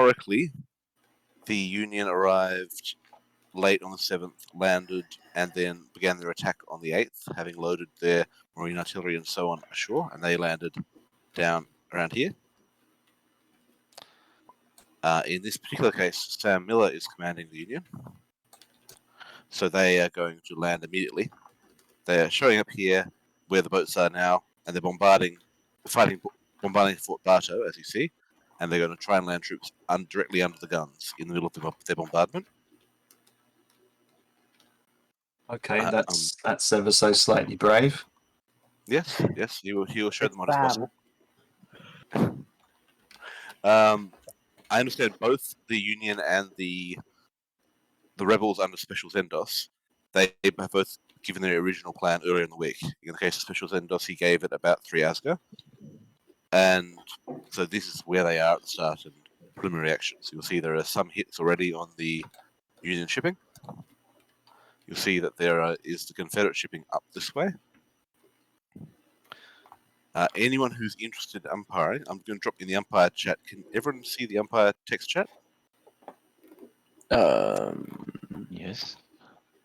historically, the Union arrived late on the 7th, landed, and then began their attack on the 8th, having loaded their marine artillery and so on ashore, and they landed down around here. In this particular case, Sam Miller is commanding the Union, so they are going to land immediately. They are showing up here where the boats are now, and they're bombarding Fort Bartow, as you see, and they're going to try and land troops directly under the guns in the middle of their bombardment. Okay, that's ever so slightly brave. Yes, he will show them what is possible. I understand both the Union and the rebels under Special Zendos, they have both given their original plan earlier in the week. In the case of Special Zendos, he gave it about 3 hours ago. And so this is where they are at the start and preliminary actions. You'll see there are some hits already on the Union shipping. You'll see that there is the Confederate shipping up this way. Anyone who's interested in umpiring, I'm going to drop in the umpire chat. Can everyone see the umpire text chat? Yes.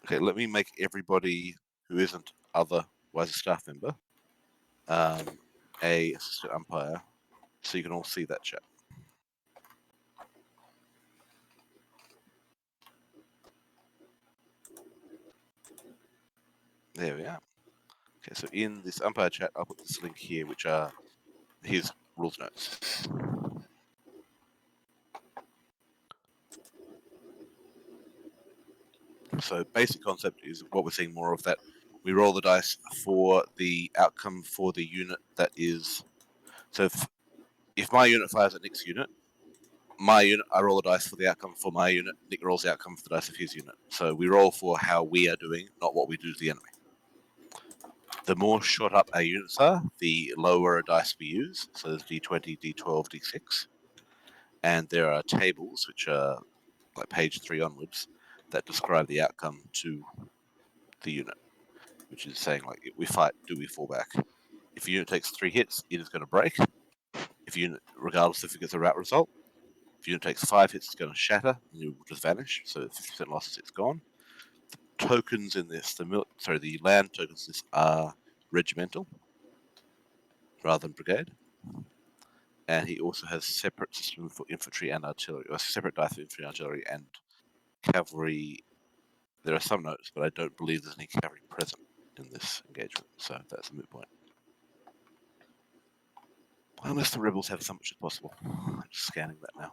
Okay, let me make everybody who isn't otherwise a staff member a assistant umpire, so you can all see that chat. There we are. Okay, so in this umpire chat, I'll put this link here, which are his rules notes. So basic concept is what we're seeing more of that. We roll the dice for the outcome for the unit that is... So if my unit fires at Nick's unit, I roll the dice for the outcome for my unit, Nick rolls the outcome for the dice of his unit. So we roll for how we are doing, not what we do to the enemy. The more shot up our units are, the lower a dice we use. So there's D20, D12, D6. And there are tables, which are like page 3 onwards, that describe the outcome to the unit, which is saying, like, if we fight, do we fall back? If a unit takes 3 hits, it is going to break. If a unit, regardless if it gets a rout result, if a unit takes 5 hits, it's going to shatter, and it will just vanish. So 50% losses, it's gone. The tokens in this, the land tokens in this are regimental rather than brigade. And he also has separate system for infantry and artillery, or separate dice for infantry and artillery and cavalry. There are some notes, but I don't believe there's any cavalry present in this engagement, so that's a moot point. Unless the rebels have as much as possible. I'm just scanning that now.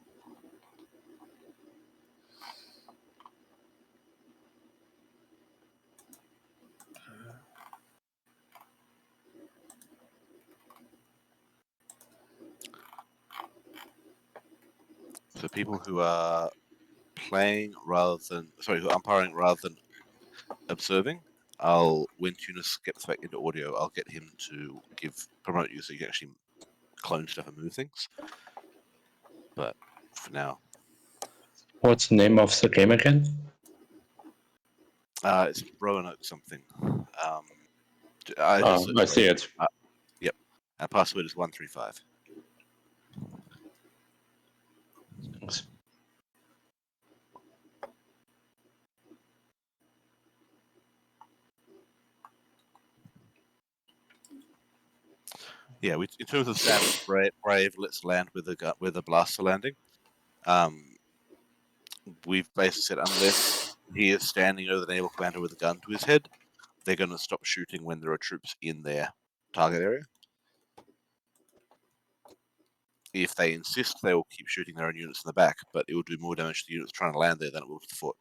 So people who are playing who are umpiring rather than observing, when Tunis gets back into audio, I'll get him to promote you so you can actually clone stuff and move things. But for now, what's the name of the game again? it's Roanoke something. I see it. Yep, our password is 135. Thanks. Yeah, in terms of standard brave, let's land with the blaster landing. We've basically said unless he is standing over the naval commander with a gun to his head, they're going to stop shooting when there are troops in their target area. If they insist, they will keep shooting their own units in the back, but it will do more damage to the units trying to land there than it will to the fort.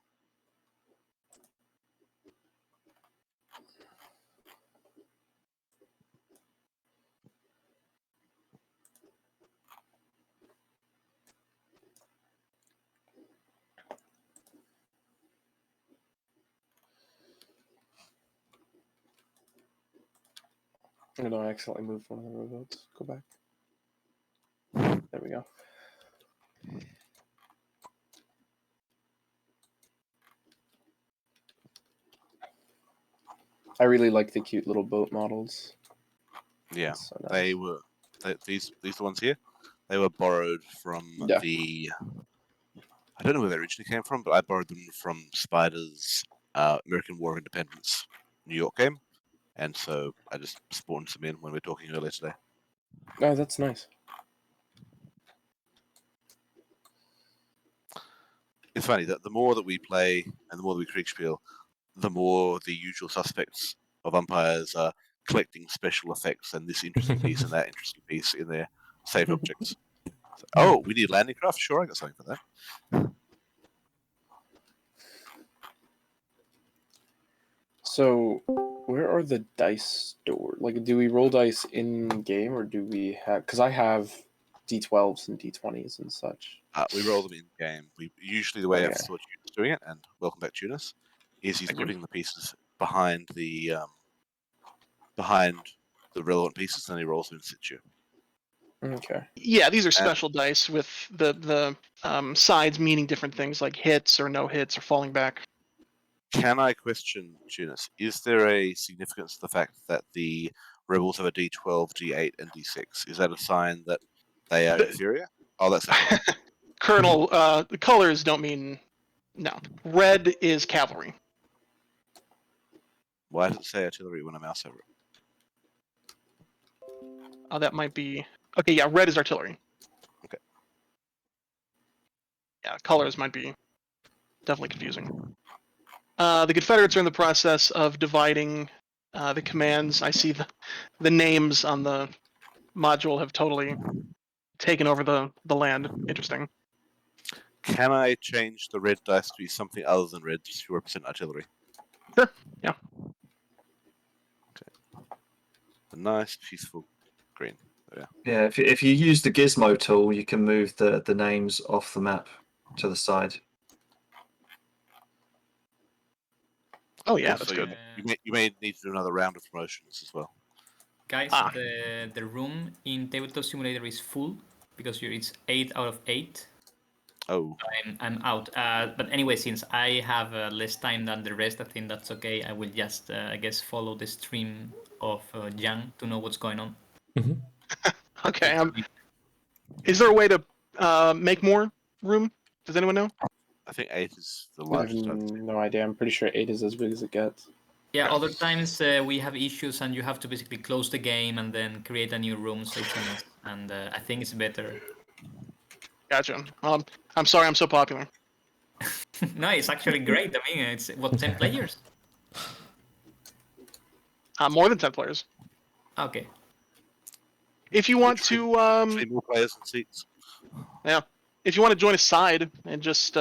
Oh, no, I accidentally moved one of the rowboats. Go back. There we go. I really like the cute little boat models. Yeah, so nice. these are the ones here. They were borrowed from the I don't know where they originally came from, but I borrowed them from Spider's American War of Independence New York game, and so I just spawned some in when we were talking earlier today. Oh, that's nice. It's funny that the more that we play and the more that we Kriegspiel, the more the usual suspects of umpires are collecting special effects and this interesting piece and that interesting piece in their saved objects. So, oh, we need landing craft? Sure, I got something for that. So, where are the dice stored? Like, do we roll dice in game, or do we have? Because I have d12s and d20s and such. We roll them in game. We usually the way I've Okay. thought Tunis doing it, and welcome back, Tunis, is he's Thank you. putting the pieces behind the relevant pieces, and then he rolls them in situ. Okay. Yeah, these are special dice with the sides meaning different things like hits or no hits or falling back. Can I question, Tunis? Is there a significance to the fact that the rebels have a D12, D8, and D6? Is that a sign that they are inferior? Oh, that's it. Colonel, the colors don't mean no. Red is cavalry. Why does it say artillery when I mouse over it? Oh, that might be okay. Yeah, red is artillery. Okay. Yeah, colors might be definitely confusing. The Confederates are in the process of dividing the commands. I see the names on the module have totally taken over the land. Interesting. Can I change the red dice to be something other than red to represent artillery? Sure. Yeah. Okay. A nice, peaceful green. Yeah. Yeah, if you use the gizmo tool, you can move the names off the map to the side. Oh yeah, Also, that's good. You may need to do another round of promotions as well. Guys, Ah. the room in Tabletop Simulator is full because it's 8 out of 8. Oh, I'm out. But anyway, since I have less time than the rest, I think that's okay. I will just, I guess, follow the stream of Jan to know what's going on. Okay. Is there a way to make more room? Does anyone know? I think 8 is the I have largest. I've seen. no idea. I'm pretty sure 8 is as big as it gets. Yeah, other times we have issues and you have to basically close the game and then create a new room. So it's a mess. And I think it's better. Gotcha. I'm sorry, I'm so popular. No, it's actually great. I mean, it's what 10 players? More than 10 players. Okay. If you want Three to, more players and seats. if you want to join a side and just,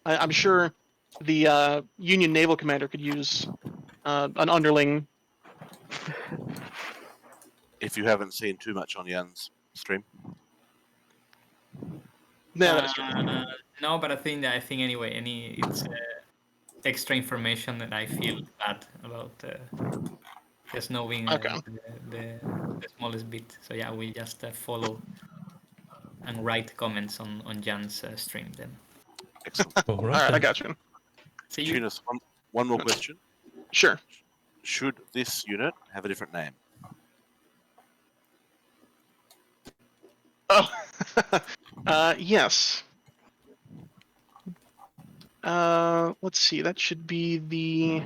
I'm sure the Union Naval Commander could use an underling. If you haven't seen too much on Jan's stream. Yeah, that's true. No, but I think anyway, it's extra information that I feel bad about just knowing Okay. the smallest bit. So yeah, we'll just follow and write comments on Jan's stream then. Excellent. All right, I got you. See you. Tunis, one more question. Sure. Should this unit have a different name? Oh, yes. Let's see. That should be the.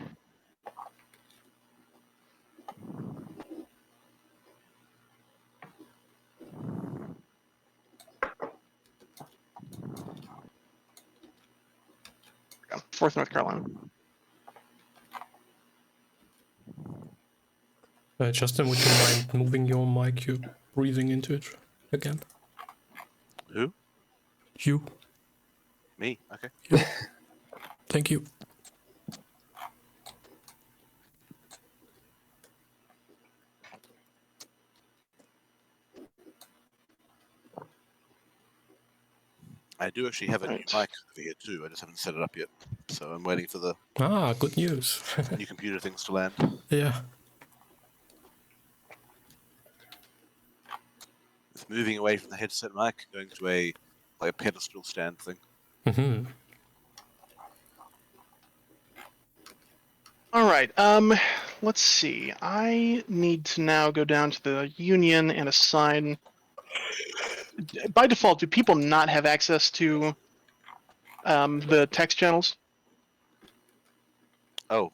Yeah, 4th North Carolina. Justin, would you mind moving your mic? You're breathing into it again. Who? You. Me? Okay. Thank you. I do actually have a new Right. mic over here too. I just haven't set it up yet. So I'm waiting for the Good news. new computer things to land. Yeah. It's moving away from the headset mic, going to a pedestal stand thing. Mm-hmm. All right. Let's see. I need to now go down to the Union and assign. By default, do people not have access to The text channels. Oh,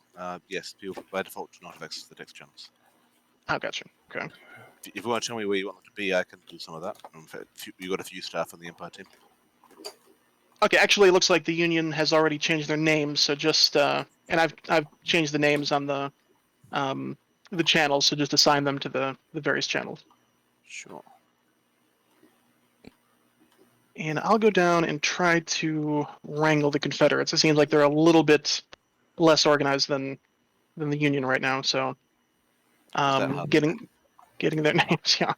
yes. People by default do not have access to the text channels. Oh, gotcha. Okay. If you want to tell me where you want them to be, I can do some of that. In fact, you got a few staff on the Empire team. Okay. Actually, it looks like the Union has already changed their names. So just and I've changed the names on the channels. So just assign them to the various channels. Sure. And I'll go down and try to wrangle the Confederates. It seems like they're a little bit less organized than the Union right now. So that hard? getting their names. Yeah.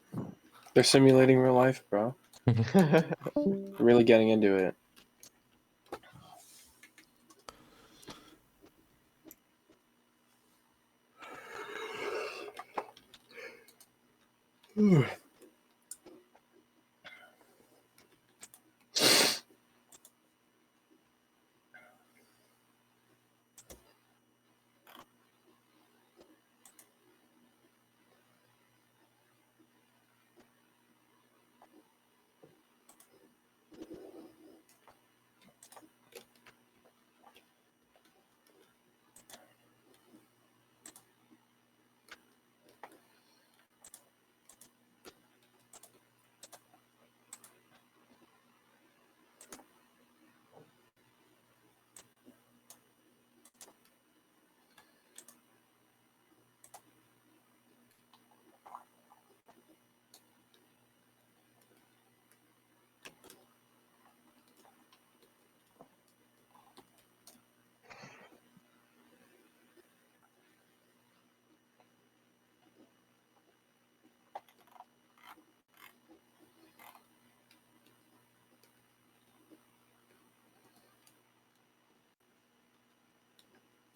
They're simulating real life, bro. Really getting into it.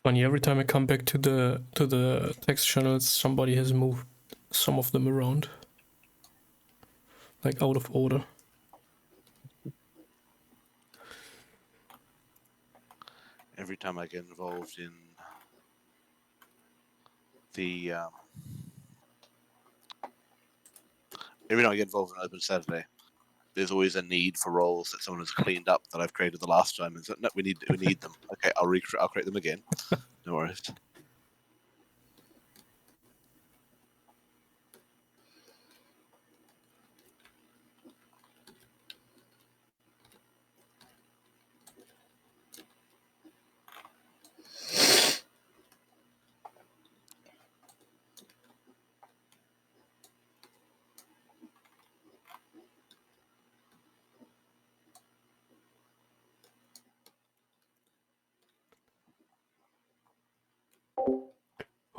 Funny, every time I come back to the text channels, somebody has moved some of them around, like out of order. Every time I get involved in the every time I get involved in Open Saturday, there's always a need for roles that someone has cleaned up that I've created the last time. And so, no, we need them. Okay, I'll create them again. No worries.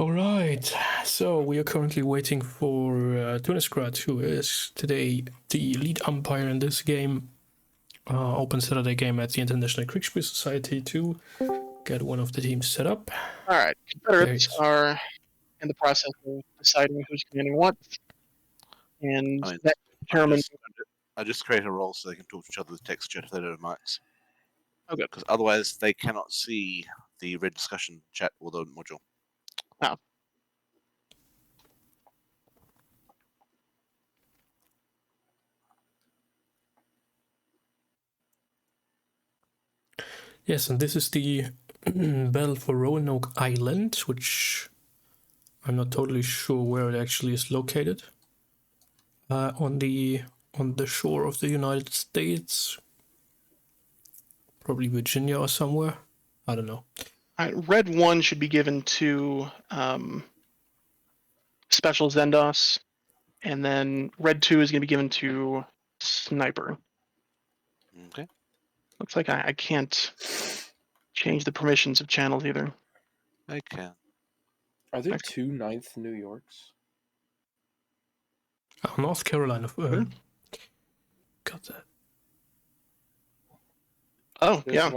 All right, so we are currently waiting for Tunisgrad, who is today the lead umpire in this game, Open Saturday game at the International Kriegsspiel Society, to get one of the teams set up. All right. There he Confederates is. are in the process of deciding who's commanding what, and I mean, that determines. I just create a role so they can talk to each other with text chat if they don't have mics. Okay. Because otherwise they cannot see the red discussion chat or the module. Oh. Yes, and this is the battle for Roanoke Island, which I'm not totally sure where it actually is located. On the shore of the United States, probably Virginia or somewhere. I don't know. All right, red 1 should be given to Special Zendos, and then red 2 is going to be given to Sniper. Okay. Looks like I can't change the permissions of channels either. I can. Are there two 9th New Yorks? North Carolina. Got that. Oh, There's yeah.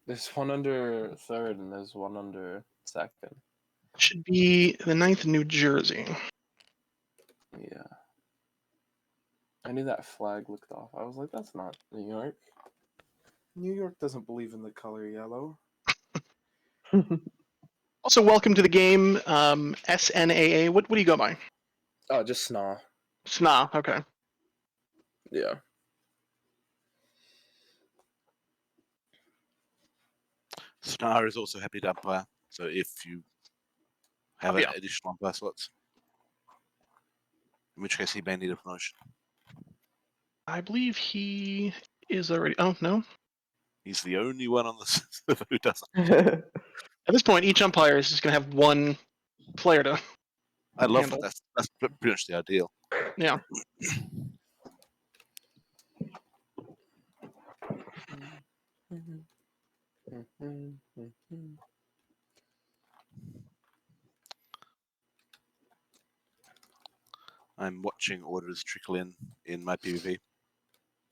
there's one under 3rd and there's one under 2nd. Should be the 9th New Jersey. Yeah. I knew that flag looked off. I was like, that's not New York. New York doesn't believe in the color yellow. Also, welcome to the game, SNAA. What do you go by? Oh, just Snaw. Sna. Okay. Yeah. Taha is also happy to umpire, so if you have Yeah. additional umpire slots, in which case he may need a promotion. I believe he is already. Oh no! He's the only one on the server who doesn't. At this point, each umpire is just going to have one player to. I love handle. that. That's pretty much the ideal. Yeah. I'm watching orders trickle in my PvP.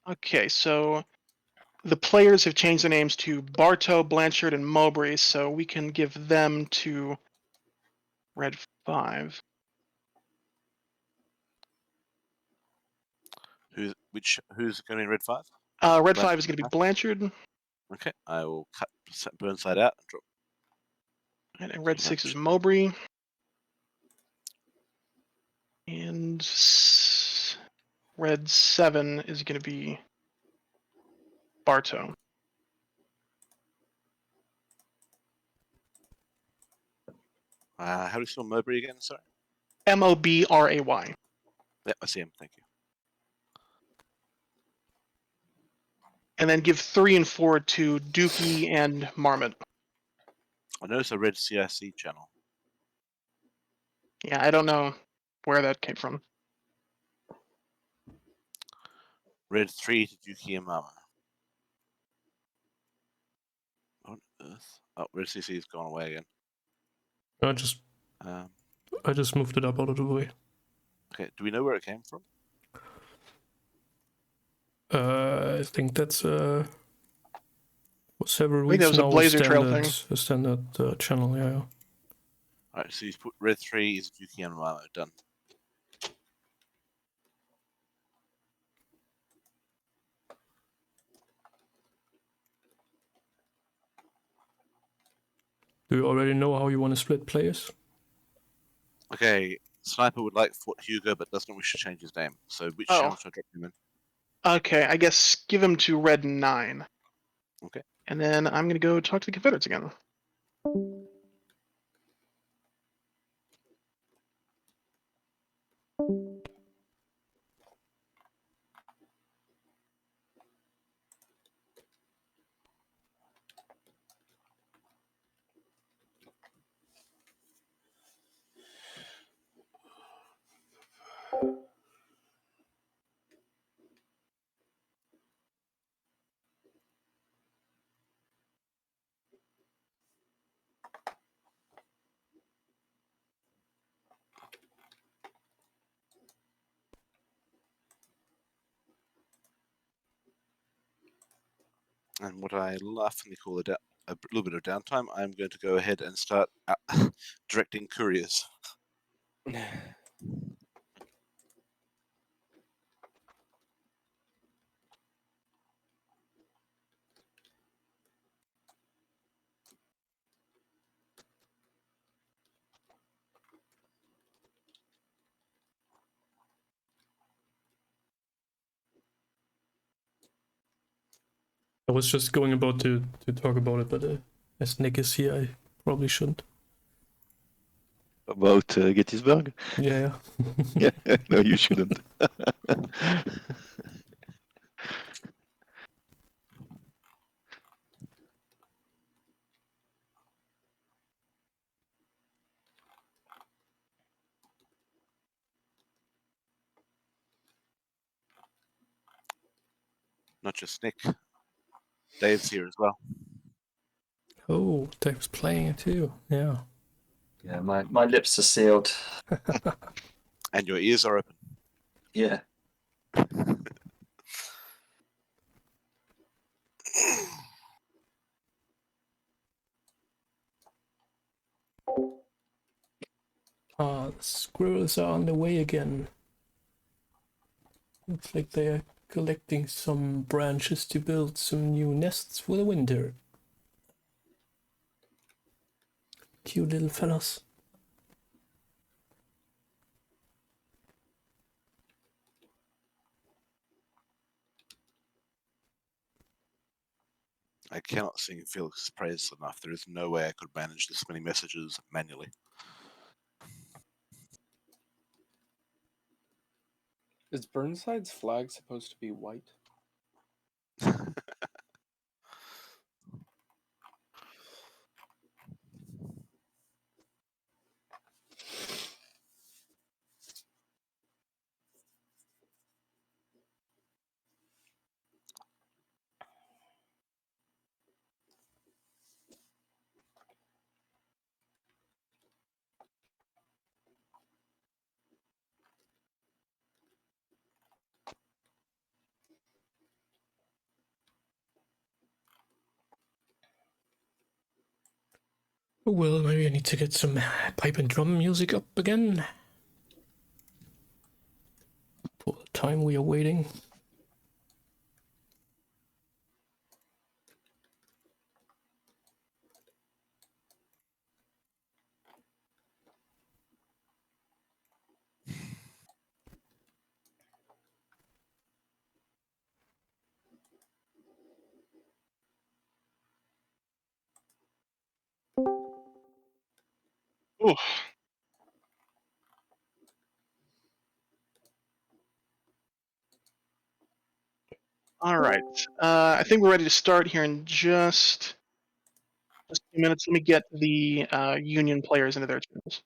Okay, so the players have changed their names to Bartow, Blanchard, and Mowbray, so we can give them to Red 5. Who's going in red 5? Red Blanchard 5 is going to be Blanchard, Okay, I will cut Burnside out and drop. and Red 6 is Mowbray. And Red 7 is going to be Bartow. How do you spell Mowbray again? Sorry. Mobray. Yeah, I see him. Thank you. And then give 3 and 4 to Dookie and Marmot. I noticed a red CIC channel. Yeah, I don't know where that came from. Red 3 to Yuki and Mama. What on earth? Oh, red CC has gone away again. I just moved it up out of the way. Okay, do we know where it came from? I think that's for several I think that weeks was a now Blazer Trail a standard channel. Yeah. Alright, so he's put red 3 is Yuki and Mama. Done. Do you already know how you want to split players? Okay, Sniper would like Fort Hugo but doesn't wish to change his name. So which Oh. channel should I drop him in? Okay, I guess give him to Red 9. Okay. And then I'm going to go talk to the Confederates again. And what I laughingly call a little bit of downtime, I'm going to go ahead and start directing couriers. I was just going about to talk about it, but as Nick is here, I probably shouldn't. About Gettysburg? Yeah. Yeah, no, you shouldn't. Not just Nick. Dave's here as well. Oh, Dave's playing it too. Yeah. Yeah, my lips are sealed. And your ears are open. Yeah. The squirrels are on the way again. Looks like they are collecting some branches to build some new nests for the winter. Cute little fellas. I cannot sing Felix's praise enough. There is no way I could manage this many messages manually. Is Burnside's flag supposed to be white? Well, maybe I need to get some pipe and drum music up again. For the time we are waiting. Oof. All right. I think we're ready to start here in just a few minutes. Let me get the Union players into their channels.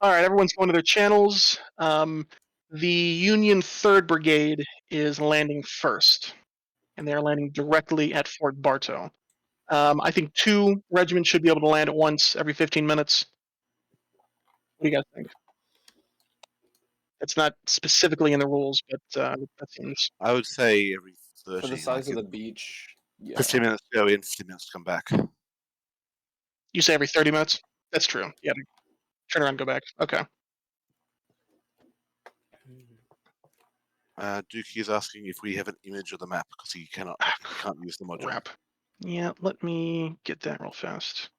All right, everyone's going to their channels. The Union 3rd Brigade is landing first, and they are landing directly at Fort Bartow. I think 2 regiments should be able to land at once every 15 minutes. What do you guys think? It's not specifically in the rules, but that seems. I would say every 30. For the size like of the beach, yeah. 15 minutes to go in, 15 minutes to come back. You say every 30 minutes? That's true. Yeah, turn around, go back. Okay. Dookie is asking if we have an image of the map because he can't use the module. Crap. Yeah, let me get that real fast.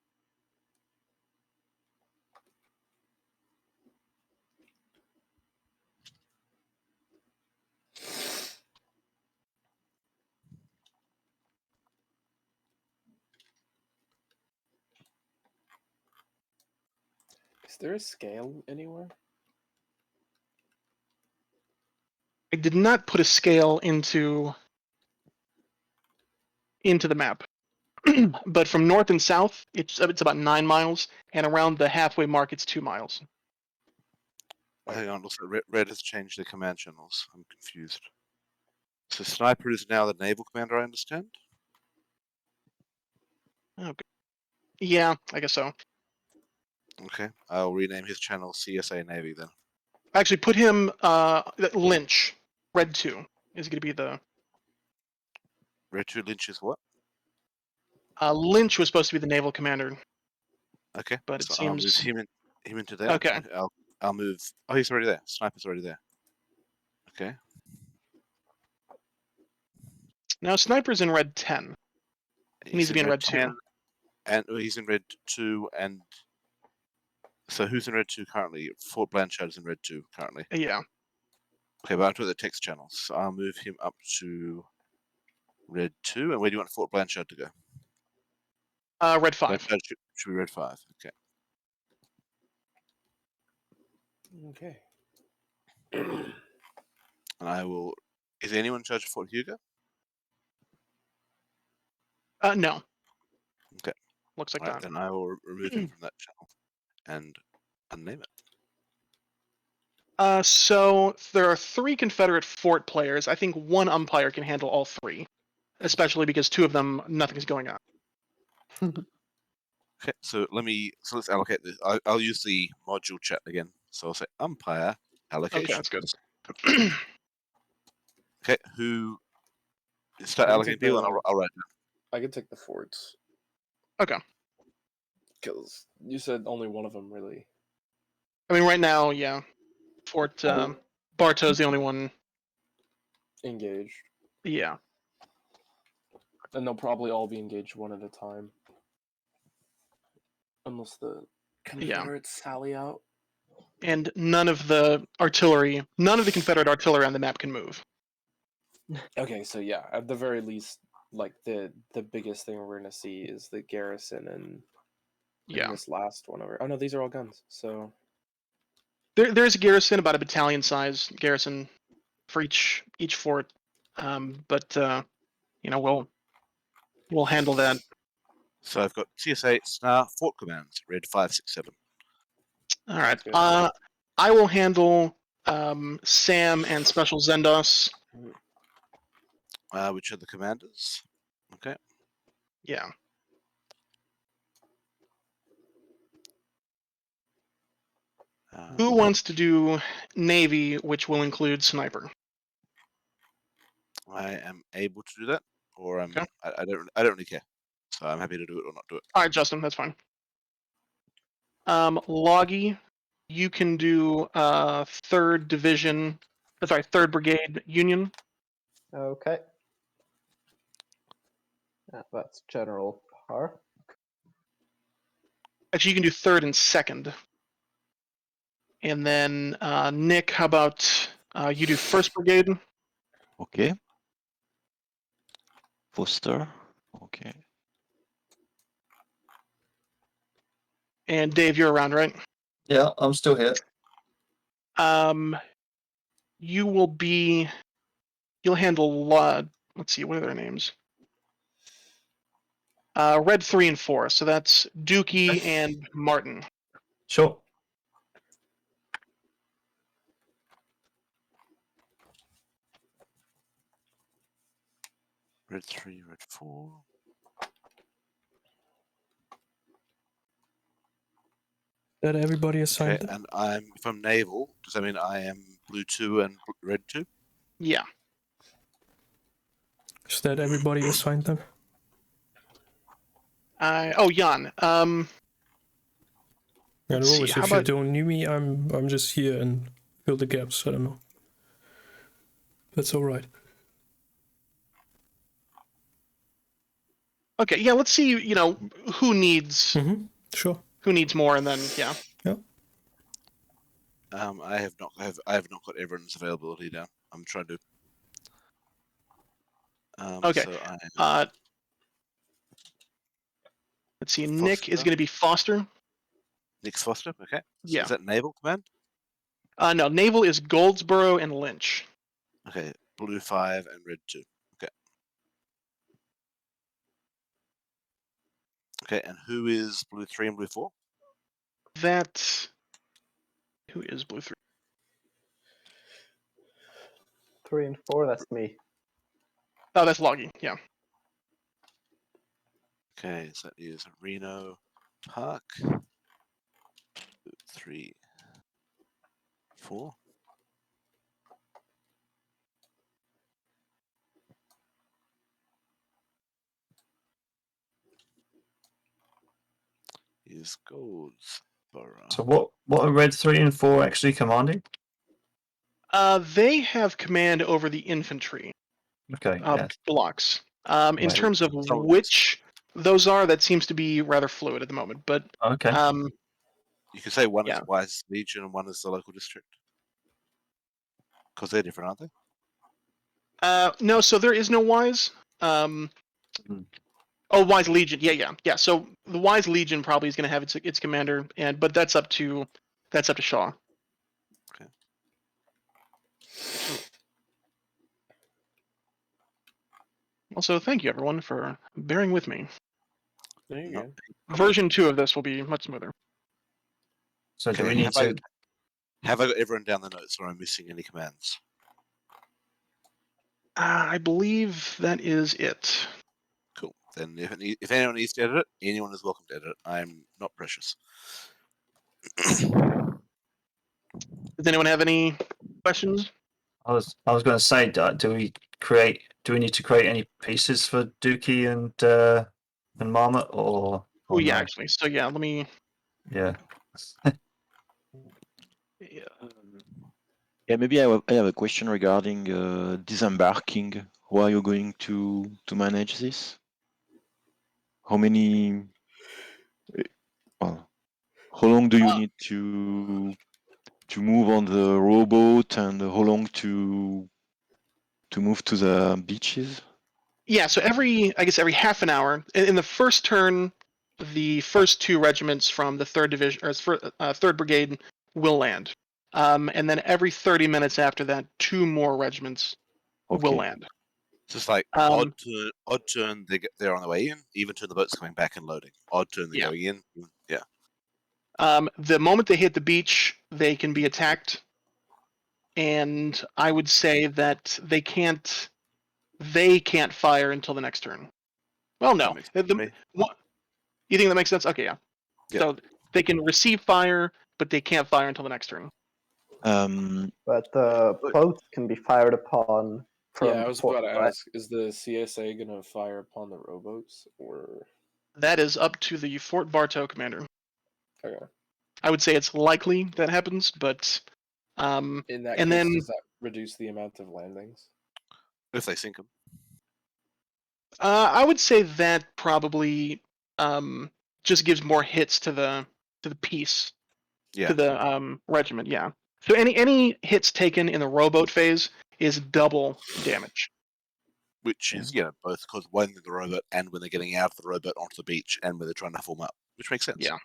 Is there a scale anywhere? I did not put a scale into the map. But from north and south, it's about 9 miles, and around the halfway mark, it's 2 miles. Hang on, also Red has changed their command channels. I'm confused. So Sniper is now the naval commander, I understand? Okay. Yeah, I guess so. Okay, I'll rename his channel CSA Navy then. Actually, put him Lynch. Red 2 is going to be the. Red 2 Lynch is what? Lynch was supposed to be the naval commander. Okay, But it so I'll move seems. him into there. Okay. And I'll move. Oh, he's already there. Sniper's already there. Okay. Now Sniper's in Red 10. He needs to be in Red 2. And he's in Red 2, and so who's in Red 2 currently? Fort Blanchard is in Red 2 currently. Yeah. Okay, but I'm to the text channels. So I'll move him up to Red 2. And where do you want Fort Blanchard to go? Red 5. Blanchard should be Red 5. Okay. Okay. And I will. Is anyone in charge of Fort Hugo? No. Okay. Looks like Right, that. then I will remove him from that channel and unname it. So there are 3 Confederate fort players. I think 1 umpire can handle all 3, especially because 2 of them, nothing's going on. Okay, so let's allocate this. I'll use the module chat again. So I'll say umpire allocation. Okay, that's good. Okay, who start I can allocating take people, the- and I'll write down. I can take the forts. Okay. Because you said only one of them really. I mean, right now, yeah, Fort Bartow's the only one. Engaged. Yeah. And they'll probably all be engaged one at a time. Unless the Confederates sally out. And none of the Confederate artillery on the map can move. Okay, so yeah, at the very least, like the biggest thing we're gonna see is the garrison and Yeah. this last one over. Oh no, these are all guns. So There's a garrison, about a battalion size garrison for each fort. But we'll handle that. So I've got CSA SNAR Fort Commands, red 567. All right. good. I will handle Sam and Special Zendos. Which are the commanders? Okay. Yeah. Who wants to do Navy, which will include sniper? I am able to do that, or Okay. I don't really care. So I'm happy to do it or not do it. All right, Justin, that's fine. Loggy, you can do 3rd Division. Sorry, 3rd Brigade Union. Okay. That's General Parr. Actually, you can do 3rd and 2nd. And then Nick, how about you do 1st Brigade? Okay. Foster. Okay. And Dave, you're around, right? Yeah, I'm still here. You'll handle. Let's see, what are their names? Red 3 and 4. So that's Dookie and Martin. Sure. Red 3, red 4. That everybody assigned. Okay, and if I'm naval, does that mean I am blue 2 and red 2? Yeah. Is that everybody assigned them? Jan. Yeah, Let's no see, worries. how If you about- don't need me, I'm just here and fill the gaps. I don't know. That's all right. Okay, yeah. Let's see. Who needs Sure. who needs more, and then yeah. I have not got everyone's availability down. I'm trying to. Okay. So I am Let's see. Nick is Foster. going to be Foster. Nick's Foster. Okay. So Yeah. is that naval command? No, naval is Goldsboro and Lynch. Okay. Blue 5 and red 2. Okay. Okay. And who is blue 3 and blue 4? Who is blue 3? 3 and 4, that's me. Oh, that's Loggy. Yeah. Okay. So that is Reno Park. 3, 4. Is Goldsboro. So what are red 3 and 4 actually commanding? They have command over the infantry Okay. Yeah. blocks. In Right. terms of So- which those are, that seems to be rather fluid at the moment. But Okay. You could say one Yeah. is Wise Legion and one is the local district. Because they're different, aren't they? no, so there is no Wise. Oh, Wise Legion. Yeah. So the Wise Legion probably is going to have its commander, but that's up to Shaw. Okay. Also, thank you everyone for bearing with me. there you No. go. Version 2 of this will be much smoother. So do Okay, we need to? Have I got everyone down the notes, or am I missing any commands? I believe that is it. Cool. then if anyone needs to edit it, anyone is welcome to edit it. I'm not precious. Does anyone have any questions? I was going to say, do we need to create any pieces for Dookie and Marmot or Oh yeah, no? actually. So yeah, let me. Yeah. Yeah. Yeah, maybe I have a question regarding disembarking. How are you going to manage this? How many? Well, how long do you need to move on the rowboat, and how long to move to the beaches? Yeah, so every half an hour in the first turn, the first two regiments from the third division or third brigade will land, and then every 30 minutes after that, two more regiments will Okay. land. It's just like odd turn they're on the way in, even turn the boat's coming back and loading. Odd turn they're Yeah. going in. Yeah. The moment they hit the beach, they can be attacked, and I would say that they can't fire until the next turn. Well, no. That makes sense to me. You think that makes sense? Okay, yeah. Yeah. So they can receive fire, but they can't fire until the next turn. But the boats can be fired upon from Yeah, I was port, about to right? ask: is the CSA gonna fire upon the rowboats, or That is up to the Fort Bartow commander. okay. I would say it's likely that happens, but In that and case, then does that reduce the amount of landings? If they sink them. I would say that probably just gives more hits to the piece, Yeah. to the regiment. Yeah. So any hits taken in the rowboat phase is double damage. Which is, both because when they're the rowboat and when they're getting out of the rowboat onto the beach and when they're trying to form up, which makes sense. Yeah.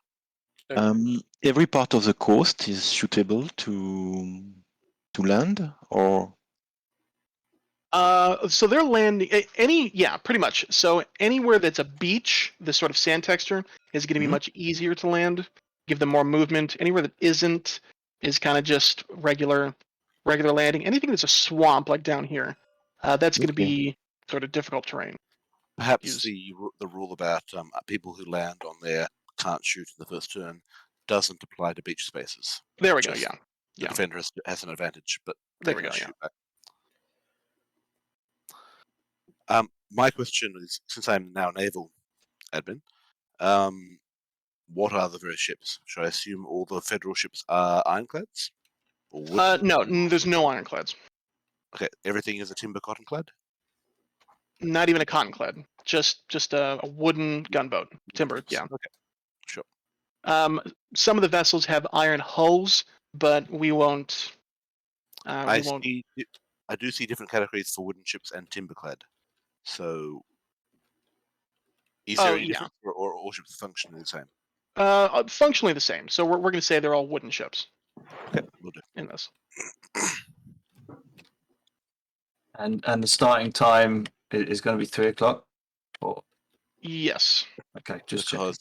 Every part of the coast is suitable to land, or So they're landing pretty much. So anywhere that's a beach, this sort of sand texture is going to be Mhm. much easier to land. Give them more movement. Anywhere that isn't is kind of just regular landing. Anything that's a swamp like down here, that's going to Okay. be sort of difficult terrain. Perhaps Use- the rule about people who land on there can't shoot in the first turn doesn't apply to beach spaces. There we go. Just Yeah. The Yeah. defender has an advantage, but There they we can go. Yeah. shoot back. My question is, since I'm now naval admin, what are the various ships? Should I assume all the federal ships are ironclads? Or wooden? No, there's no ironclads. Okay, everything is a timber cottonclad? Not even a cottonclad. Just a wooden gunboat. Timber. Yeah. Okay, sure. Some of the vessels have iron hulls, but we won't. I do see different categories for wooden ships and timberclad. So, is there any difference, or all ships functionally the same? Functionally the same. So we're going to say they're all wooden ships Okay, we'll do. in this. And the starting time is going to be 3:00. Or Yes. okay, just checking.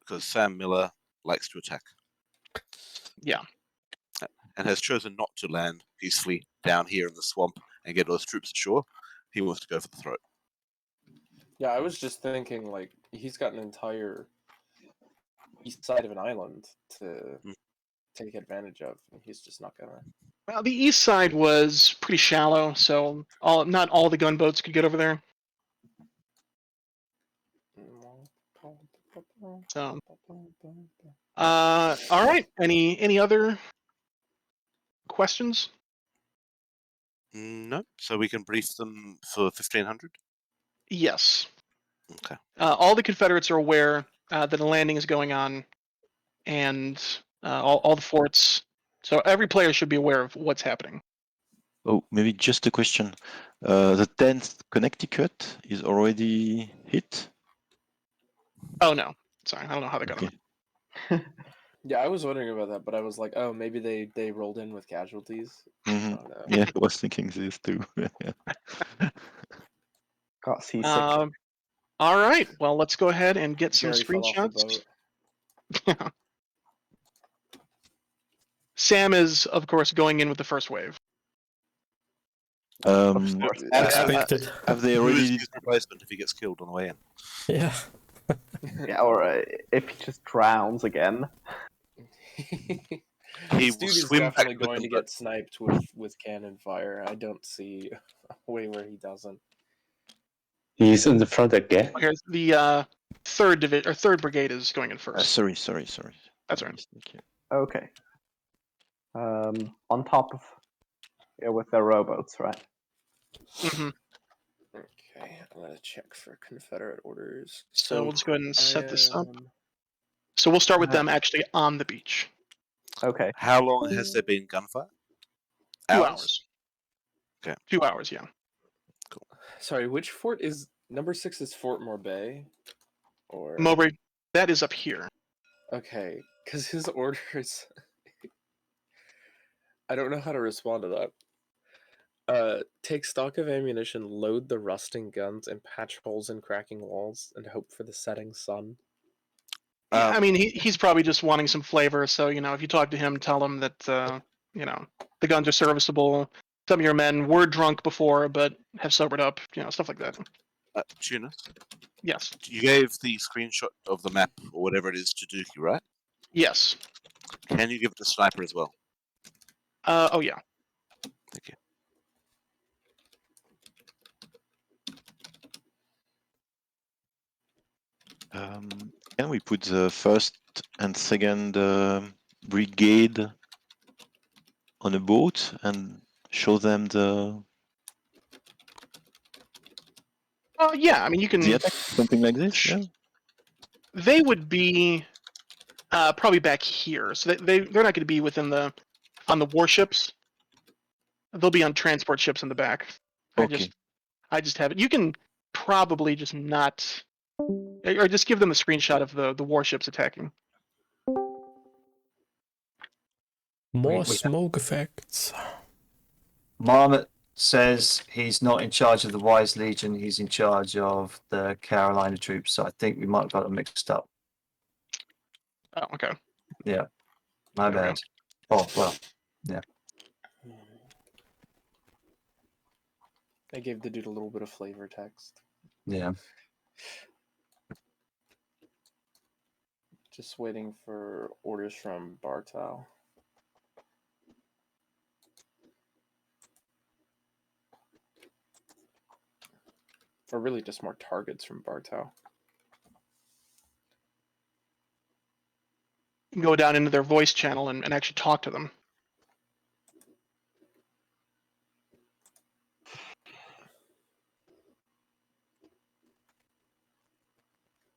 Because Sam Miller likes to attack. Yeah. And has chosen not to land peacefully down here in the swamp and get all his troops ashore. He wants to go for the throat. Yeah, I was just thinking, like, he's got an entire east side of an island to take advantage of, and he's just not gonna. Well, the east side was pretty shallow, so not all the gunboats could get over there. So, all right. Any other questions? No, so we can brief them for 1500. Yes. Okay. All the Confederates are aware that a landing is going on, and all the forts. So every player should be aware of what's happening. Oh, maybe just a question. The 10th Connecticut is already hit. Oh no, sorry, I don't know how they got Okay. on. Yeah, I was wondering about that, but I was like, oh, maybe they rolled in with casualties. Mhm. Oh, no. Yeah, I was thinking this too. Got seasick. All right, well, let's go ahead and get some Jerry fell off the screenshots. boat. Sam is, of course, going in with the first wave. Um, course. Expected. have they Who is already? his replacement if he gets killed on the way in? Yeah. Yeah, or if he just drowns again. He This will dude is swim back definitely to the going to gunboat. get sniped with cannon fire. I don't see a way where he doesn't. He's in the front again. Here's the third brigade is going in first. Sorry. That's My right. mistake here. Okay. On top of, yeah, with their rowboats, right? hmm Okay, I'm gonna check for Confederate orders. So we'll just go ahead and set this up. am- So we'll start with Uh, them actually on the beach. Okay. How long has there been gunfire? 2 hours. Okay. 2 hours, yeah. Sorry, which fort is number 6? Is Fort Morbay, or Mowbray, that is up here. okay? Because his orders, I don't know how to respond to that. Take stock of ammunition, load the rusting guns, and patch holes in cracking walls, and hope for the setting sun. Yeah, Um, I mean, he's probably just wanting some flavor. So, if you talk to him, tell him that, the guns are serviceable. Some of your men were drunk before, but have sobered up, stuff like that. Tunis, Yes. you gave the screenshot of the map or whatever it is to Dookie, right? Yes. Can you give it to Sniper as well? Oh, yeah. Thank you. Can we put the first and second brigade on a boat and show them the Yeah, I mean, you can. attack? Something like this? Yeah. They would be probably back here. So they're not going to be on the warships. They'll be on transport ships in the back. Okay. I just have it. You can probably just not, or just give them a screenshot of the warships attacking. More We- smoke effects. Marmot says he's not in charge of the Wise Legion, he's in charge of the Carolina troops, so I think we might have got them mixed up. Oh, okay. My There we go. bad. Oh, well, I gave the dude a little bit of flavor text. yeah. Just waiting for orders from Bartow. Or really just more targets from Bartow. You can go down into their voice channel and actually talk to them.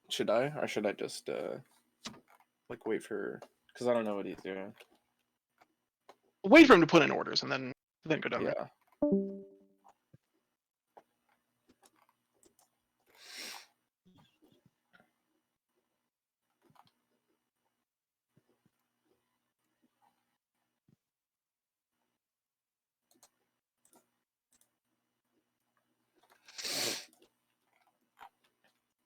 Should I? Or should I just wait for, because I don't know what he's doing. Wait for him to put in orders and then go down there. Yeah.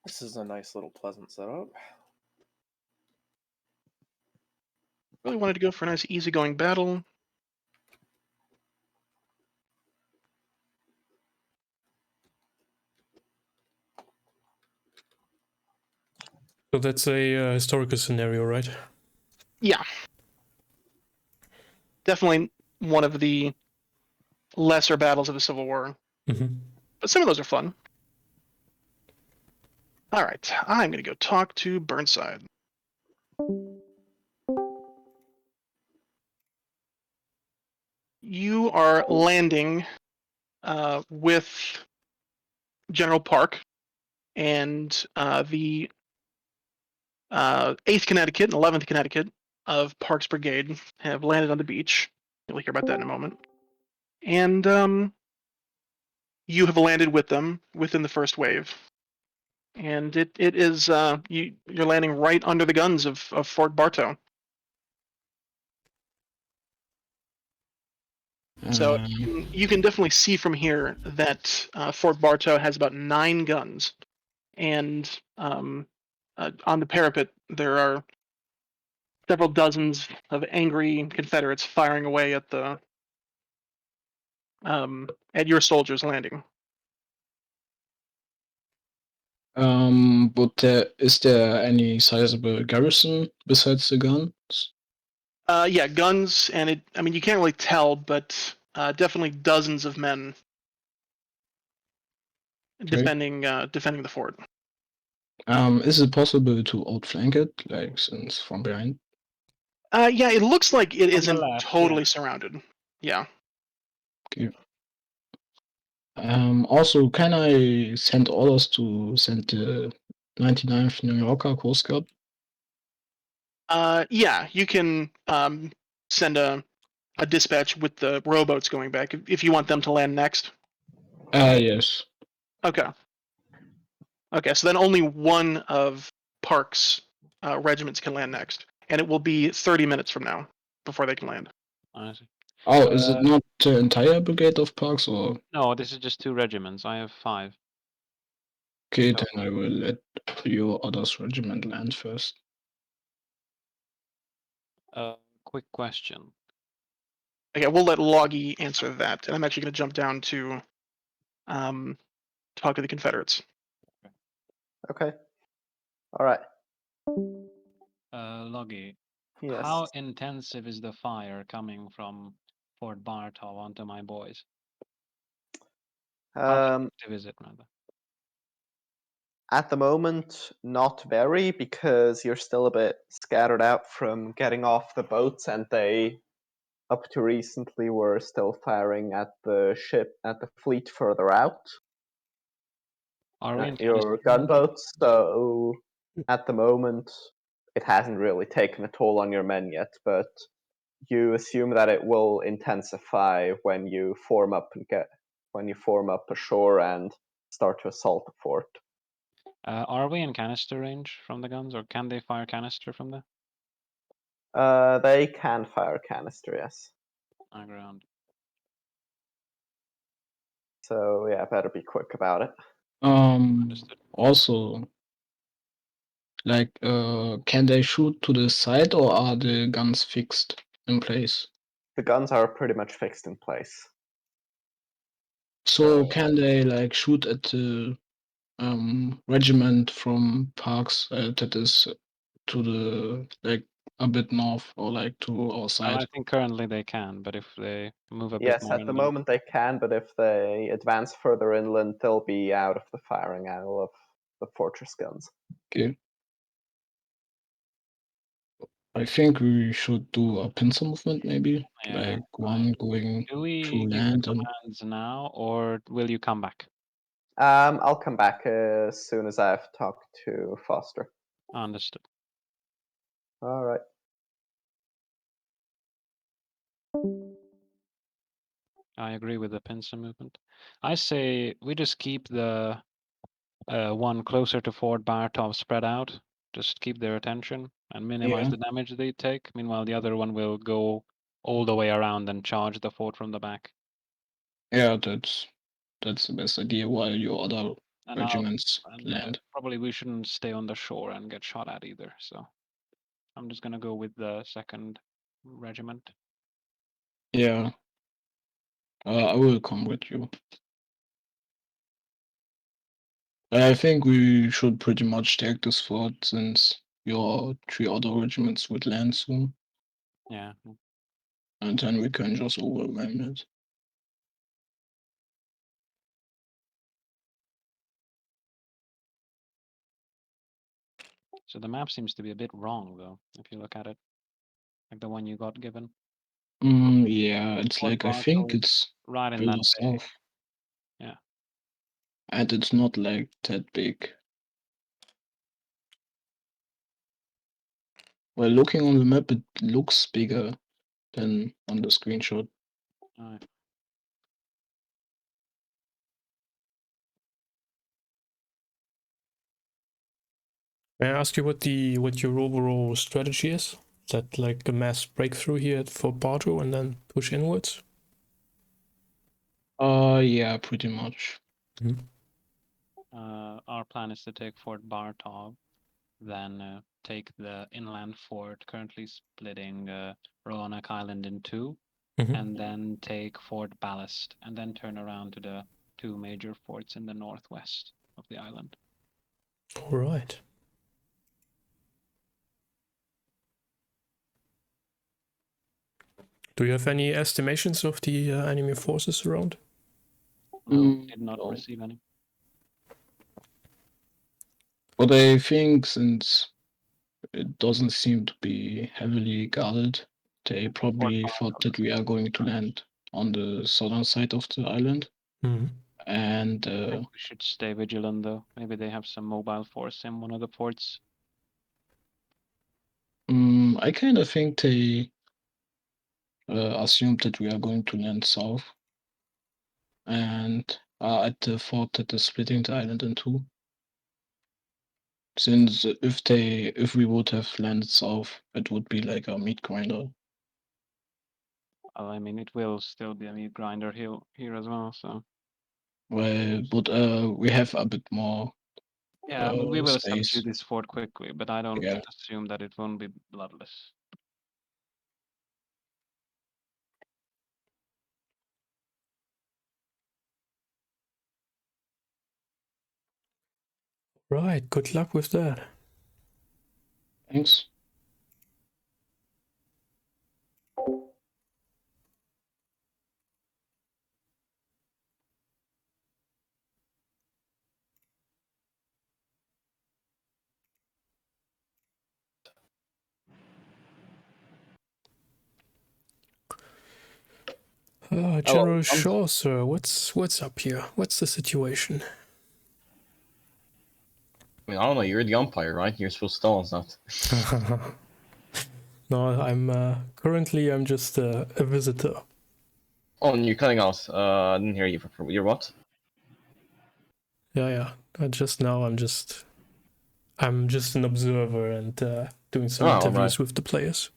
This is a nice little pleasant setup. Really wanted to go for a nice easygoing battle. So that's a historical scenario, right? Yeah. Definitely one of the lesser battles of the Civil War. Mm-hmm. But some of those are fun. All right, I'm going to go talk to Burnside. You are landing with General Park and the 8th Connecticut and 11th Connecticut of Park's Brigade have landed on the beach. You'll hear about that in a moment. And you have landed with them within the first wave. And it is you're landing right under the guns of Fort Bartow. So you can definitely see from here that Fort Bartow has about 9 guns, and on the parapet there are several dozens of angry Confederates firing away at the at your soldiers landing. But is there any sizable garrison besides the guns? Yeah, guns, and I mean, you can't really tell, but definitely dozens of men defending the fort. Is it possible to outflank it, like since from behind? Yeah, it looks like it On the isn't left, totally yeah. surrounded. Yeah. Okay. Also, can I send orders to send the 99th New Yorker Coast Guard? Yeah, you can send a dispatch with the rowboats going back if you want them to land next. Yes. Okay. Okay, so then only one of Park's regiments can land next, and it will be 30 minutes from now before they can land. I see. Oh, is it not the entire brigade of Parks, or? No, this is just 2 regiments. I have 5. Okay, So- then I will let your others regiment land first. Quick question. Okay, we'll let Loggy answer that, and I'm actually going to jump down to talk to the Confederates. Okay. All right. Loggy, Yes. how intensive is the fire coming from Fort Bartow onto my boys? How effective is it, rather? At the moment, not very, because you're still a bit scattered out from getting off the boats, and they, up to recently, were still firing at the fleet further out. Are we in Your canister? gunboats, so at the moment, it hasn't really taken a toll on your men yet, but you assume that it will intensify when you form up ashore and start to assault the fort. Are we in canister range from the guns, or can they fire canister from there? They can fire canister, yes. High ground. So yeah, better be quick about it. Understood. Also, like, can they shoot to the side, or are the guns fixed in place? The guns are pretty much fixed in place. So can they like shoot at the regiment from Parks that is to the like a bit north, or like to our side? I think currently they can, but if they move a bit Yes, more at the inland- moment they can, but if they advance further inland, they'll be out of the firing angle of the fortress guns. Okay. I think we should do a pincer movement, maybe, Yeah, like one going Do we through give land the and. commands now, or will you come back? I'll come back as soon as I've talked to Foster. Understood. All right. I agree with the pincer movement. I say we just keep the one closer to Fort Bartow spread out. Just keep their attention and minimize Yeah. the damage they take. Meanwhile, the other one will go all the way around and charge the fort from the back. Yeah, that's the best idea, while your other And regiments and land. probably we shouldn't stay on the shore and get shot at either. So I'm just gonna go with the 2nd regiment. Yeah. I will come with you. I think we should pretty much take this fort, since your 3 other regiments would land soon, Yeah. and then we can just overwhelm it. So the map seems to be a bit wrong, though, if you look at it, like the one you got given. Yeah, it's Fort like, I think Bartow's it's right in further that bay. south. Yeah. And it's not like that big. Well, looking on the map, it looks bigger than on the screenshot. Alright. May I ask you what your overall strategy is? Is that like a mass breakthrough here at Fort Bartow and then push inwards? Yeah, pretty much. Our plan is to take Fort Bartow, then take the inland fort, currently splitting Roanoke Island in 2, and then take Fort Ballast, and then turn around to the 2 major forts in the northwest of the island. All right. Do you have any estimations of the enemy forces around? No, did not no. receive any. But I think since it doesn't seem to be heavily guarded, they probably thought that we are going to land on the southern side of the island. Mm-hmm. And I think we should stay vigilant, though. Maybe they have some mobile force in one of the forts. I kind of think they assumed that we are going to land south and are at the fort that is splitting the island in two. Since if we would have landed south, it would be like a meat grinder. Well, I mean, it will still be a meat grinder here as well, so. Well, but we have a bit more. Yeah, I mean, we will space. subdue this fort quickly, but I don't Yeah. assume that it won't be bloodless. Right. Good luck with that. Thanks. General Shaw, sir, what's up here? What's the situation? I mean, I don't know. You're the umpire, right? You're supposed to tell us that. No, I'm currently I'm just a visitor. Oh, and you're cutting out. I didn't hear you. You're what? Yeah. I'm just an observer and doing some interviews with the players.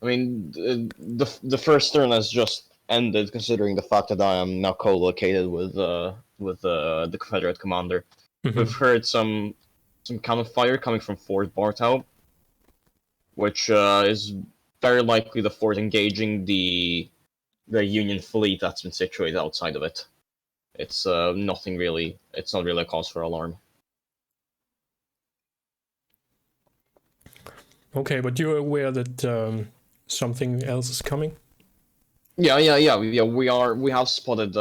I mean, the first turn has just ended, considering the fact that I am now co-located with the Confederate commander. Mm-hmm. We've heard some cannon fire coming from Fort Bartow, which is very likely the fort engaging the Union fleet that's been situated outside of it. It's nothing really. It's not really a cause for alarm. Okay, but you're aware that something else is coming? Yeah. We have spotted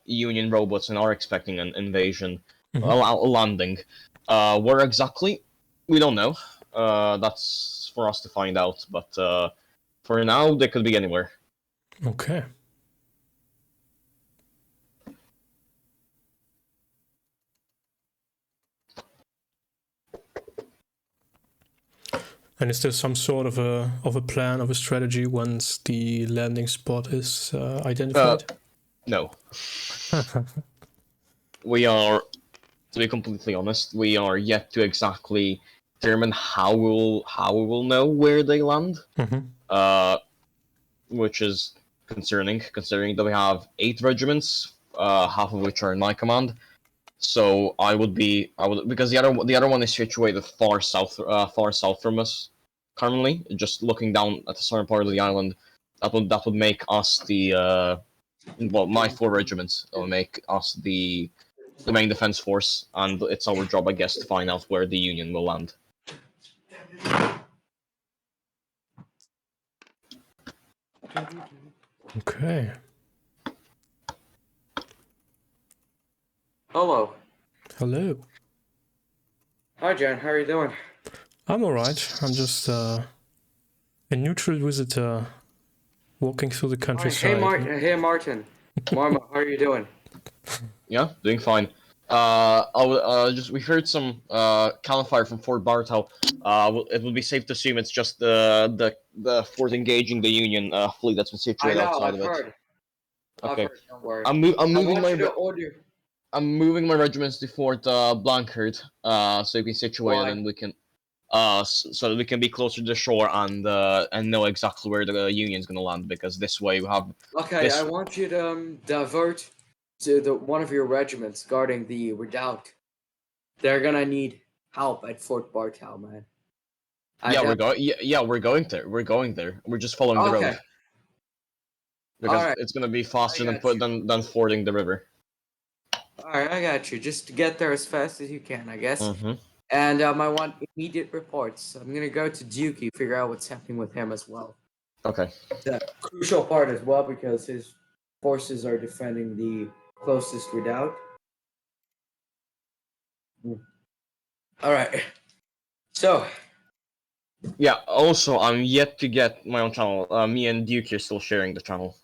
Union robots and are expecting an invasion, a landing. Where exactly? We don't know. That's for us to find out. But for now, they could be anywhere. Okay. And is there some sort of a plan, of a strategy once the landing spot is identified? No. We are, to be completely honest, we are yet to exactly determine how we will know where they land. Which is concerning, considering that we have 8 regiments, half of which are in my command. So I would because the other one is situated far south from us currently, just looking down at the southern part of the island. That would make us the my 4 regiments will make us the main defense force, and it's our job, I guess, to find out where the Union will land. Okay. Hello. Hello. Hi, Jen. How are you doing? I'm alright. I'm just a neutral visitor walking through the countryside. Hey, Martin. Marma, how are you doing? Yeah, doing fine. We heard some cannon fire from Fort Bartow. It would be safe to assume it's just the fort engaging the Union fleet that's been situated outside of it. Okay. I've heard, don't worry. I'm moving my regiments to Fort Blankard, so we can situate and we can, so that we can be closer to the shore and know exactly where the Union's gonna land. Because this way we have. Okay, I want you to divert to one of your regiments guarding the redoubt. They're gonna need help at Fort Bartow, man. We're going there. We're going there. We're just following the road. because Alright. it's gonna be faster I got than fording the river. Alright, I got you. Just get there as fast as you can, I guess. Mm-hmm. And I want immediate reports. I'm gonna go to Dukey, figure out what's happening with him as well. Okay. The crucial part as well because his forces are defending the closest redoubt. Alright. So, Yeah. Also, I'm yet to get my own channel. Me and Duke are still sharing the channel.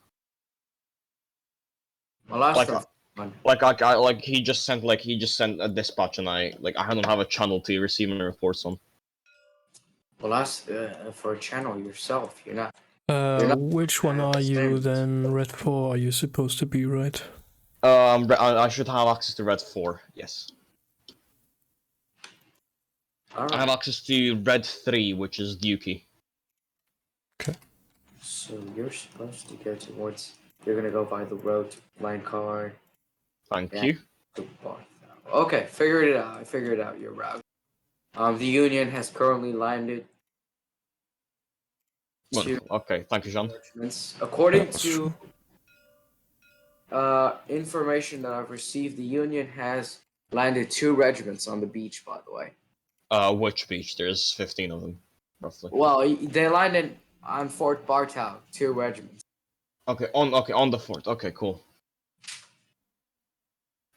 well, last Like, one. like he just sent a dispatch, and I don't have a channel to receive my reports on. Well, that's for a channel yourself. You're not. not Which one are you then, Red 4? Are you supposed to be, right? I should have access to Red 4. Yes. Alright. I have access to Red 3, which is Dukey. So you're supposed to go towards. You're gonna go by the road to Line Card. Thank you. Okay, figured it out. I figured out your route. The Union has currently landed. Wonderful. Okay, thank you, Jean. According to information that I've received, the Union has landed 2 regiments on the beach. By the way. Which beach? There's 15 of them, roughly. Well, they landed on Fort Bartow. 2 regiments. Okay, on the fort. Okay, cool.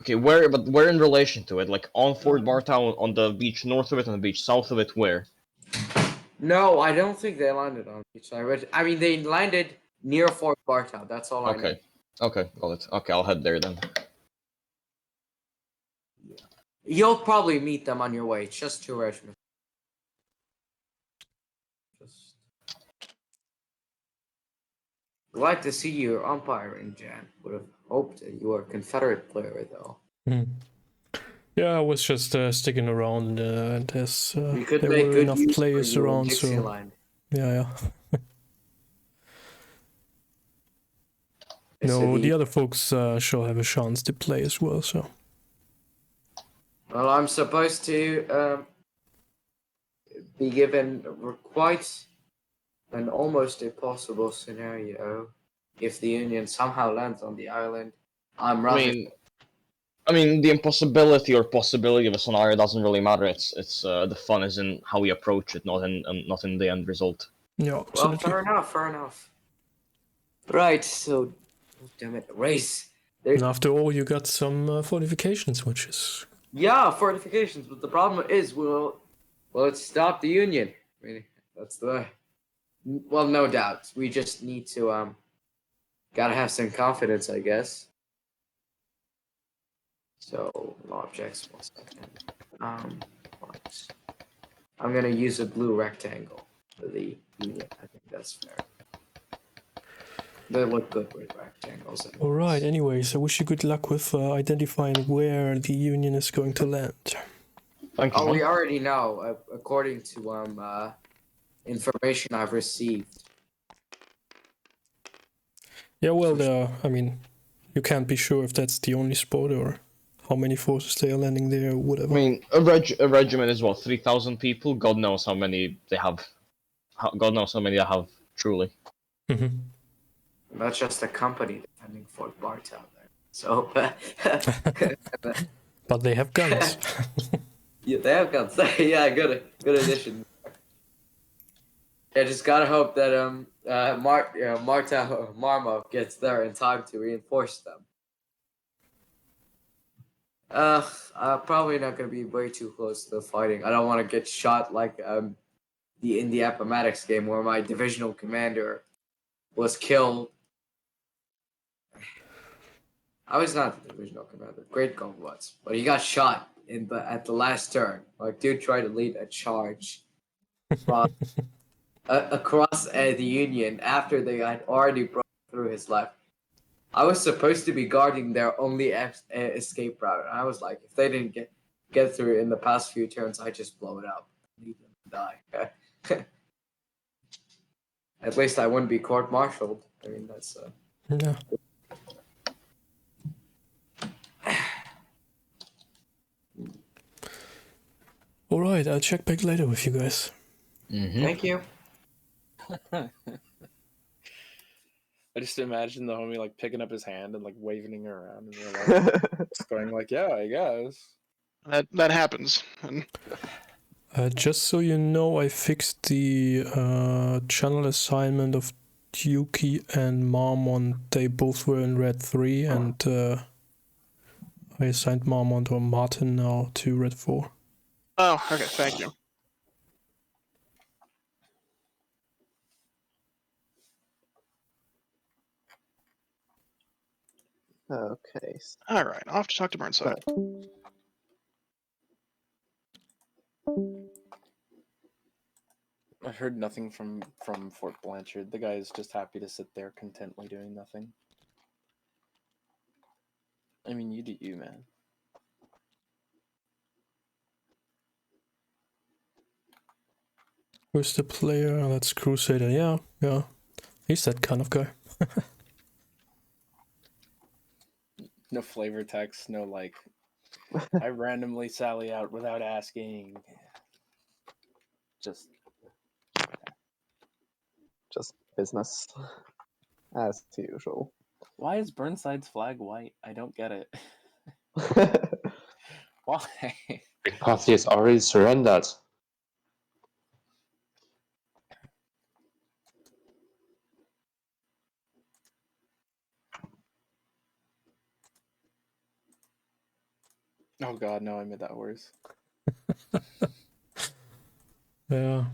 Okay, where in relation to it? Like on Fort Bartow, on the beach north of it, and the beach south of it, where? No, I don't think they landed on the beach. I mean, they landed near Fort Bartow. That's all I know. Okay, got it. Okay, I'll head there then. You'll probably meet them on your way. It's just 2 regiments. Glad to see you umpiring, Jan. Would have hoped that you were a Confederate player, though. Yeah, I was just sticking around. There's You could there make were good enough use players for you in around, so Dixieland. yeah. No, the other folks shall have a chance to play as well. So. Well, I'm supposed to be given quite an almost impossible scenario if the Union somehow lands on the island. I mean, the impossibility or possibility of a scenario doesn't really matter. It's the fun is in how we approach it, not in the end result. Yeah, well, fair enough. Right, so damn it, race. And after all, you got some fortifications, which is fortifications. But the problem is, will it stop the Union? I mean, that's the no doubt. We just need to gotta have some confidence, I guess. So objects. 1 second. I'm gonna use a blue rectangle for the Union. I think that's fair. They look good with rectangles. all right. Anyways, I wish you good luck with identifying where the Union is going to land. Thank you. Oh, we already know, according to information I've received. Yeah, well, I mean, you can't be sure if that's the only spot or how many forces they are landing there or whatever. I mean, a regiment is what, 3,000 people? God knows how many they have. God knows how many they have, truly. Mm-hmm. That's just a company defending Fort Bartow there. So, but they have guns. yeah, they have guns. Yeah, good addition. I just gotta hope that Marmo gets there in time to reinforce them. I'm probably not gonna be way too close to the fighting. I don't want to get shot like in the Appomattox game where my divisional commander was killed. I was not the divisional commander. Great Gold was, but he got shot at the last turn. Like, dude tried to lead a charge across the Union after they had already broken through his left. I was supposed to be guarding their only escape route. And I was like, if they didn't get through in the past few turns, I just blow it up, leave them to die. At least I wouldn't be court-martialed. I mean, that's yeah. All right, I'll check back later with you guys. Thank you. just imagine the homie like picking up his hand and like waving it around in real life, just going like, "Yeah, I guess." That happens. And Just so you know, I fixed the channel assignment of Yuki and Marmont. They both were in red 3, and I assigned Marmont or Martin now to red 4. oh, okay, thank you. Okay. All right, off to talk to Burnside. I've heard nothing from Fort Blanchard. The guy is just happy to sit there contently doing nothing. I mean, you do you, man. Who's the player? Oh, that's Crusader. Yeah. He's that kind of guy. No flavor text, no like, I randomly sally out without asking. Just business, as usual. why is Burnside's flag white? I don't get it. Why? Because he has already surrendered. Oh god, no, I made that worse. Yeah.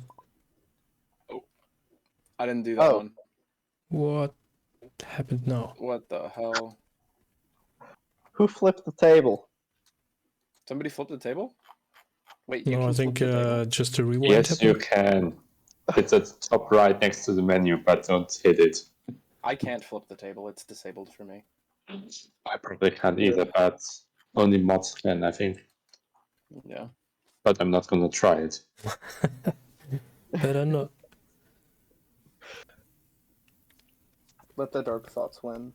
Oh, I didn't do that one. What happened now? What the hell? Who flipped the table? Somebody flipped the table? Wait, you No, I can think flip the table? just a rewind Yes, you happened. can. It's at the top right next to the menu, but don't hit it. I can't flip the table. It's disabled for me. I probably can't either, but only mods can, I think. Yeah. But I'm not gonna try it. Better not. Let the dark thoughts win.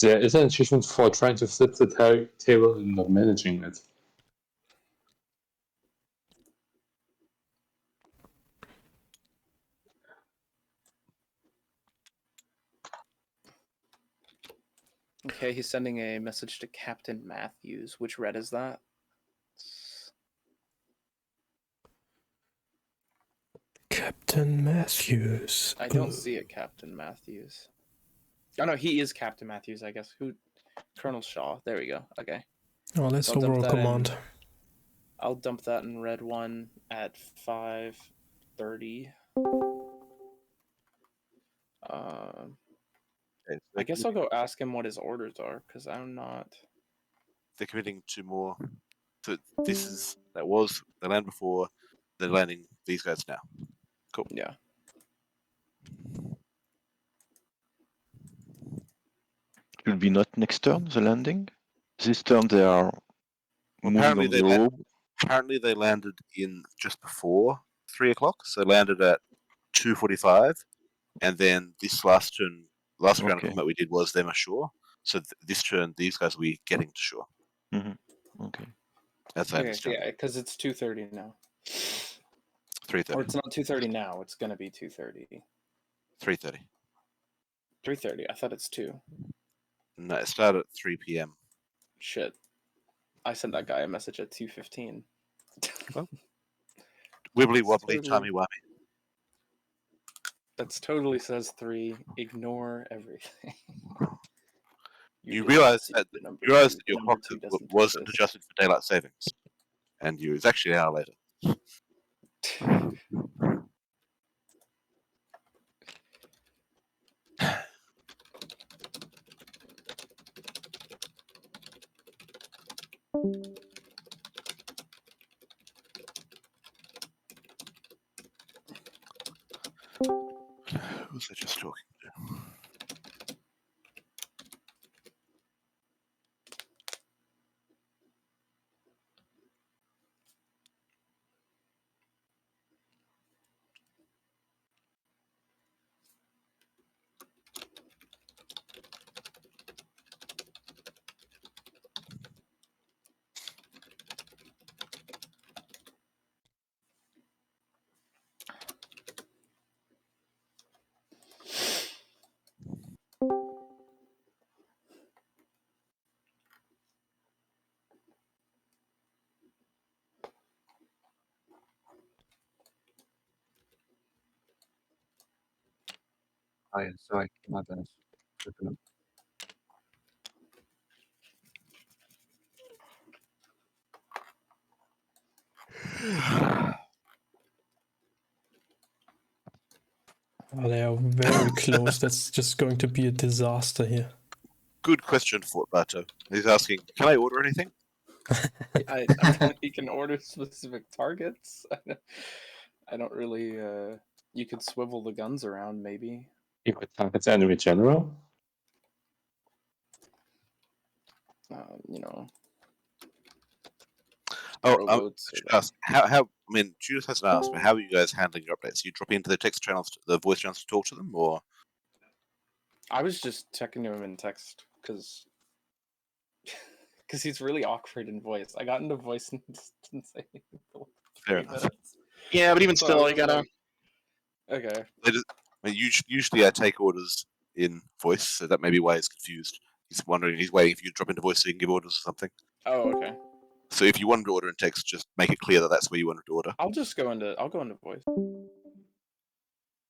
There is an achievement for trying to flip the table and not managing it. Okay, he's sending a message to Captain Matthews. Which red is that? Captain Matthews. I don't see it, Captain Matthews. Oh no, he is Captain Matthews, I guess. Who? Colonel Shaw. There we go. Okay. Oh, that's So the overall command. I'll dump that in red 1 at 5:30. I guess I'll go ask him what his orders are, because I'm not. They're committing to more. So that was the land before. They're landing these guys now. Cool. Yeah. It will be not next turn, the landing? This turn they are moving on the rope. Apparently they landed in just before 3 o'clock. So landed at 2:45, and then this last turn, last round of combat we did was them ashore. So this turn, these guys will be getting to shore. Mm-hmm. Okay. That's I understand. Yeah, because it's 2:30 now. 3:30. Or it's not 2:30 now. It's gonna be 2:30. 3:30. 3:30. I thought it's 2. No, it started at 3 p.m. Shit. I sent that guy a message at 2:15. Well, wibbly wobbly, Totally. timey wimey. That's totally says 3. Ignore everything. You realize that your clock wasn't adjusted for daylight savings, and it was actually an hour later. Who was I just talking to? Oh, yeah, sorry, my bad. Oh, they are very close. That's just going to be a disaster here. Good question, Fort Bato. He's asking, can I order anything? I don't think you can order specific targets. I don't really. You could swivel the guns around, maybe. You could target enemy general. You know. Oh, rowboats or should ask, how, I mean, Judith hasn't asked, but how are you guys handling your updates? Are you dropping into the text channels, the voice channels to talk to them, or? I was just checking to him in text because he's really awkward in voice. I got into voice and just didn't say anything for Fair 3 enough. minutes. Yeah, but even So still, I you was gotta. like, okay. I mean, usually I take orders in voice, so that may be why he's confused. He's wondering, he's waiting for you to drop into voice so you can give orders or something. Oh, okay. So if you wanted to order in text, just make it clear that that's where you wanted to order. I'll go into voice.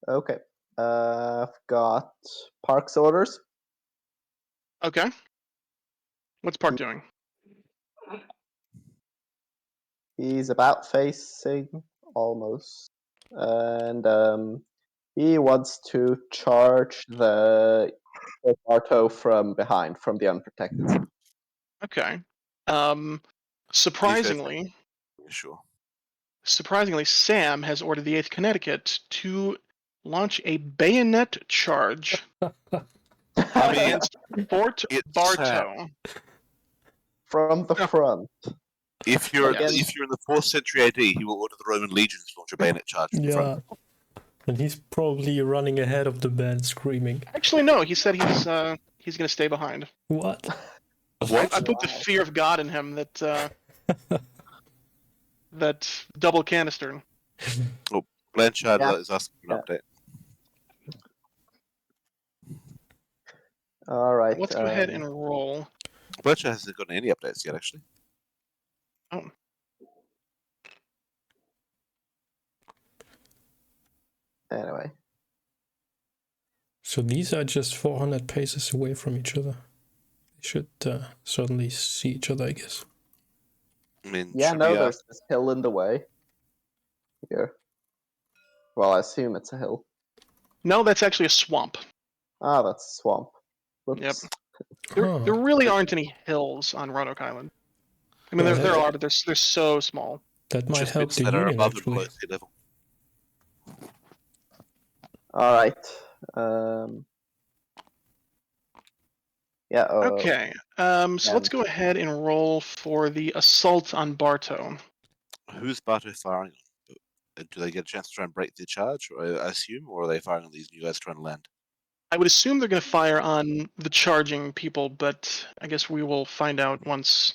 Okay. I've got Park's orders. Okay. What's Park doing? He's about facing almost, and he wants to charge the Barto from behind, from the unprotected side. Okay. Surprisingly, Sure. Surprisingly, Sam has ordered the 8th Connecticut to launch a bayonet charge against Fort Bartow. From the front. If you're Again- if you're in the 4th century AD, he will order the Roman legions to launch a bayonet charge from the front. Yeah. And he's probably running ahead of the band screaming. Actually, no. He said he's going to stay behind. What? What? I put the fear of God in him that that double canister. Oh, Blanchard Yeah. is asking for an update. All right. Let's go ahead and roll. Blanchard hasn't gotten any updates yet, actually. Oh. Anyway. So these are just 400 paces away from each other. They should certainly see each other, I guess. I mean, Yeah, should no, we, there's this hill in the way. Here. Well, I assume it's a hill. No, that's actually a swamp. Ah, that's a swamp. Whoops. Yep. There really aren't any hills on Roanoke Island. I mean, Well, there are, but they're so small. That might just help bits the that are Union, above and actually. below sea level. All right. Yeah. Okay. So let's go ahead and roll for the assault on Bartow. Who's Barto firing on? Do they get a chance to try and break the charge, or I assume, or are they firing on these new guys trying to land? I would assume they're going to fire on the charging people, but I guess we will find out once.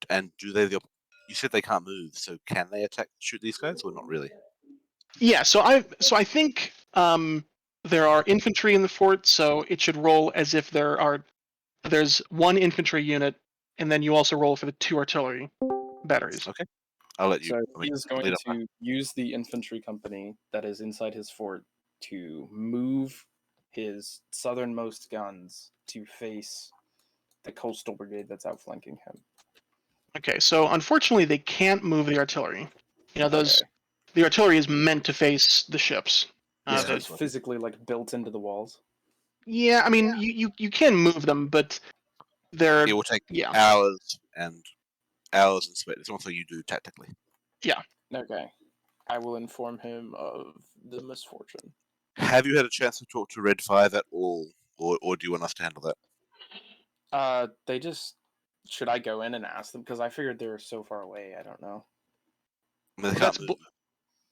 And do they? You said they can't move, so can they shoot these guys, or not really? Yeah. So I think there are infantry in the fort, so it should roll as if there's one infantry unit, and then you also roll for the 2 artillery batteries. Okay. I'll let you. So I he mean, is going lead on to use the infantry company that is inside his fort to move his southernmost guns to face the coastal brigade that's outflanking him. Okay. So unfortunately, they can't move the artillery. You know, the artillery is meant to face the ships. So it's physically like built into the walls. Yeah, I mean, you can move them, but they're It will take yeah. hours and sweat. It's not something you do tactically. Yeah. Okay. I will inform him of the misfortune. Have you had a chance to talk to Red 5 at all, or do you want us to handle that? They just should I go in and ask them because I figured they were so far away. I don't know. I mean, they That's can't move.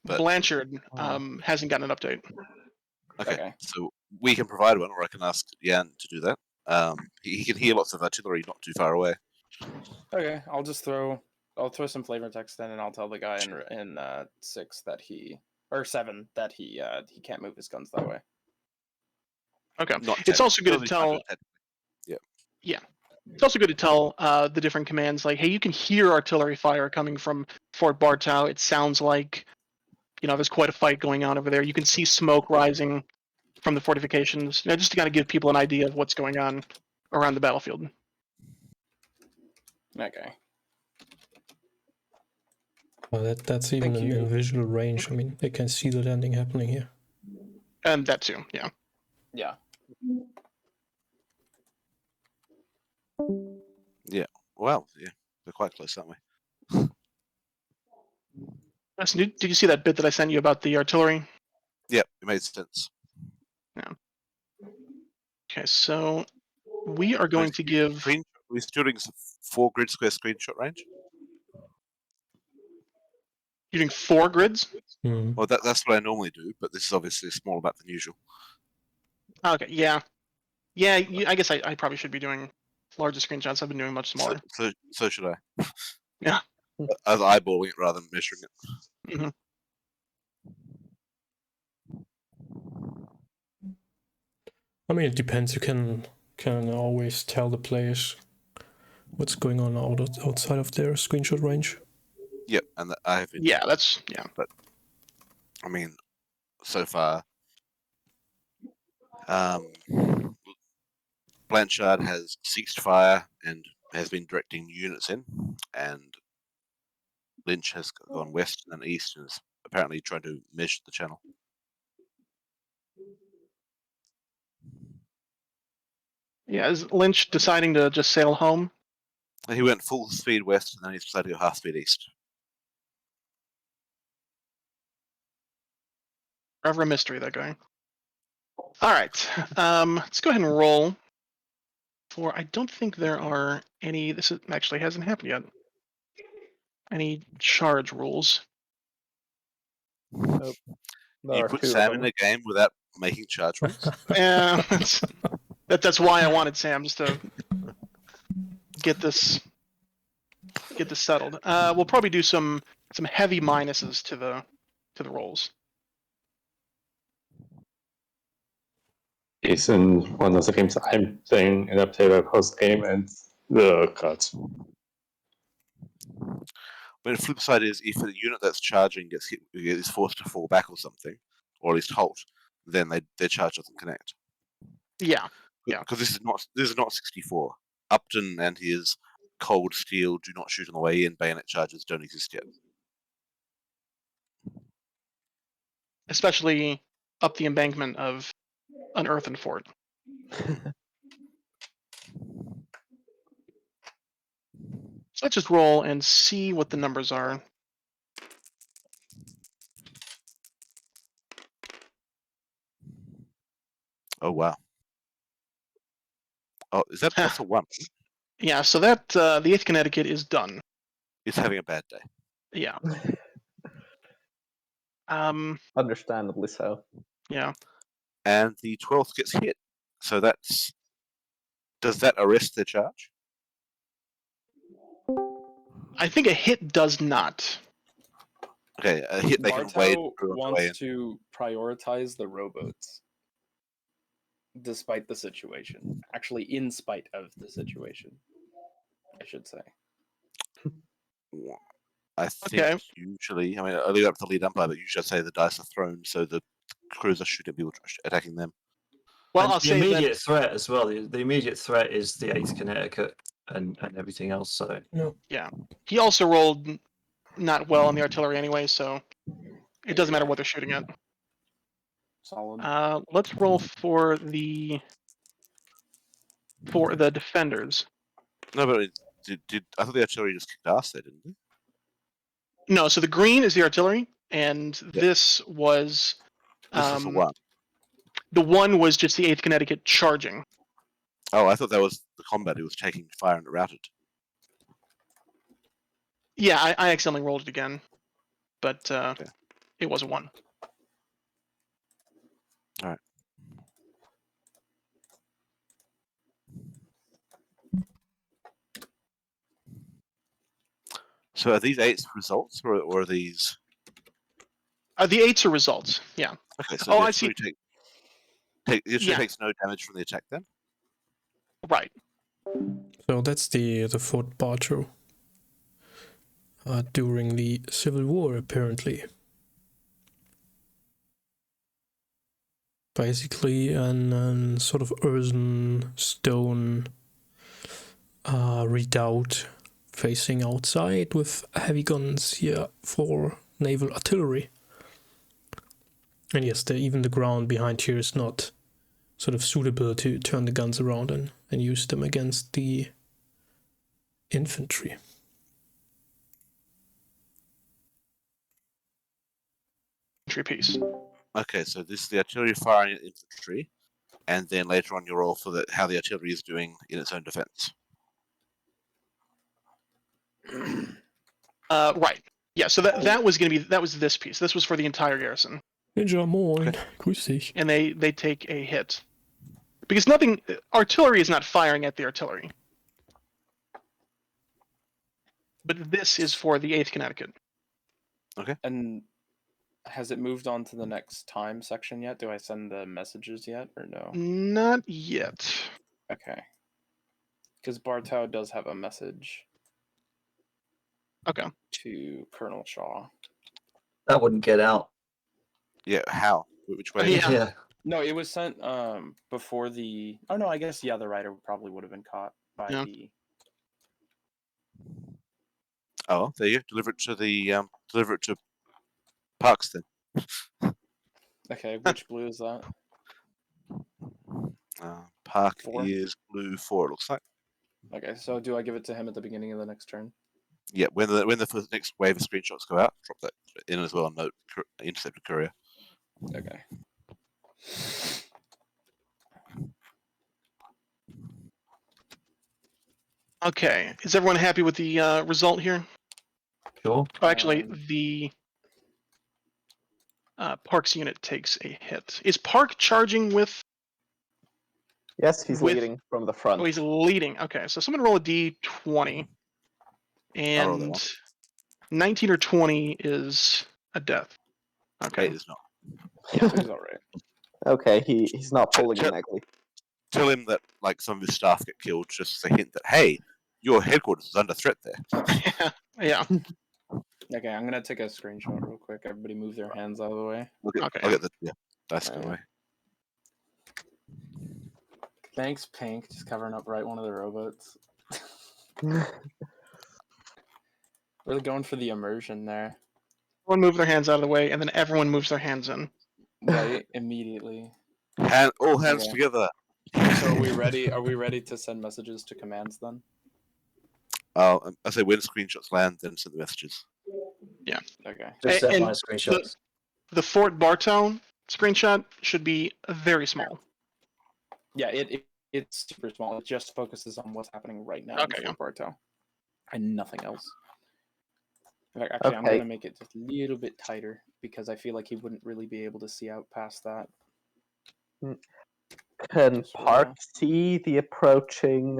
But Blanchard hasn't gotten an update. okay, so we can provide one, or I can ask Jan to do that. He can hear lots of artillery not too far away. Okay, I'll throw some flavor text in, and I'll tell the guy in 6 that or 7 that he can't move his guns that way. Okay. It's also good to tell. Yeah. It's also good to tell the different commands, like, hey, you can hear artillery fire coming from Fort Bartow. It sounds like, there's quite a fight going on over there. You can see smoke rising. from the fortifications, just to kind of give people an idea of what's going on around the battlefield. Okay. Well, that's even Thank you. in visual range. I mean, they can see the landing happening here. And that too, yeah. Yeah. Yeah. Well, yeah, we're quite close, aren't we? So did you see that bit that I sent you about the artillery? Yep, it made sense. Yeah. Okay, so we are going to give. We're still doing 4 grid square screenshot range. You're doing 4 grids? Well, that's what I normally do, but this is obviously a smaller map than usual. Okay, yeah. Yeah, I guess I probably should be doing larger screenshots. I've been doing much smaller. So should I. Yeah. I was eyeballing it rather than measuring it. Mm-hmm. I mean, it depends. You can always tell the players what's going on outside of their screenshot range. Yep, and I have been. Yeah, that's yeah. But I mean, so far, Blanchard has ceased fire and has been directing units in, and Lynch has gone west and east and is apparently trying to measure the channel. Yeah, is Lynch deciding to just sail home? He went full speed west and then he's decided to go half speed east. Forever a mystery, that guy. All right, let's go ahead and roll. For I don't think there are any. Actually hasn't happened yet. Any charge rules? Nope. You put Sam in a game without making charge rules? Yeah, that's why I wanted Sam, just to get this settled. We'll probably do some heavy minuses to the rolls. Is in one of the games I'm playing in a player post game and the cuts. But the flip side is if a unit that's charging gets hit, is forced to fall back or something, or at least halt, then their charge doesn't connect. Yeah. Yeah. Because this is not 64. Upton and his cold steel do not shoot on the way in. Bayonet charges don't exist yet. Especially up the embankment of an earthen fort. So let's just roll and see what the numbers are. Oh wow. Oh, that's a 1? Yeah, so that the 8th Connecticut is done. It's having a bad day. Yeah. Understandably so. Yeah. And the 12th gets hit. So does that arrest their charge? I think a hit does not. Okay, a hit they can wade Bartow through on the way in. wants to prioritize the rowboats, despite the situation. Actually, in spite of the situation, I should say. I think usually, I mean, I leave it up to the lead umpire, but usually I'd say the dice are thrown so the crews are shooting people attacking them. Well, and I'll the say immediate that threat as well. The immediate threat is the 8th Connecticut and everything else. So yeah, he also rolled not well on the artillery anyway, so it doesn't matter what they're shooting at. Solid. Let's roll for the defenders. No, but I thought the artillery just kicked ass there, didn't they? No, so the green is the artillery, and this was This was the 1. The 1 was just the 8th Connecticut charging. Oh, I thought that was the combat. It was taking fire and it routed. Yeah, I accidentally rolled it again, but it was a 1. All right. So are these 8s results, or are these? The 8s are results. Yeah. Okay, so I see. It takes no damage from the attack then. Right. So that's the Fort Bartow during the Civil War, apparently. basically an sort of earthen stone redoubt facing outside with heavy guns here for naval artillery. And yes, even the ground behind here is not sort of suitable to turn the guns around and use them against the infantry. Piece. Okay, so this is the artillery firing at infantry, and then later on you roll for how the artillery is doing in its own defense. Right. Yeah. So that was this piece. This was for the entire garrison. Ninja, moin. Grüß dich. And they take a hit because artillery is not firing at the artillery. But this is for the 8th Connecticut. Okay. And has it moved on to the next time section yet? Do I send the messages yet or no? Not yet. Okay. Because Bartow does have a message. Okay. To Colonel Shaw. That wouldn't get out. Yeah, how? Which way? Yeah. No, it was sent before the. Oh no, I guess the writer probably would have been caught by the. Oh, there you go. Deliver it to Parks then. Okay, which blue is that? Park 4? is blue 4. It looks like. Okay, so do I give it to him at the beginning of the next turn? Yeah, when the next wave of screenshots go out, drop that in as well. Note intercepted courier. Okay. Okay. Is everyone happy with the result here? Sure. Oh, actually, the Park's unit takes a hit. Is Park charging with? Yes, he's leading from the front. Oh, he's leading. Okay, so someone roll a d20, and 19 or 20 is a death. Okay. 8 is not. Yeah, he's all right. Okay, he's not pulling an ugly. Tell him that like some of his staff get killed, just as a hint that hey, your headquarters is under threat there. Yeah. Okay, I'm gonna take a screenshot real quick. Everybody move their hands out of the way. I'll get the dice go away. Thanks, Pink. Just covering up one of the robots. Really going for the immersion there. Everyone move their hands out of the way, and then everyone moves their hands in. Right, immediately. All hands together. So are we ready? Are we ready to send messages to commands then? I say when screenshots land, then send the messages. Yeah. Okay. Just set my screenshots. The Fort Bartow screenshot should be very small. Yeah, it's super small. It just focuses on what's happening right now Okay, in Fort Bartow, and nothing else. In fact, Okay. I'm gonna make it just a little bit tighter because I feel like he wouldn't really be able to see out past that. Can Park see the approaching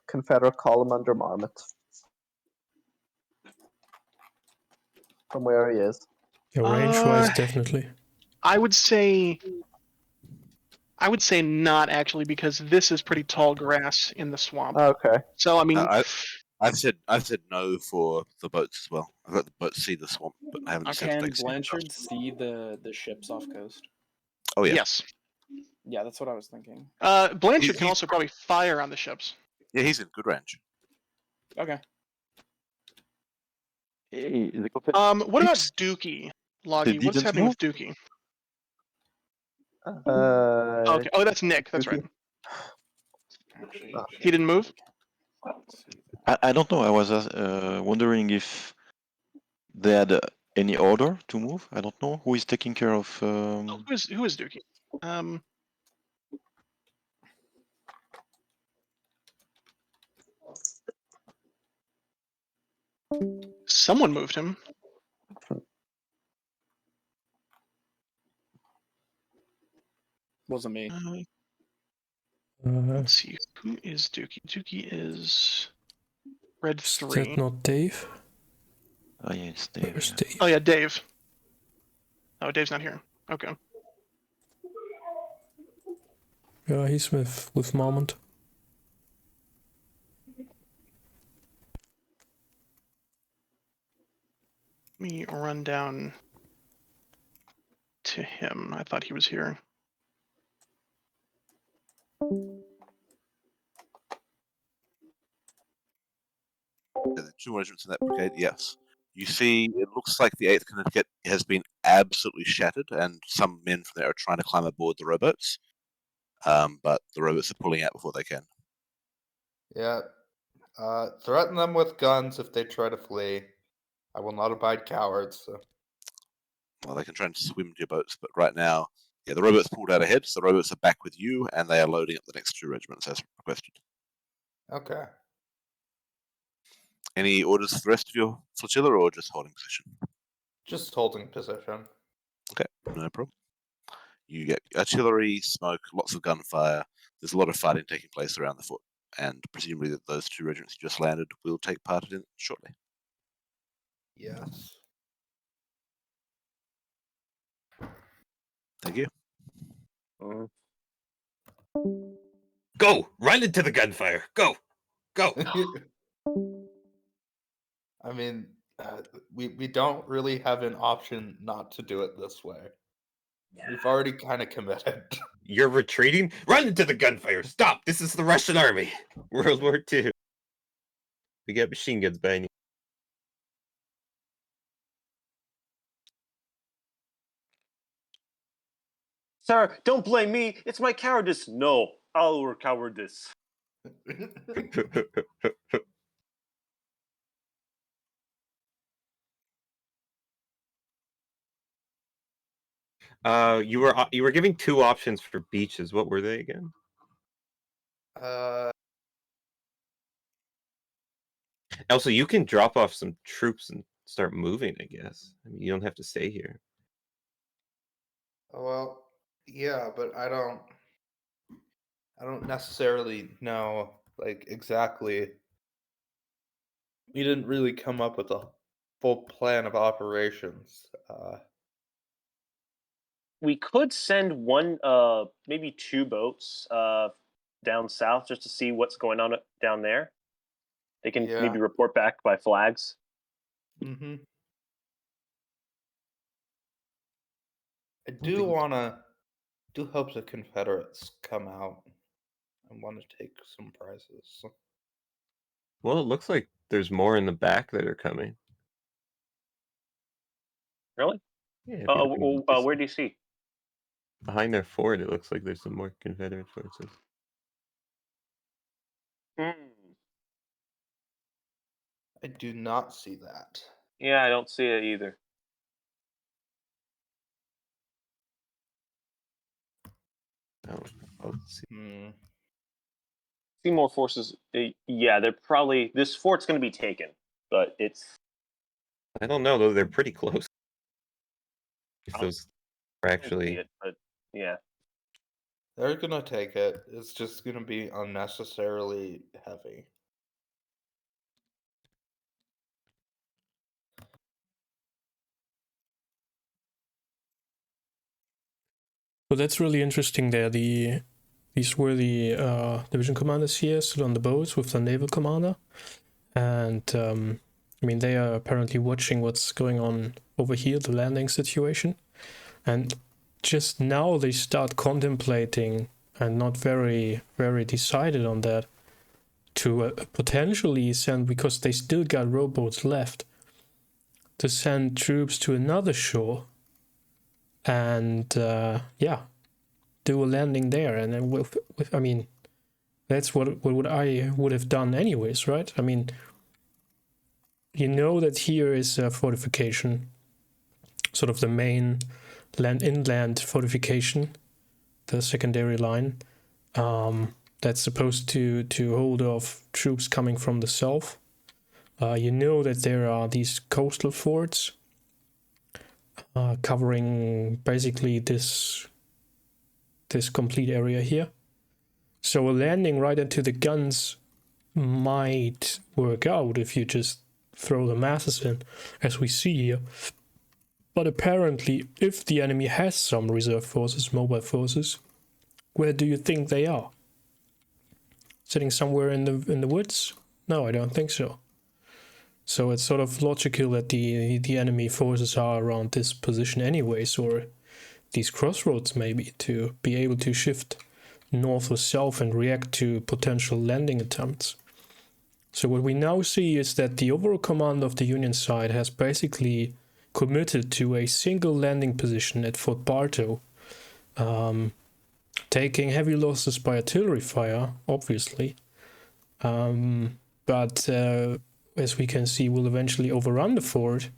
Confederate column under Marmot? From where he is? Yeah, range-wise, definitely. I would say not actually, because this is pretty tall grass in the swamp. Okay. So I mean, I've said no for the boats as well. I've got the boats see the swamp, but I haven't said Can they Blanchard see the ships off coast? Oh yeah. Yes. Yeah, that's what I was thinking. Blanchard can also probably fire on the ships. Yeah, he's in good range. Okay. Hey, what about Dookie? Loggy, what's didn't happening move? with Dookie? Okay. Oh, that's Nick. That's right. He didn't move? I don't know. I was wondering if they had any order to move. I don't know who is taking care of. Who is Dookie? Someone moved him. Wasn't me. Let's see. Who is Dookie? Dookie is red 3. Is that not Dave? Oh yeah, it's Dave. Where's Dave? Oh yeah, Dave. Oh, Dave's not here. Okay. Yeah, he's with Marmont. Let me run down to him. I thought he was here. The 2 regiments in that brigade, yes. You see, it looks like the 8th Connecticut has been absolutely shattered, and some men from there are trying to climb aboard the rowboats. But the rowboats are pulling out before they can. Yeah. Threaten them with guns if they try to flee. I will not abide cowards. So. Well, they can try and swim to your boats, but right now, yeah, the rowboats pulled out ahead, so the rowboats are back with you, and they are loading up the next 2 regiments as requested. Okay. Any orders for the rest of your flotilla, or just holding position? Just holding position. Okay, no problem. You get artillery, smoke, lots of gunfire. There's a lot of fighting taking place around the fort, and presumably that those 2 regiments you just landed will take part in it shortly. Yes. Thank you. Go! Run into the gunfire! Go! Go! I mean, we don't really have an option not to do it this way. We've already kind of committed. You're retreating? Run into the gunfire! Stop! This is the Russian army! World War II. We got machine guns behind you. Sir, don't blame me. It's my cowardice. No, our cowardice. You were giving 2 options for beaches. What were they again? Also, you can drop off some troops and start moving, I guess. I mean, you don't have to stay here. Well, yeah, but I don't necessarily know, like, exactly. We didn't really come up with a full plan of operations. We could send one, maybe 2 boats down south just to see what's going on down there. They can maybe report back by flags. Mm-hmm. I do hope the Confederates come out and want to take some prizes. Well, it looks like there's more in the back that are coming. Really? Yeah. Where do you see? Behind their fort, it looks like there's some more Confederate forces. I do not see that. Yeah, I don't see it either. See more forces. Yeah, they're probably. This fort's going to be taken, but it's. I don't know, though. They're pretty close. If those are actually. But yeah. They're going to take it. It's just going to be unnecessarily heavy. So that's really interesting there. These were the division commanders here, stood on the boats with the naval commander. And, I mean, they are apparently watching what's going on over here, the landing situation. And just now they start contemplating, and not very, very decided on that, to potentially send, because they still got rowboats left, to send troops to another shore and do a landing there. And then I mean, that's what I would have done anyways, right? I mean, you know that here is a fortification, sort of the main inland fortification, the secondary line, that's supposed to hold off troops coming from the south. You know that there are these coastal forts covering basically this complete area here. So a landing right into the guns might work out if you just throw the masses in, as we see here. But apparently, if the enemy has some reserve forces, mobile forces, where do you think they are? Sitting somewhere in the woods? No, I don't think so. So it's sort of logical that the enemy forces are around this position anyways, or these crossroads maybe, to be able to shift north or south and react to potential landing attempts. So what we now see is that the overall command of the Union side has basically committed to a single landing position at Fort Bartow, taking heavy losses by artillery fire, obviously, but as we can see, will eventually overrun the fort.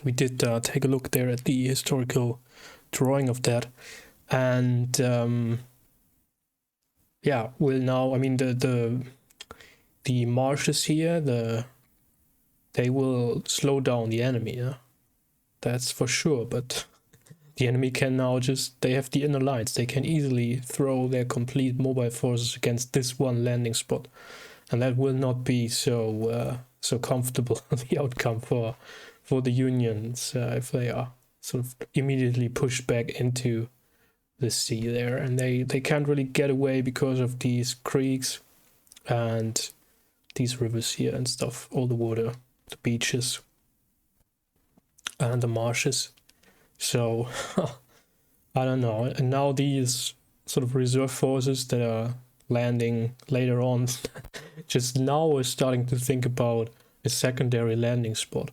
We did take a look there at the historical drawing of that, and yeah, will now. I mean, the marshes here, they will slow down the enemy. Yeah, that's for sure. But the enemy can now they have the inner lines. They can easily throw their complete mobile forces against this one landing spot, and that will not be so comfortable the outcome for the Unions if they are sort of immediately pushed back into the sea there, and they can't really get away because of these creeks and these rivers here and stuff, all the water, the beaches and the marshes. So I don't know. And now these sort of reserve forces that are landing later on just now are starting to think about a secondary landing spot.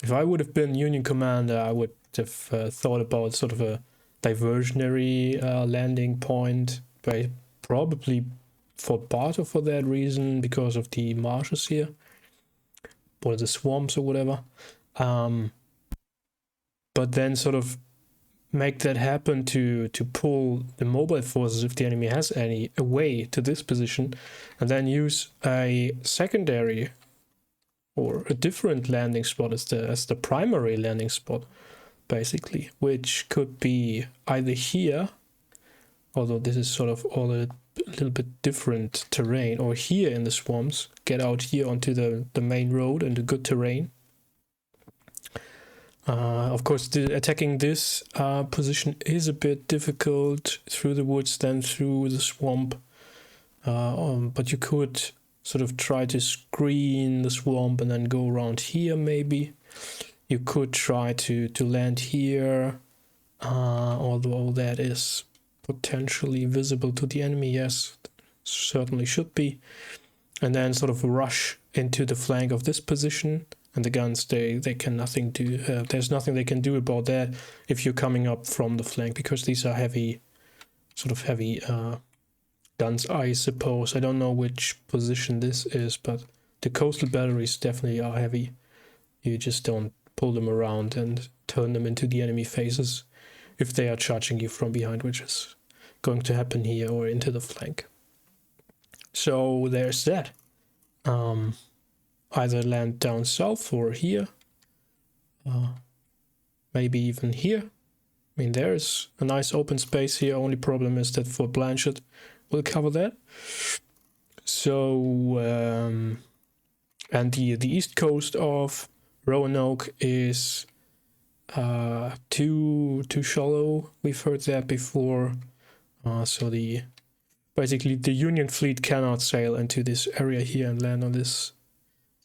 If I would have been Union commander, I would have thought about sort of a diversionary landing point, by probably Fort Bartow for that reason, because of the marshes here, or the swamps or whatever. But then sort of make that happen to pull the mobile forces, if the enemy has any, away to this position, and then use a secondary or a different landing spot as the primary landing spot, basically, which could be either here, although this is sort of all a little bit different terrain, or here in the swamps, get out here onto the main road and the good terrain. Of course, attacking this position is a bit difficult through the woods than through the swamp, but you could sort of try to screen the swamp and then go around here maybe. You could try to land here, although that is potentially visible to the enemy. Yes, certainly should be. And then sort of rush into the flank of this position. And the guns, they can nothing do. There's nothing they can do about that if you're coming up from the flank, because these are heavy guns, I suppose. I don't know which position this is, but the coastal batteries definitely are heavy. You just don't pull them around and turn them into the enemy faces if they are charging you from behind, which is going to happen here, or into the flank. So there's that. Either land down south or here. Maybe even here. I mean, there's a nice open space here. Only problem is that Fort Blanchard will cover that. So, and the east coast of Roanoke is too shallow. We've heard that before. So basically the Union fleet cannot sail into this area here and land on this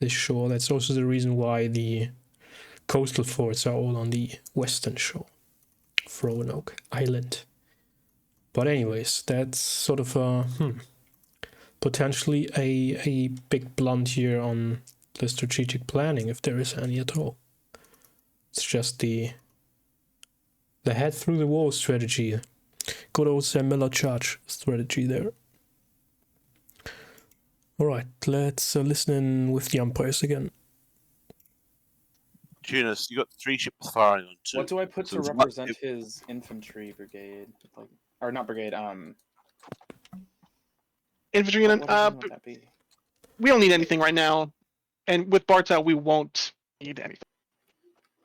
shore. That's also the reason why the coastal forts are all on the western shore of Roanoke Island. But anyways, that's sort of potentially a big blunt here on the strategic planning, if there is any at all. It's just the head through the wall strategy. Good old Sam Miller charge strategy there. Alright, let's listen in with the umpires again. Tunis, you got 3 ships firing on 2. What do I put to represent his infantry brigade? Like, or not brigade, Infantry unit. What would that be? We don't need anything right now, and with Bartow, we won't need anything.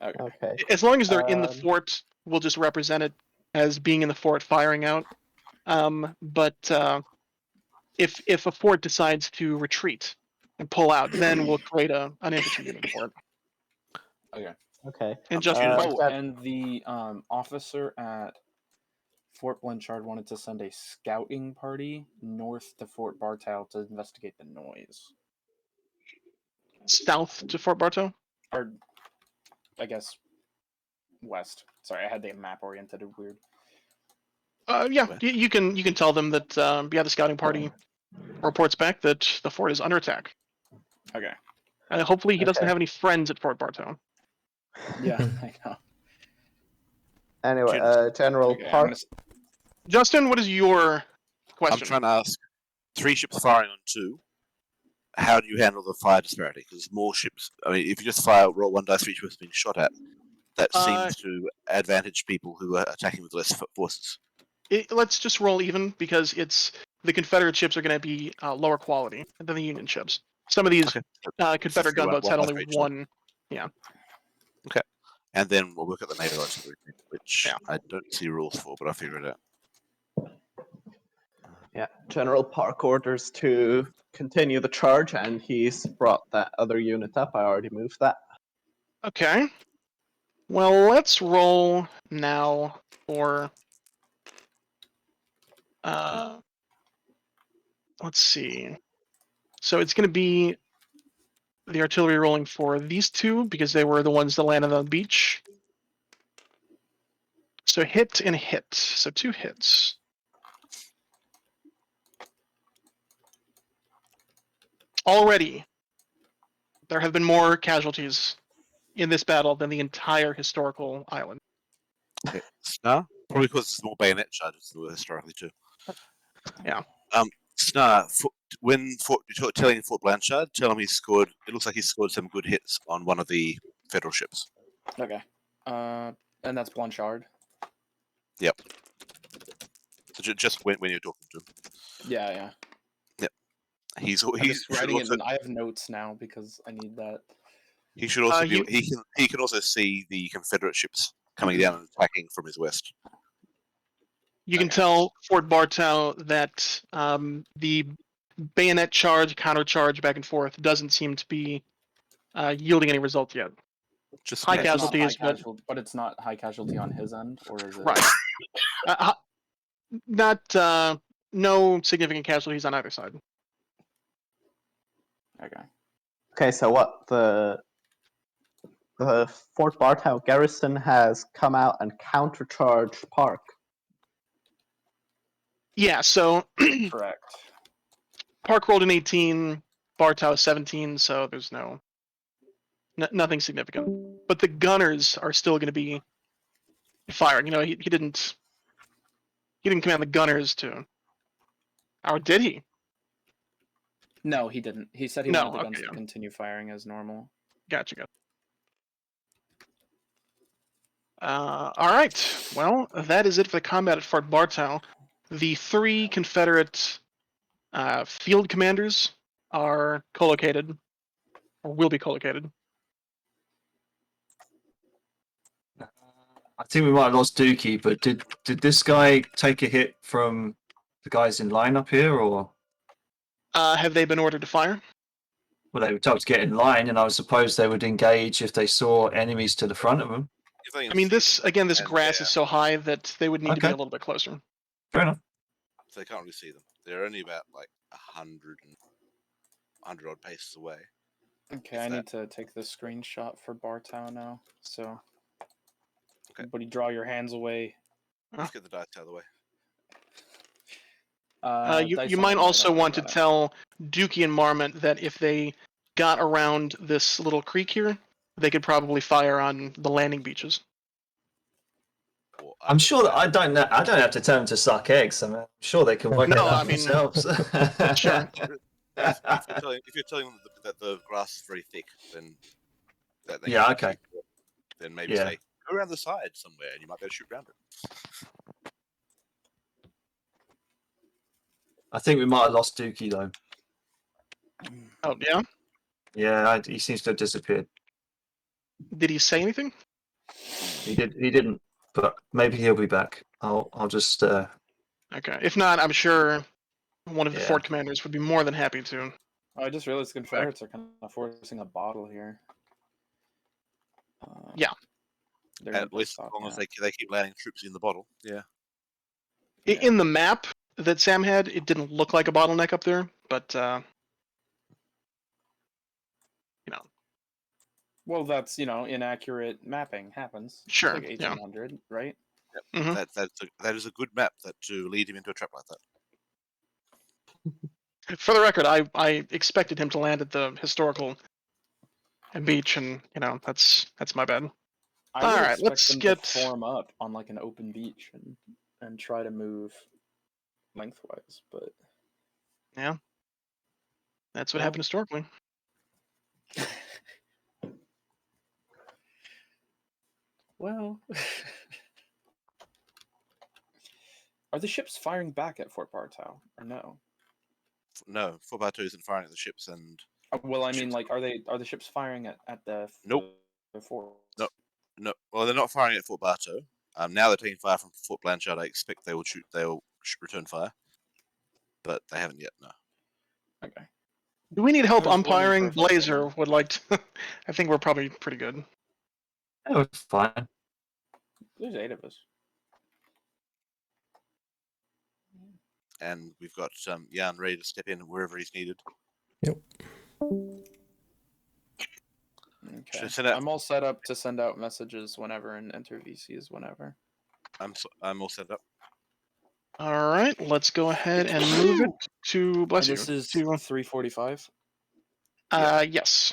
Okay. As long as they're in the fort, we'll just represent it as being in the fort, firing out. But if a fort decides to retreat and pull out, then we'll create an infantry unit for it. Okay. Okay. And just and the officer at Fort Blanchard wanted to send a scouting party north to Fort Bartow to investigate the noise. South to Fort Bartow? Or, I guess, west. Sorry, I had the map oriented weird. Yeah, you can tell them that the scouting party reports back that the fort is under attack. Okay. And hopefully he doesn't Okay. have any friends at Fort Bartow. Yeah, I know. Anyway, General Okay, I'm Park. gonna Justin, what is your question? I'm trying to ask: 3 ships firing on 2. How do you handle the fire disparity? Because more ships. I mean, if you just roll 1 dice for each ships being shot at, that seems to advantage people who are attacking with less forces. Let's just roll even because the Confederate ships are going to be lower quality than the Union ships. Some of these Confederate gunboats had only one. Yeah. Okay. And then we'll look at the naval artillery, which I don't see rules for, but I'll figure it out. Yeah, General Park orders to continue the charge, and he's brought that other unit up. I already moved that. Okay. Well, let's roll now for. Let's see. So it's going to be the artillery rolling for these 2 because they were the ones that landed on the beach. So hit and hit. So 2 hits. Already, there have been more casualties in this battle than the entire historical island. Okay. Snar? Probably because there's more bayonet charges than there were historically too. Yeah. Snar, when you're telling Fort Blanchard, tell him he's scored. It looks like he's scored some good hits on one of the Federal ships. Okay. And that's Blanchard. Yep. So just when you're talking to him. Yeah, yeah. Yep. He's just writing it. I have notes now because I need that. He should also he can also see the Confederate ships coming down and attacking from his west. You can tell Fort Bartow that the bayonet charge, counter charge back and forth doesn't seem to be yielding any result yet. Just high casualties, but it's not high casualty on his end, or is it? Right. No significant casualties on either side. Okay. Okay, so what the Fort Bartow garrison has come out and countercharged Park. Yeah, so correct. Park rolled an 18, Bartow 17, so there's nothing significant. But the gunners are still going to be firing. You know, he didn't command the gunners to. Or did he? No, he didn't. He said he wanted the guns to continue firing as normal. Gotcha. All right. Well, that is it for the combat at Fort Bartow. The 3 Confederate field commanders are co-located, or will be co-located. I think we might have lost Dookie, but did this guy take a hit from the guys in line up here, or? Have they been ordered to fire? Well, they were told to get in line, and I suppose they would engage if they saw enemies to the front of them. I mean, this grass is so high that they would need to be a little bit closer. Fair enough. So they can't really see them. They're only about like 100 odd paces away. Okay, I need to take this screenshot for Bartow now. So, everybody draw your hands away. Let's get the dice out of the way. You might also want to tell Dookie and Marmot that if they got around this little creek here, they could probably fire on the landing beaches. I'm sure that I don't have to tell them to suck eggs. I'm sure they can work it out themselves. Sure. If you're telling them that the grass is very thick, then then maybe say go around the side somewhere, and you might be able to shoot around it. I think we might have lost Dookie though. Oh yeah. Yeah, he seems to have disappeared. Did he say anything? He didn't. But maybe he'll be back. I'll just. Okay. If not, I'm sure one of the fort commanders would be more than happy to. Oh, I just realized the Confederates are kind of forcing a bottle here. Yeah. At least as long as they keep landing troops in the bottle. Yeah. In the map that Sam had, it didn't look like a bottleneck up there, but Well, that's inaccurate mapping happens. Sure. It's like 1800, right? Mhm. That is a good map to lead him into a trap like that. For the record, I expected him to land at the historical beach, and that's my bad. I All would right, expect let's them get. to form up on like an open beach and try to move lengthwise, but Yeah, that's what Well- happened historically. well, are the ships firing back at Fort Bartow or no? No, Fort Bartow isn't firing at the ships, and Well, I mean, like, are the ships firing at the Nope. the fort? no. Well, they're not firing at Fort Bartow. Now they're taking fire from Fort Blanchard. I expect they will return fire, but they haven't yet. No. Okay. Do we need help I was wondering umpiring? for a second. Blazer would like to. I think we're probably pretty good. It was fine. There's 8 of us. And we've got Jan ready to step in wherever he's needed. Okay. Should send out- I'm all set up to send out messages whenever and enter VCs whenever. I'm all set up. All right, let's go ahead and move it to bless And you. this is to 3:45. yes.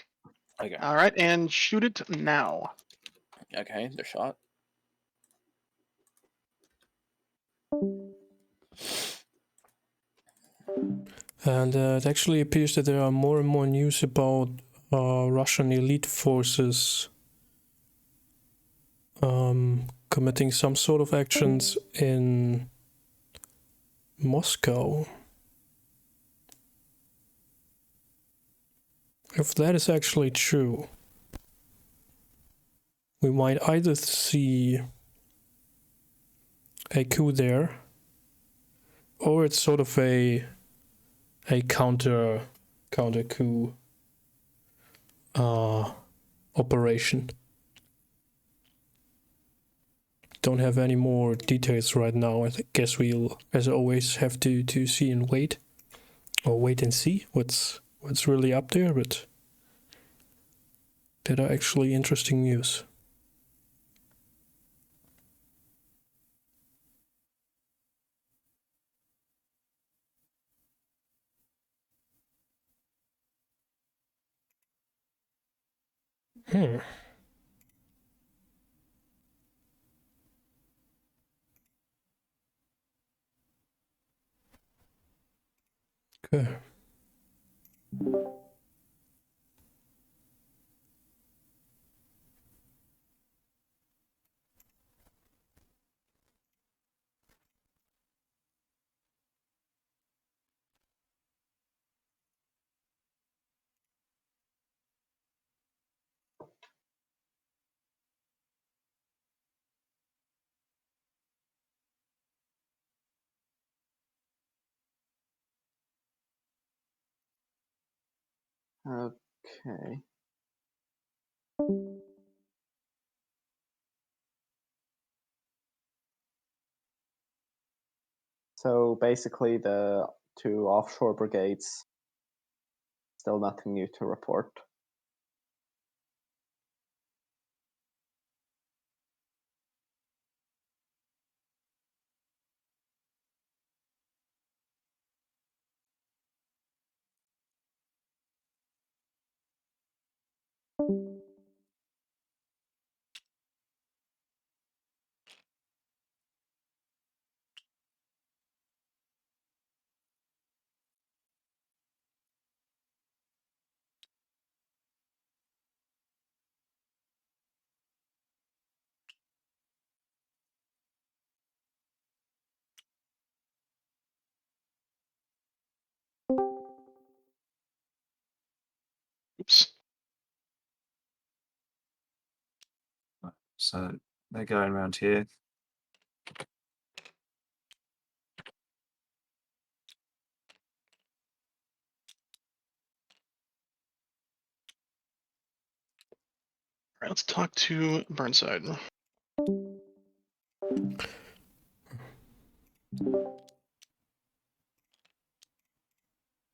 Okay. All right, and shoot it now. Okay, they're shot. And it actually appears that there are more and more news about Russian elite forces committing some sort of actions in Moscow. If that is actually true, we might either see a coup there, or it's sort of a counter coup operation. Don't have any more details right now. I guess we'll, as always, have to see and wait, or wait and see what's really up there. But that are actually interesting news. Okay. Okay. So basically, the 2 offshore brigades, still nothing new to report. Oops. So they're going around here. All right, let's talk to Burnside.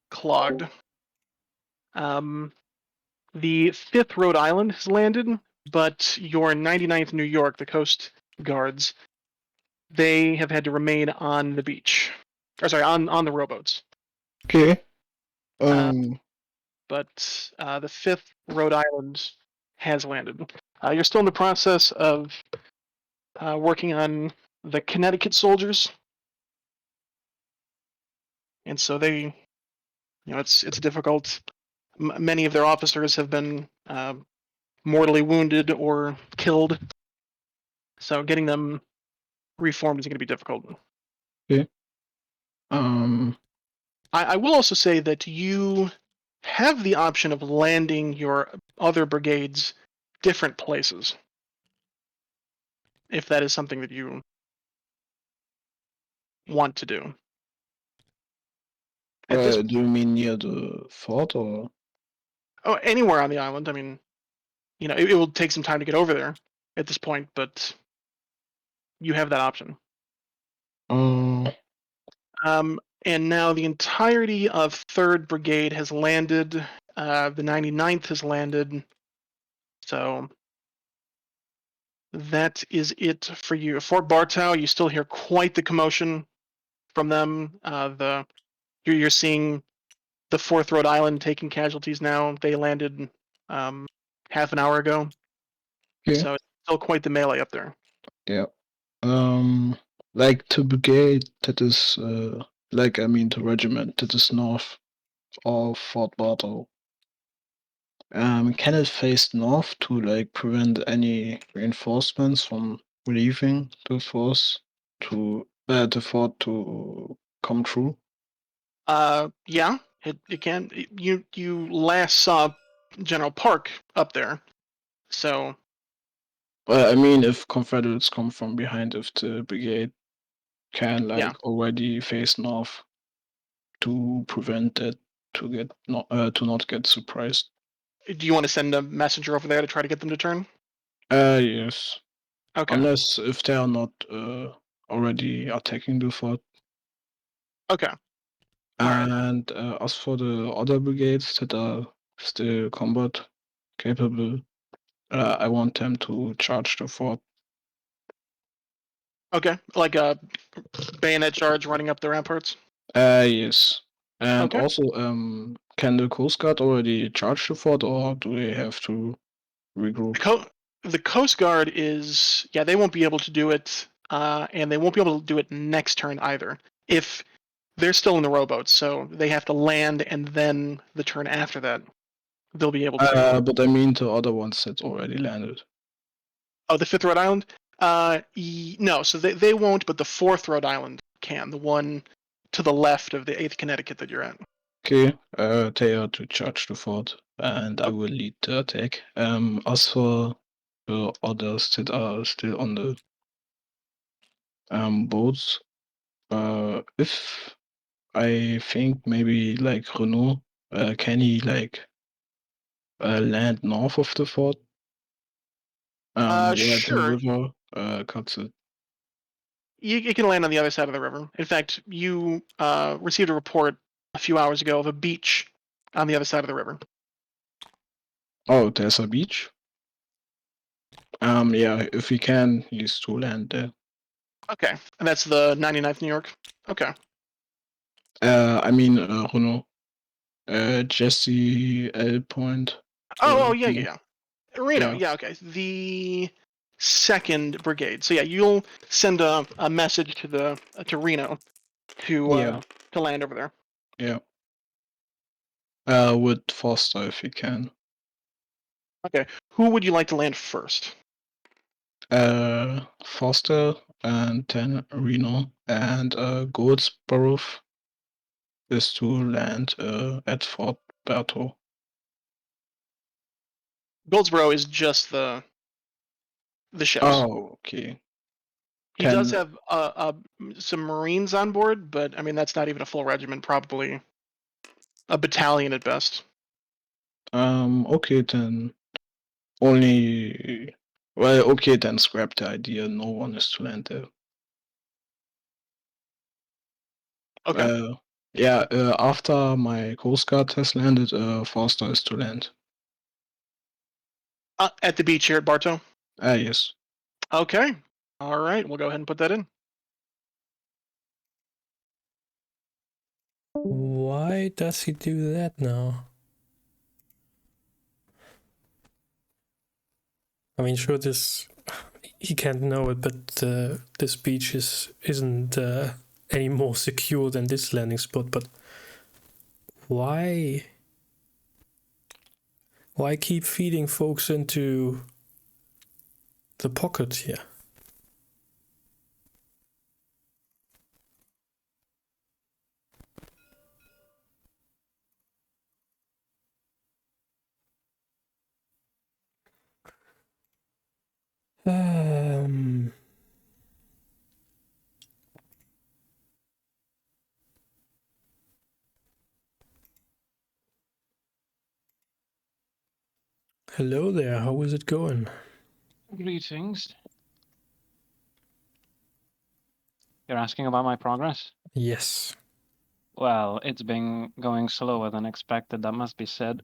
Clogged. The 5th Rhode Island has landed, but your 99th New York, the Coast Guards, they have had to remain on the beach. Or sorry, on the rowboats. Okay. But the 5th Rhode Island has landed. You're still in the process of working on the Connecticut soldiers, and so they, it's difficult. Many of their officers have been mortally wounded or killed, so getting them reformed is going to be difficult. Okay. I will also say that you have the option of landing your other brigades different places, if that is something that you want to do. Do you mean near the fort or? Oh, anywhere on the island. I mean, it will take some time to get over there at this point, but you have that option. And now the entirety of 3rd Brigade has landed. The 99th has landed. So that is it for you. Fort Bartow, you still hear quite the commotion from them. You're seeing the 4th Rhode Island taking casualties now. They landed half an hour ago. Okay. So it's still quite the melee up there. Yeah. Like the brigade that is the regiment that is north of Fort Bartow. Can it face north to prevent any reinforcements from leaving the force to the fort to come through? Yeah, it can. You last saw General Park up there, so I mean, if Confederates come from behind, if the brigade can Yeah. already face north to prevent it to not get surprised. do you want to send a messenger over there to try to get them to turn? Yes. Okay. Unless if they are not already attacking the fort. Okay. And as for the other brigades that are still combat capable, I want them to charge the fort. Okay, like a bayonet charge running up the ramparts. Yes. And Okay. also, can the Coast Guard already charge the fort, or do they have to regroup? The Coast Guard is they won't be able to do it, and they won't be able to do it next turn either. If they're still in the rowboats, so they have to land, and then the turn after that, they'll be able to. But I mean the other ones that already landed. Oh, the 5th Rhode Island? No, so they won't, but the 4th Rhode Island can. The one to the left of the 8th Connecticut that you're at. Okay, they are to charge the fort, and I will lead the attack. As for the others that are still on the boats, if I think maybe Renault, can he land north of the fort? Where Sure. the river cuts it. You can land on the other side of the river. In fact, you received a report a few hours ago of a beach on the other side of the river. Oh, there's a beach? Yeah, if we can, he's to land there. Okay, and that's the 99th New York? Okay. I mean, Renault. Jesse L. Point. Yeah. Reno, yeah, okay. The 2nd Brigade. So yeah, you'll send a message to Reno to land over there. Yeah. With Foster if you can. Okay. Who would you like to land first? Foster and then Reno and Goldsborough is to land at Fort Berthold. Goldsboro is just the ships. Oh, okay. He does have some Marines on board, but I mean that's not even a full regiment. Probably a battalion at best. Okay then. Okay then. Scrap the idea. No one is to land there. Okay. Yeah. After my Coast Guard has landed, Foster is to land. At the beach here at Bartow? Yes. Okay. All right. We'll go ahead and put that in. Why does he do that now? I mean, sure, he can't know it, but this beach isn't any more secure than this landing spot. But why keep feeding folks into the pocket here? Hello there, how is it going? Greetings. You're asking about my progress? Yes. Well, it's been going slower than expected, that must be said.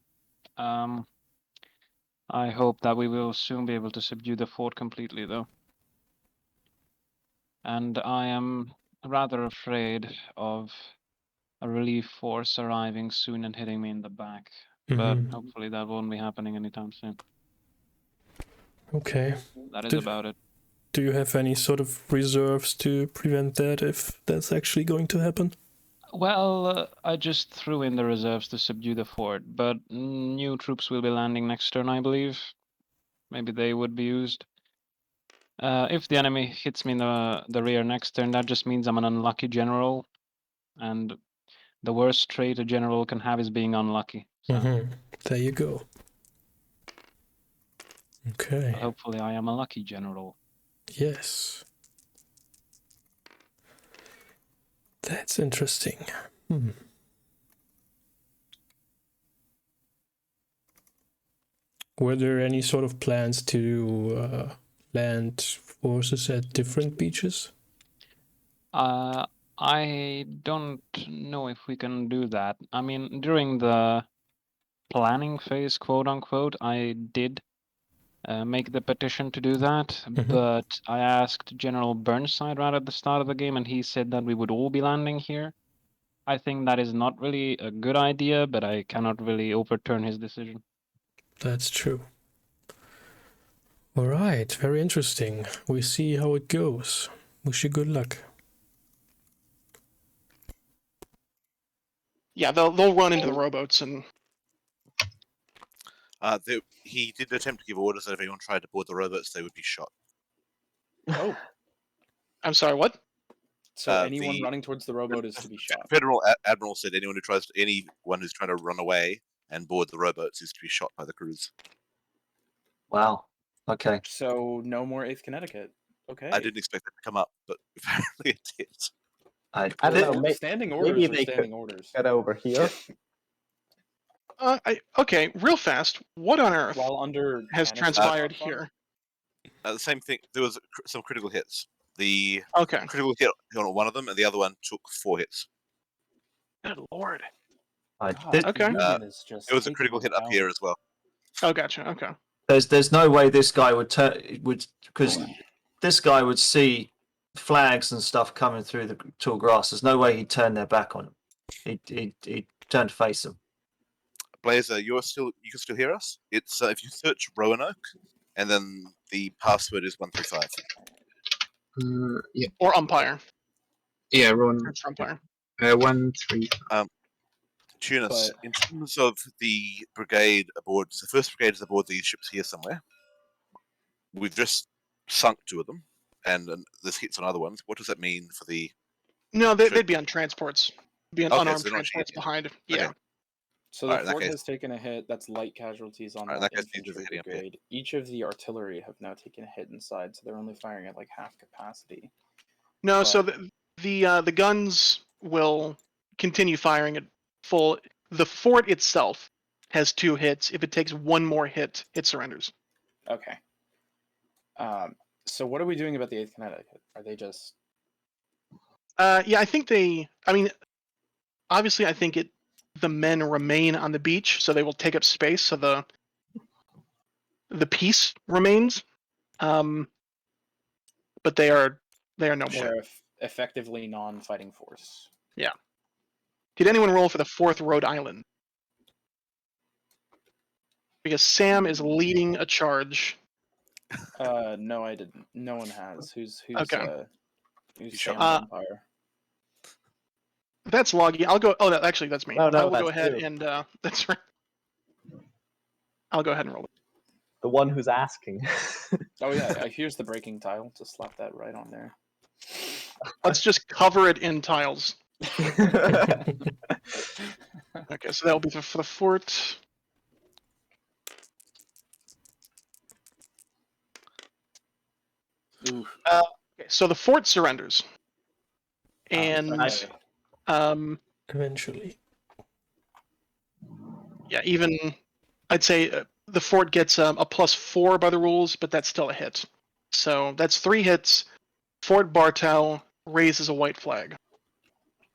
I hope that we will soon be able to subdue the fort completely, though. And I am rather afraid of a relief force arriving soon and hitting me in the back. But hopefully that won't be happening anytime soon. Okay. That is about it. Do you have any sort of reserves to prevent that if that's actually going to happen? Well, I just threw in the reserves to subdue the fort, but new troops will be landing next turn, I believe. Maybe they would be used. If the enemy hits me in the rear next turn, that just means I'm an unlucky general. And the worst trait a general can have is being unlucky. So. There you go. Okay. But hopefully I am a lucky general. Yes. That's interesting. Were there any sort of plans to land forces at different beaches? I don't know if we can do that. I mean, during the planning phase, quote unquote, I did make the petition to do that, but I asked General Burnside right at the start of the game, and he said that we would all be landing here. I think that is not really a good idea, but I cannot really overturn his decision. That's true. All right, very interesting. We see how it goes. Wish you good luck. Yeah, they'll run into the rowboats and. He did attempt to give orders that if anyone tried to board the rowboats, they would be shot. Oh, I'm sorry, what? So anyone running towards the rowboat is to be shot. Federal Admiral said anyone who's trying to run away and board the rowboats is to be shot by the crews. Wow. Okay. So no more 8th Connecticut. Okay. I didn't expect that to come up, but apparently it did. I don't know. Standing Maybe orders are they standing could orders. get over here. Okay, real fast. What on earth While under has transpired here? The same thing. There was some critical hits. The Okay. critical hit on one of them, and the other one took 4 hits. Good lord. Okay. It was a critical hit up here as well. Oh, gotcha. Okay. There's no way this guy would because this guy would see flags and stuff coming through the tall grass. There's no way he'd turn their back on them. He'd turn to face them. Blazer, you can still hear us? It's if you search Roanoke, and then the password is 135. Yeah. Or umpire. Yeah, Roanoke. Umpire. 135. Tunis, in terms of the brigade aboard, so the first brigade is aboard these ships here somewhere. We've just sunk 2 of them, and there's hits on other ones. What does that mean for the? No, they'd be on transports. Be on unarmed so transports behind. Okay. Yeah. So the fort has taken a hit. That's light casualties on that infantry brigade. Each of the artillery have now taken a hit inside, so they're only firing at like half capacity. No, so the guns will continue firing at full. The fort itself has 2 hits. If it takes 1 more hit, it surrenders. Okay. So what are we doing about the 8th Connecticut? Are they just? Yeah, I think I mean, obviously, I think the men remain on the beach, so they will take up space. So the peace remains, but they are no more. They're effectively non-fighting force. Yeah. Did anyone roll for the 4th Rhode Island? Because Sam is leading a charge. No, I didn't. No one has. Who's Okay. Who's Sam Empire? That's Loggy. I'll go. Oh, actually, that's me. No, I will that's go ahead you. and that's right. I'll go ahead and roll it. The one who's asking. Oh yeah, here's the breaking tile. Just slap that right on there. Let's just cover it in tiles. Okay, so that'll be for the fort. Okay, so the fort surrenders, and eventually, yeah, even I'd say the fort gets a +4 by the rules, but that's still a hit. So that's 3 hits. Fort Bartow raises a white flag.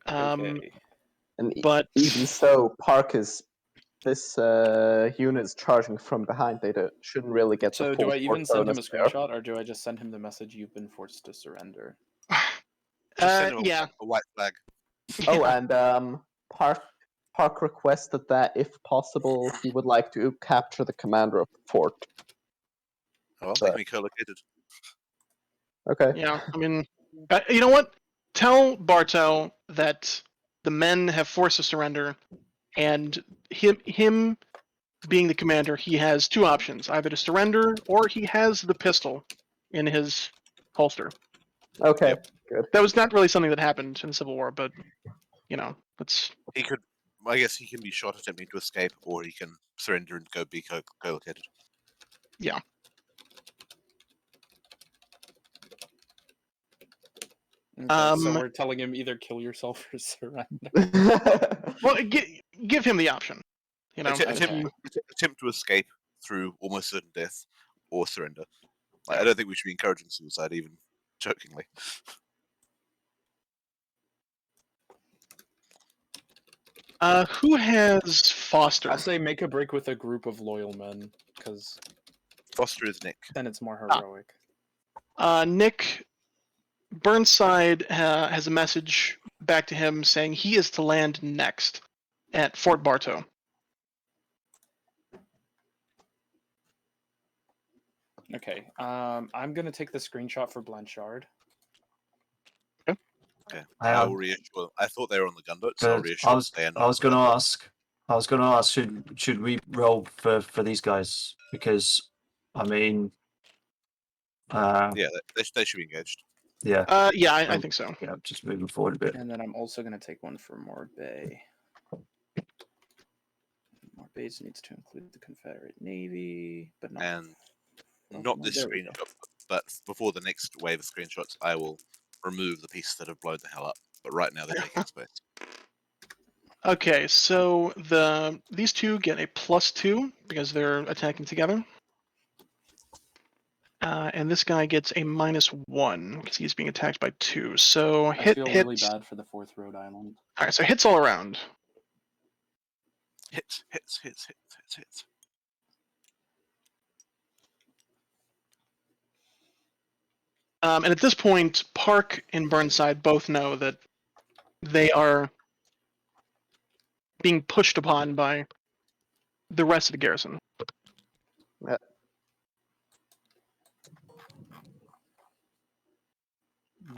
Okay. But even so, this unit is charging from behind. They shouldn't really get So the full do I even fort send him a bonus there. screenshot, or do I just send him the message, "You've been forced to surrender"? Just send him yeah. a white flag. Oh, and Park requested that, if possible, he would like to capture the commander of the fort. Oh, make me co-located. Okay. Yeah, I mean, you know what? Tell Bartow that the men have forced a surrender, and him being the commander, he has 2 options: either to surrender or he has the pistol in his holster. Okay, good. That was not really something that happened in the Civil War, but you know, it's. He could. I guess he can be shot attempting to escape, or he can surrender and go be co-located. Yeah. Okay, so we're telling him either kill yourself or surrender. Well, give him the option. You know, attempt to escape through almost certain death, or surrender. Like, I don't think we should be encouraging suicide, even jokingly. Who has Foster? I say make a break with a group of loyal men, because Foster is Nick. Then it's more heroic. Nick Burnside has a message back to him saying he is to land next at Fort Bartow. Okay, I'm gonna take the screenshot for Blanchard. Okay. I will reassure. I thought they were on the gunboat, so I'll reassure they are not. I was going to ask, should we roll for these guys? Because, I mean, yeah, they should be engaged. Yeah. I think so. Yeah, just moving forward a bit. And then I'm also gonna take one for Morbay. Morbay needs to include the Confederate Navy, but not. And not this screenshot, but before the next wave of screenshots, I will remove the pieces that have blown the hell up. But right now they're taking space. Okay, so these two get a +2 because they're attacking together. And this guy gets a -1 because he's being attacked by 2. So I feel really bad for the 4th Rhode Island. All right, so hits all around. Hits. And at this point, Park and Burnside both know that they are being pushed upon by the rest of the garrison. Yeah.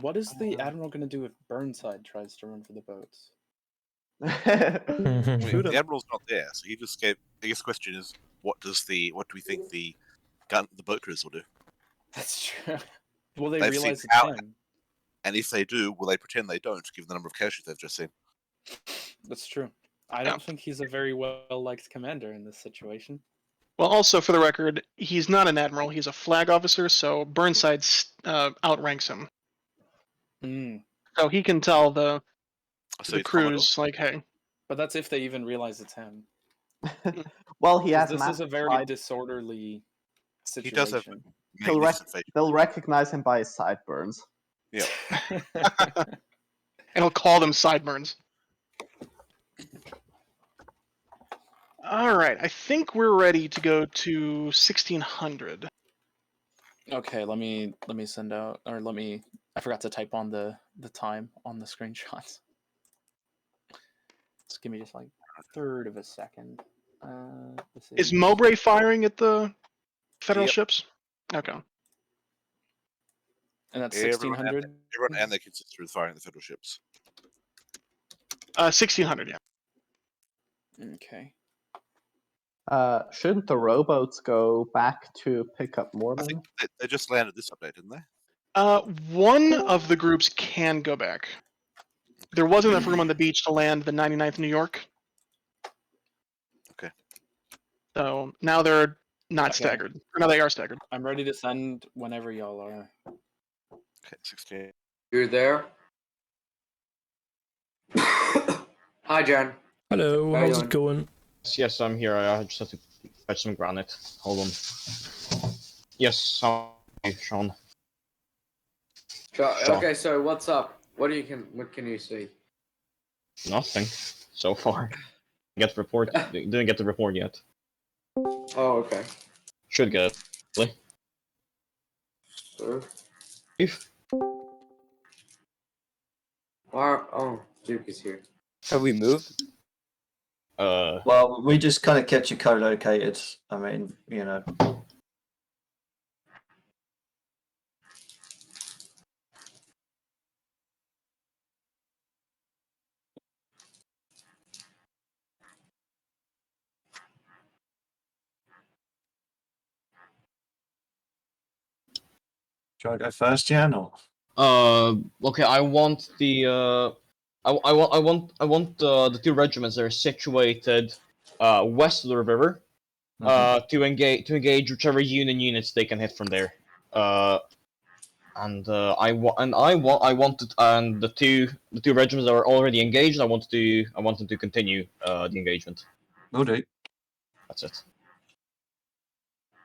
What is the admiral going to do if Burnside tries to run for the boats? The admiral's not there, so he just gave. I guess the question is, what do we think the boat crews will do? That's true. Will they They've realize seen it's out, him? and if they do, will they pretend they don't, given the number of casualties they've just seen? That's true. I don't think he's a very well-liked commander in this situation. Well, also for the record, he's not an admiral; he's a flag officer. So Burnside outranks him. So he can tell the crews, like, hey. But that's if they even realize it's him. Well, he has. This is a very disorderly situation. He does have they'll recognize him by his sideburns. Yeah. And he'll call them sideburns. All right, I think we're ready to go to 1600. Okay, let me send out, or I forgot to type on the time on the screenshots. Just give me just like a third of a second. Is Mowbray firing at the federal Yep. ships? Okay. And that's Everyone 1600. Everyone and their consister is firing the federal ships. 1600, yeah. Okay. Shouldn't the rowboats go back to pick up more I men? think they just landed this update, didn't they? One of the groups can go back. There wasn't enough room on the beach to land the 99th New York. Okay. So now they're not Okay. staggered. Or now they are staggered. I'm ready to send whenever y'all are. Okay, 16. You're there? Hi, John. Hello, How you how's it going? Yes, I'm here. I just have to fetch some granite. Hold on. Yes, how are you, Sean? Sean. Okay, so what's up? What can you see? Nothing so far. Didn't get the report yet. Oh, okay. Should get it. Really? Sure. If Oh, Duke is here. Have we moved? Well, we just kind of kept you co-located. I mean, you know. Should I go first, Jan, or? Okay. I want the I want the two regiments that are situated west of the river to engage whichever Union units they can hit from there. And I wanted, and the two regiments that are already engaged. I want them to continue the engagement. Will do. That's it.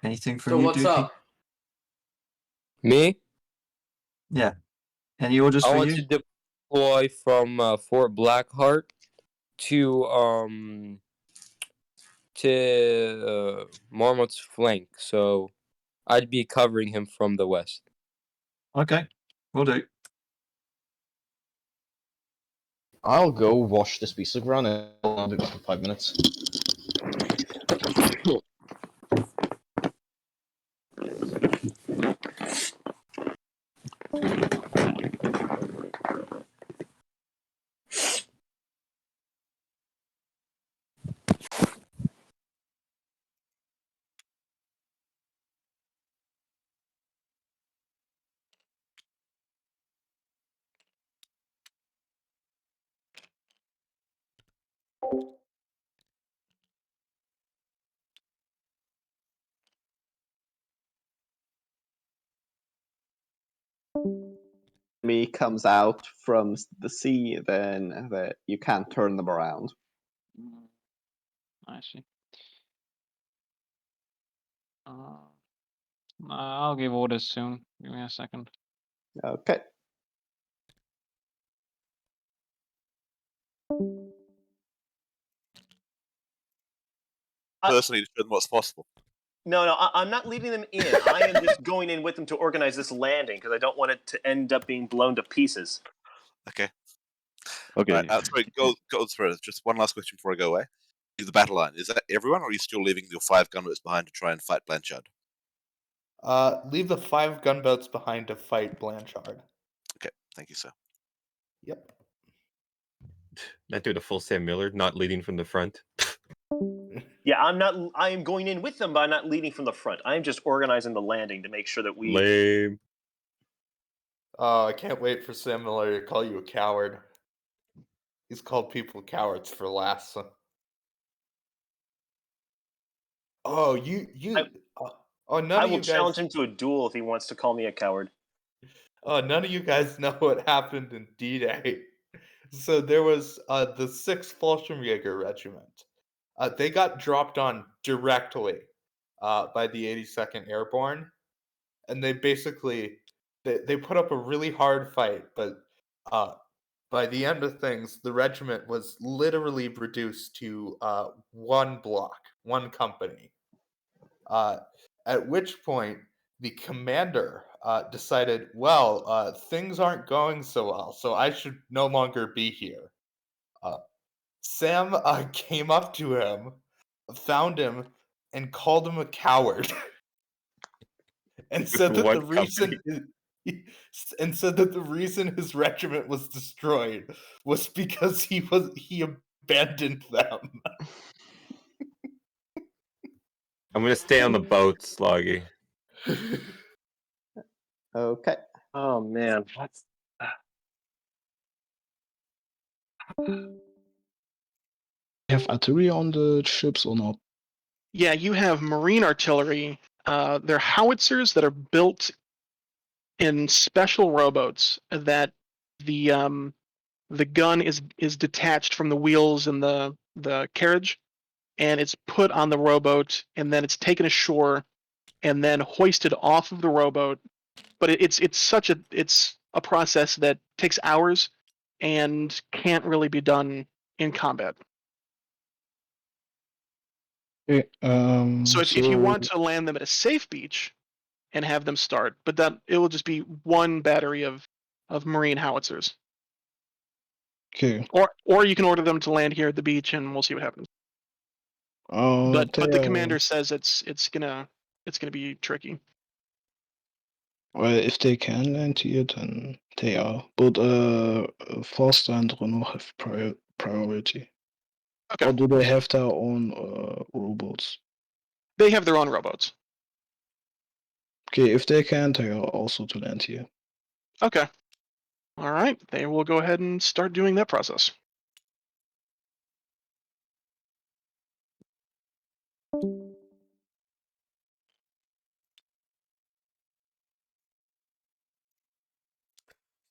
Anything from So you, what's Dookie? up? Me? Yeah. Any orders I for want you? to deploy from Fort Blackheart to Marmot's flank. So I'd be covering him from the west. Okay, will do. I'll go wash this piece of granite. I'll be back in 5 minutes. Me comes out from the sea, then you can't turn them around. I see. I'll give orders soon. Give me a second. Okay. Personally, to show them what's possible. No, I'm not leading them in. I am just going in with them to organize this landing because I don't want it to end up being blown to pieces. Okay. Okay. Right, sorry, go through it. Just one last question before I go away. The battle line, is that everyone, or are you still leaving your 5 gunboats behind to try and fight Blanchard? Leave the 5 gunboats behind to fight Blanchard. Okay, thank you, sir. Yep. Not doing a full Sam Miller, not leading from the front. Yeah, I am going in with them, but I'm not leading from the front. I am just organizing the landing to make sure that we. Lame. Oh, I can't wait for Sam Miller to call you a coward. He's called people cowards for last. Oh, none I of will you challenge guys. him to a duel if he wants to call me a coward. Oh, none of you guys know what happened in D-Day. So there was the 6th Fallschirmjäger Regiment. They got dropped on directly by the 82nd Airborne, and they basically they put up a really hard fight, but by the end of things, the regiment was literally reduced to one block, one company. At which point, the commander decided, well, things aren't going so well, so I should no longer be here. Sam came up to him, found him, and called him a coward, and said that the reason his regiment was destroyed was because he abandoned them. I'm gonna stay on the boat, Sloggy. Okay. Oh man, what's Have artillery on the ships or not? Yeah, you have marine artillery. They're howitzers that are built in special rowboats that the gun is detached from the wheels and the carriage, and it's put on the rowboat, and then it's taken ashore, and then hoisted off of the rowboat. But it's a process that takes hours and can't really be done in combat. Okay, So if you want to land them at a safe beach and have them start, but that it will just be one battery of marine howitzers. Okay. Or you can order them to land here at the beach, and we'll see what happens. But the commander says it's gonna be tricky. Well, if they can land here, then they are. But Forster and Renault have priority. Okay. Or do they have their own rowboats? They have their own rowboats. Okay, if they can, they are also to land here. Okay. All right. They will go ahead and start doing that process.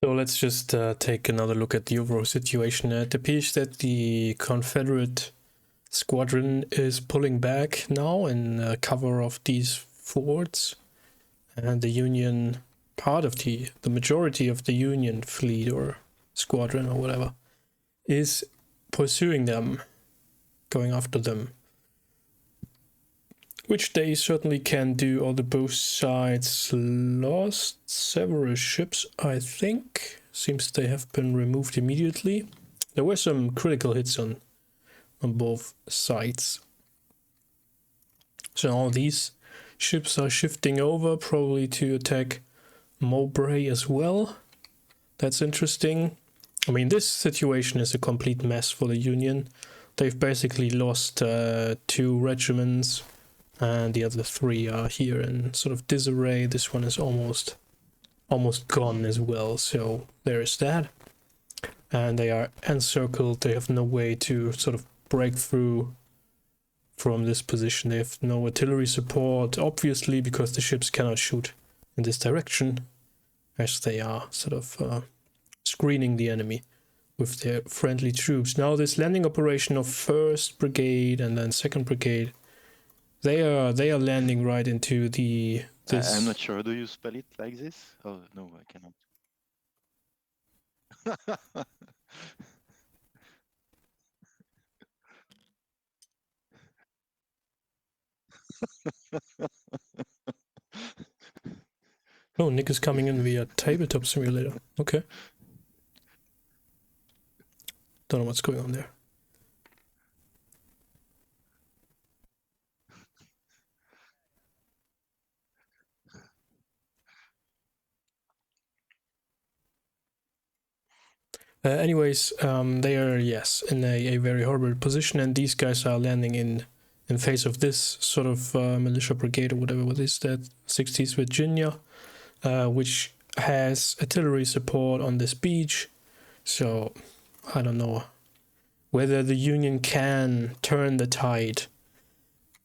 So let's just take another look at the overall situation. It appears that the Confederate squadron is pulling back now in cover of these forts, and the Union part of the majority of the Union fleet or squadron or whatever is pursuing them, going after them, which they certainly can do. Although both sides lost several ships, I think. Seems they have been removed immediately. There were some critical hits on both sides. So all these ships are shifting over, probably to attack Mowbray as well. That's interesting. I mean, this situation is a complete mess for the Union. They've basically lost 2 regiments, and the other 3 are here in sort of disarray. This one is almost gone as well, so there is that. And they are encircled. They have no way to sort of break through from this position. They have no artillery support, obviously, because the ships cannot shoot in this direction, as they are sort of screening the enemy with their friendly troops. Now this landing operation of 1st Brigade and then 2nd Brigade, they are landing right into this. I'm not sure. Do you spell it like this? Oh no, I cannot. Oh, Nick is coming in via Tabletop Simulator. Okay. Don't know what's going on there. Anyways, they are, yes, in a very horrible position, and these guys are landing in face of this sort of militia brigade or whatever. What is that? 60th Virginia, which has artillery support on this beach. So I don't know whether the Union can turn the tide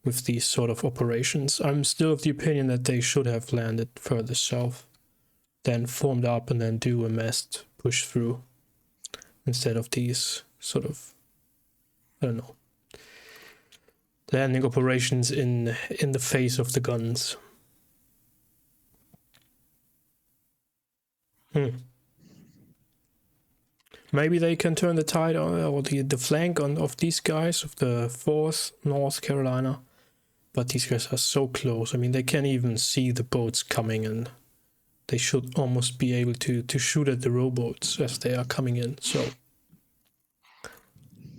with these sort of operations. I'm still of the opinion that they should have landed further south, then formed up and then do a massed push through, instead of these sort of, I don't know, landing operations in the face of the guns. Maybe they can turn the tide or the flank of these guys of the 4th North Carolina, but these guys are so close. I mean, they can't even see the boats coming, and they should almost be able to shoot at the rowboats as they are coming in. So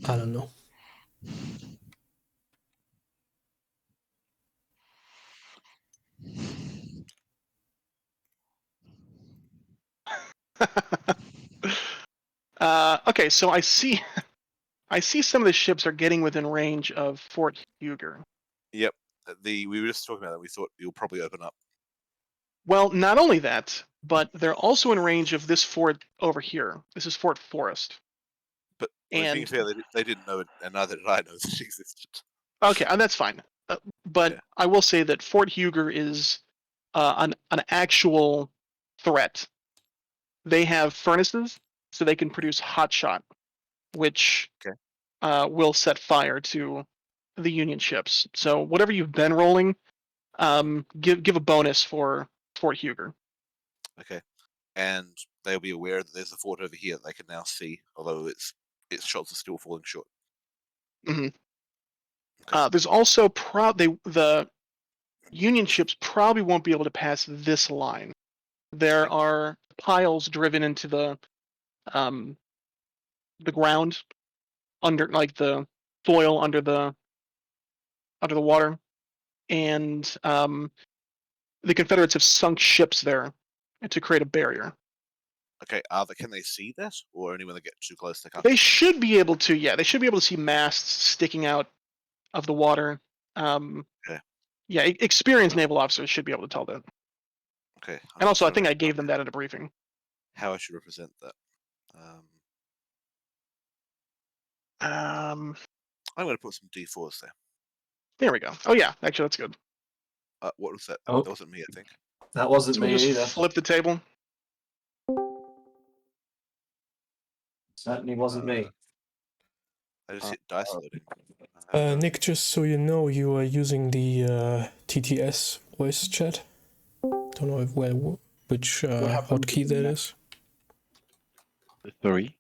I don't know. Okay, so I see some of the ships are getting within range of Fort Huger. Yep. We were just talking about that. We thought you'll probably open up. Well, not only that, but they're also in range of this fort over here. This is Fort Forest. But and being fair, they didn't know it, and neither did I know this existed. Okay, and that's fine. But Yeah. I will say that Fort Huger is an actual threat. They have furnaces, so they can produce hot shot, which will set fire to the Union ships. So whatever you've been rolling, give a bonus for Fort Huger. Okay. And they'll be aware that there's a fort over here they can now see, although its shots are still falling short. Mm-hmm. There's also the Union ships probably won't be able to pass this line. There are piles driven into the ground under, like, the soil under the water, and the Confederates have sunk ships there to create a barrier. Okay. Can they see that, or only when they get too close they can't? They should be able to. Yeah, they should be able to see masts sticking out of the water. Okay. Yeah, experienced naval officers should be able to tell that. Okay. And also, I think I gave them that at a briefing. How I should represent that. I'm going to put some D4s there. There we go. Oh yeah, actually that's good. What was that? Oh. That wasn't me, I think. That wasn't So me we'll just either. flip the table. Certainly wasn't me. I just hit dice loading. Nick, just so you know, you are using the TTS voice chat. Don't know which hotkey that is. Sorry?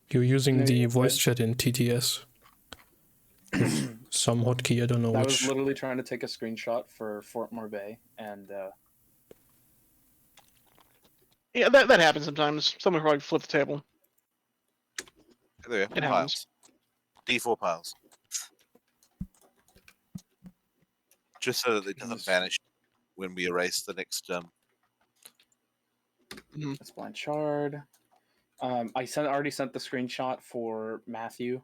You're using No, the you're voice good. chat in TTS. With some hotkey, I don't know I which. was literally trying to take a screenshot for Fort Morbay, and Yeah, that happens sometimes. Someone probably flipped the table. There we go. It happens. D4 piles. Just so that it doesn't vanish when we erase the next. That's Blanchard. I already sent the screenshot for Matthew.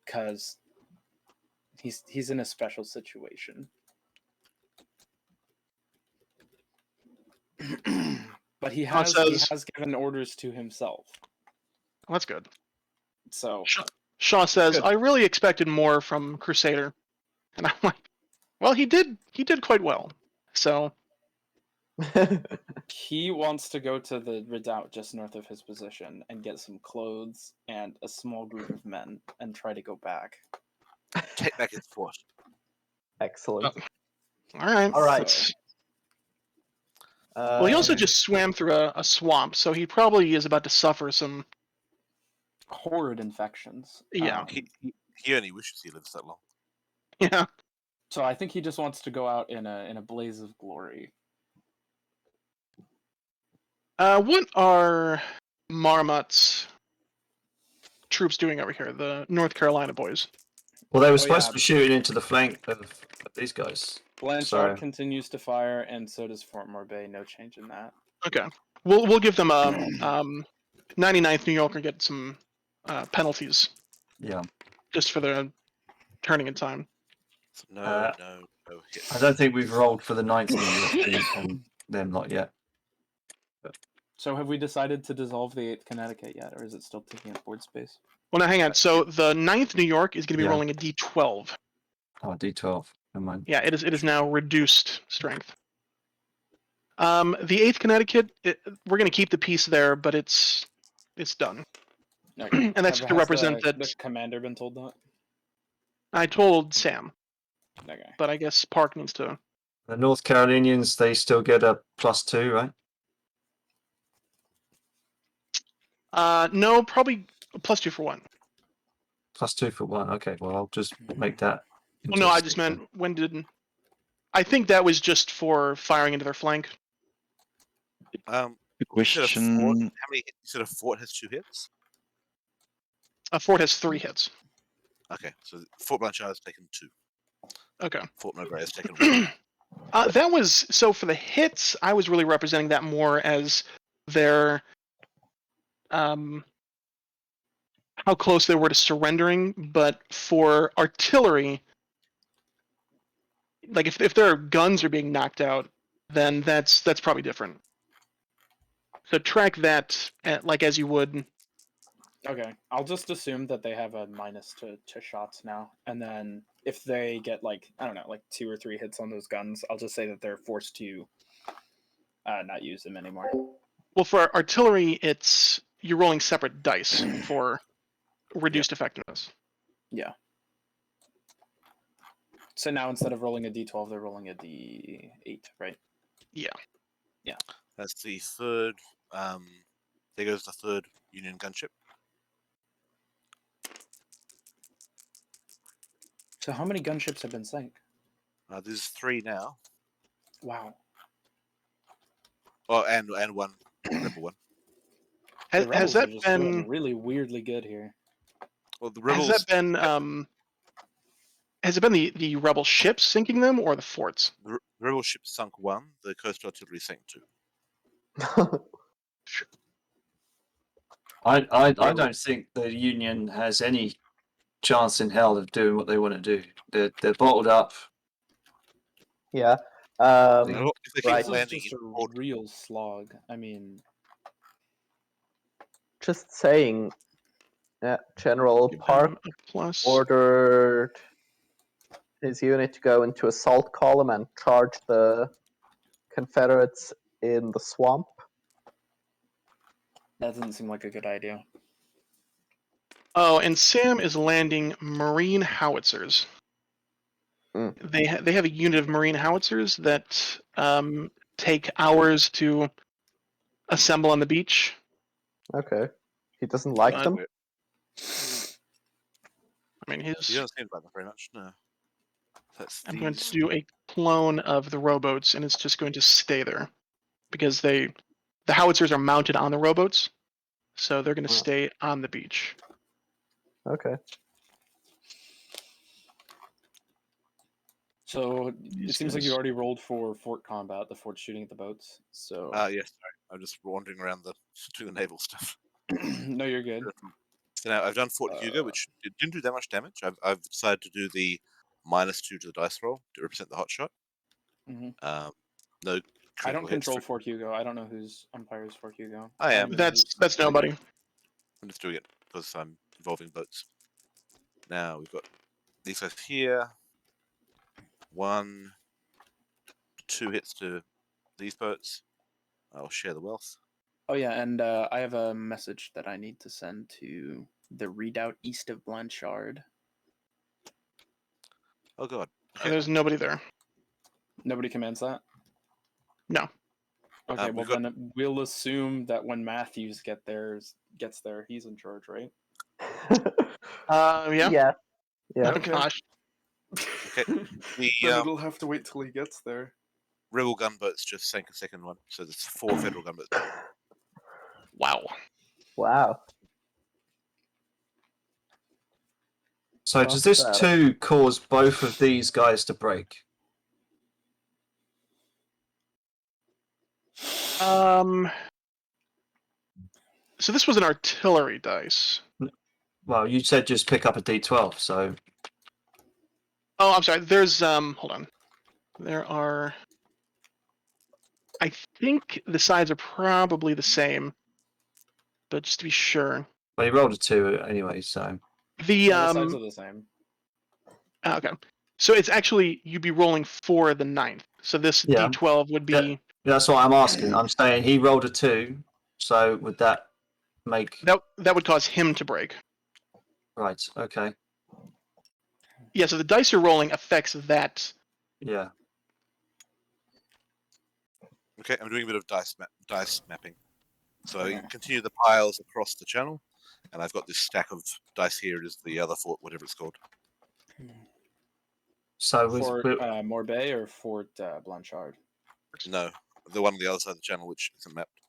Because he's in a special situation. But he has given orders to himself. Well, that's good. So Shaw says, Good. "I really expected more from Crusader," and I'm like, "Well, he did quite well." So he wants to go to the redoubt just north of his position and get some clothes and a small group of men and try to go back. Take back his fort. Excellent. all right. So, Well, he also just swam through a swamp, so he probably is about to suffer some horrid infections. Yeah. He only wishes he lives that long. Yeah. So I think he just wants to go out in a blaze of glory. What are Marmot's troops doing over here? The North Carolina boys. Well, they were supposed to be shooting into the flank of these guys. Blanchard continues to fire, and so does Fort Morbay. No change in that. Okay. We'll give them a 99th New Yorker get some penalties. Yeah. Just for the turning in time. No I don't think we've rolled for the 9th New York and them not yet. So have we decided to dissolve the 8th Connecticut yet, or is it still taking up board space? Well, now hang on. So the 9th New York is going to be Yeah. rolling a D12. Oh, D12. Never mind. Yeah, it is now reduced strength. The 8th Connecticut, we're going to keep the piece there, but it's done. Okay. And that's to represent the that. commander been told that? I told Sam. Okay. But I guess Park needs to. The North Carolinians, they still get a +2, right? No, probably +2 for one. +2 for one. Okay, well, I'll just make that. Well, no, I just meant when did. I think that was just for firing into their flank. You said a fort. Question. How many? You said a fort has 2 hits. A fort has 3 hits. Okay, so Fort Blanchard has taken 2. Okay. Fort Mowbray has taken 1. That was so for the hits. I was really representing that more as their how close they were to surrendering. But for artillery, like if their guns are being knocked out, then that's probably different. So track that like as you would. Okay, I'll just assume that they have a minus to shots now, and then if they get like I don't know, like 2 or 3 hits on those guns, I'll just say that they're forced to not use them anymore. Well, for artillery, it's you're rolling separate dice for reduced effectiveness. Yeah. So now instead of rolling a d12, they're rolling a d8, right? Yeah. Yeah. That's the 3rd. There goes the 3rd Union gunship. So how many gunships have been sank? There's 3 now. Wow. Oh, and 1 rebel one. The rebels Has that are just been doing really weirdly good here? Well, the rebels. Has that been has it been the rebel ships sinking them or the forts? The rebel ship sunk 1. The coastal artillery sank 2. I don't think the Union has any chance in hell of doing what they want to do. They're bottled up. Yeah. If they keep Right. This is landing just in a port, real slog. I mean, Just saying, General Give them Park a plus. ordered his unit to go into assault column and charge the Confederates in the swamp. that doesn't seem like a good idea. Oh, and Sam is landing Marine howitzers. They have a unit of Marine howitzers that take hours to assemble on the beach. Okay. He doesn't like them? I mean, you don't seem to like them very much. No. That's I'm going to do a clone of the rowboats, and it's just going to stay there because the howitzers are mounted on the rowboats, so they're going to stay on the beach. Okay. So it These seems like you guys. already rolled for fort combat, the fort shooting at the boats. So Yes, sorry. I'm just wandering around doing the naval stuff. no, you're good. So now I've done Fort Hugo, which didn't do that much damage. I've decided to do the -2 to the dice roll to represent the hot shot. Mhm. No. I don't critical hits control for- Fort Hugo. I don't know whose umpires Fort Hugo. I am. That's nobody. I'm just doing it because I'm involving boats. Now we've got these guys here. 1, 2 hits to these boats. I'll share the wealth. Oh yeah, and I have a message that I need to send to the redoubt east of Blanchard. Oh god. There's nobody there. Nobody commands that? No. Okay, well we've got- then we'll assume that when Matthews gets there, he's in charge, right? Yeah. Yeah. Oh gosh. Okay. Then it'll have to wait till he gets there. Rebel gunboats just sank a second one, so there's 4 federal gunboats. Wow. Wow. So does this 2 cause both of these guys to break? So this was an artillery dice. Well, you said just pick up a D12, so. Oh, I'm sorry. There's hold on. There are. I think the sides are probably the same, but just to be sure. Well, you rolled a 2 anyway, so. The sides are the same. Okay. So it's actually you'd be rolling for the 9th. So this Yeah. D12 would be. Yeah, that's what I'm asking. I'm saying he rolled a 2, so would that make. That would cause him to break. Right. Okay. Yeah. So the dice you're rolling affects that. Yeah. Okay, I'm doing a bit of dice mapping. So I continue the piles across the channel, and I've got this stack of dice here. It is the other fort, whatever it's called. So Fort Morbay or Fort Blanchard? No, the one on the other side of the channel, which isn't mapped.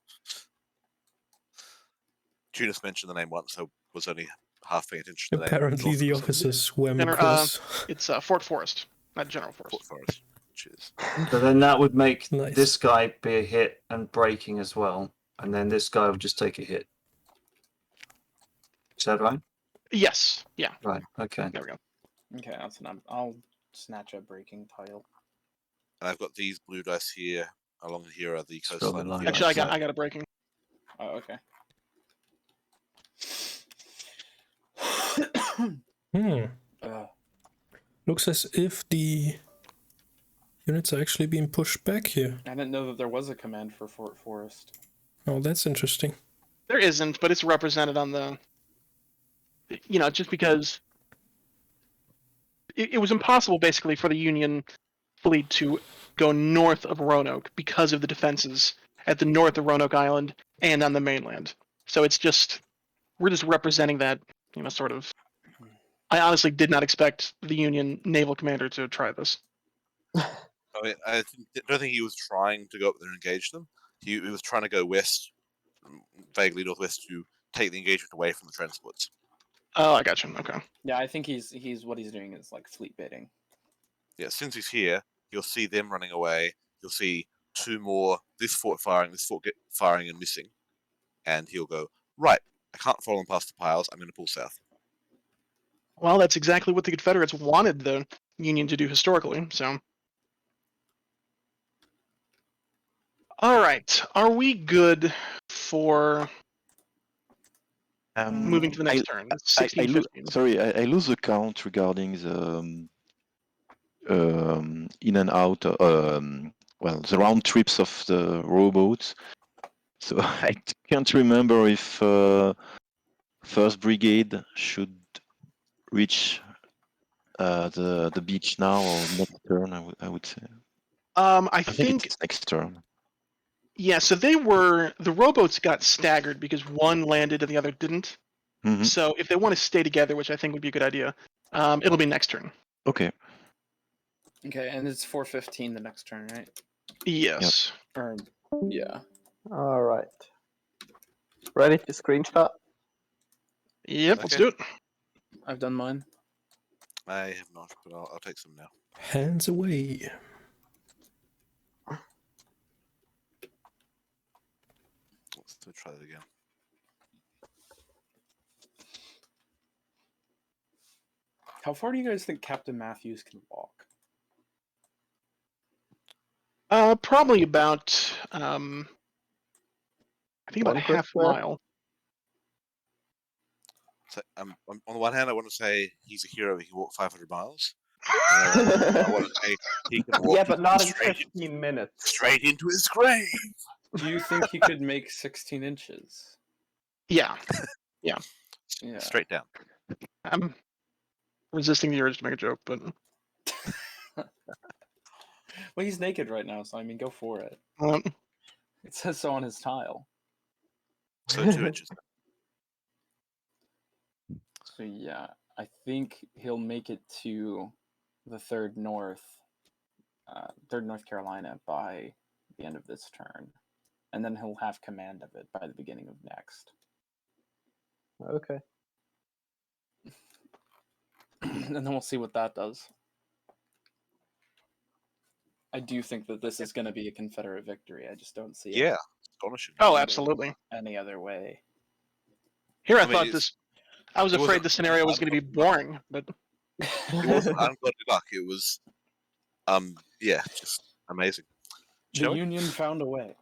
Tunis mentioned the name once, so was only half paying attention to the name. Apparently, the officers were General, Mikros. it's Fort Forest, not General Forest. Fort Forest. Cheers. So then that would make Nice. this guy be a hit and breaking as well, and then this guy would just take a hit. Is that right? Yes. Yeah. Right. Okay. There we go. Okay, that's an, I'll snatch a breaking tile. And I've got these blue dice here. Along here are the Still coastline. the line. Actually, I got a breaking. Oh, okay. Looks as if the units are actually being pushed back here. I didn't know that there was a command for Fort Forest. Oh, that's interesting. There isn't, but it's represented on the. You know, just because it was impossible, basically, for the Union fleet to go north of Roanoke because of the defenses at the north of Roanoke Island and on the mainland. So it's just we're just representing that, you know, sort of. I honestly did not expect the Union naval commander to try this. I don't think he was trying to go up there and engage them. He was trying to go west, vaguely northwest, to take the engagement away from the transports. Oh, I got you. Okay. Yeah, I think he's what he's doing is like fleet baiting. Yeah, since he's here, you'll see them running away. You'll see two more. This fort firing and missing, and he'll go right. I can't follow them past the piles. I'm going to pull south. Well, that's exactly what the Confederates wanted the Union to do historically. So. All right. Are we good for moving to the next turn? 16, 15. Sorry, I lose the count regarding the in and out, well, the round trips of the rowboats. So I can't remember if First Brigade should reach the beach now or next turn. I would say. I think it's next turn. Yeah, so the rowboats got staggered because one landed and the other didn't. Mm-hmm. So if they want to stay together, which I think would be a good idea, it'll be next turn. Okay. Okay, and it's 4:15 the next turn, right? Yes. Or yeah. All right. Ready to screenshot? Yep, let's do it. I've done mine. I have not, but I'll take some now. Hands away. Let's try that again. How far do you guys think Captain Matthews can walk? Probably about I think about a half mile. So, on the one hand, I want to say he's a hero. He can walk 500 miles. I want to say he can walk. Yeah, but not in 15 minutes. Straight into his grave. Do you think he could make 16 inches? Yeah. Yeah. Yeah. Straight down. I'm resisting the urge to make a joke, but Well, he's naked right now, so I mean, go for it. It says so on his tile. So 2 inches. So yeah, I think he'll make it to the third North Carolina by the end of this turn, and then he'll have command of it by the beginning of next. Okay. And then we'll see what that does. I do think that this is going to be a Confederate victory. I just don't see it. Yeah, astonishing. Oh, absolutely. Any other way? Here, I mean, thought this. I was afraid the scenario was going to be boring, but it wasn't ungodly luck. It was, yeah, just amazing. The Union found a way.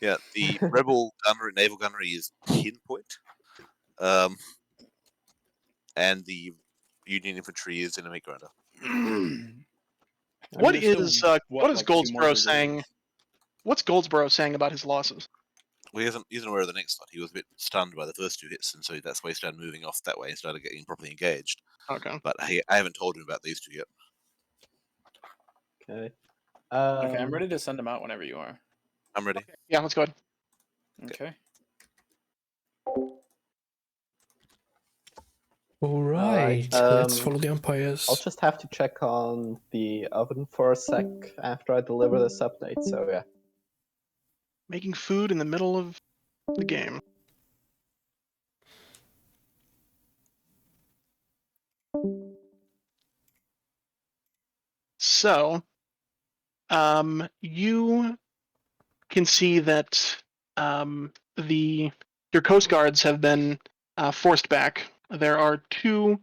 Yeah, the rebel naval gunnery is pinpoint, and the Union infantry is in a meat grinder. what is Goldsboro saying? What's Goldsboro saying about his losses? Well, he isn't aware of the next one. He was a bit stunned by the first 2 hits, and so that's why he started moving off that way and started getting properly engaged. Okay. But I haven't told him about these 2 yet. Okay. Okay, I'm ready to send him out whenever you are. I'm ready. Okay. Yeah, let's go ahead. Okay. All right. Let's follow the umpires. I'll just have to check on the oven for a sec after I deliver this update, so yeah. Making food in the middle of the game. So, you can see that your Coast Guards have been forced back. There are 2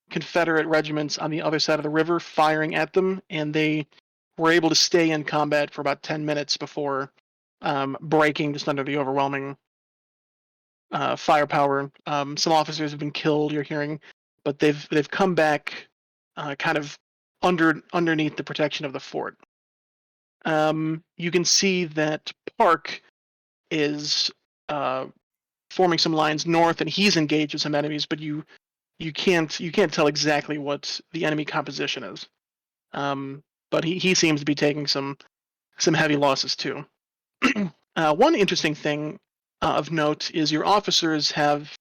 Confederate regiments on the other side of the river firing at them, and they were able to stay in combat for about 10 minutes before breaking just under the overwhelming firepower. Some officers have been killed, you're hearing, but they've come back kind of underneath the protection of the fort. You can see that Park is forming some lines north, and he's engaged with some enemies, but you can't tell exactly what the enemy composition is. But he seems to be taking some heavy losses too. One interesting thing of note is your officers have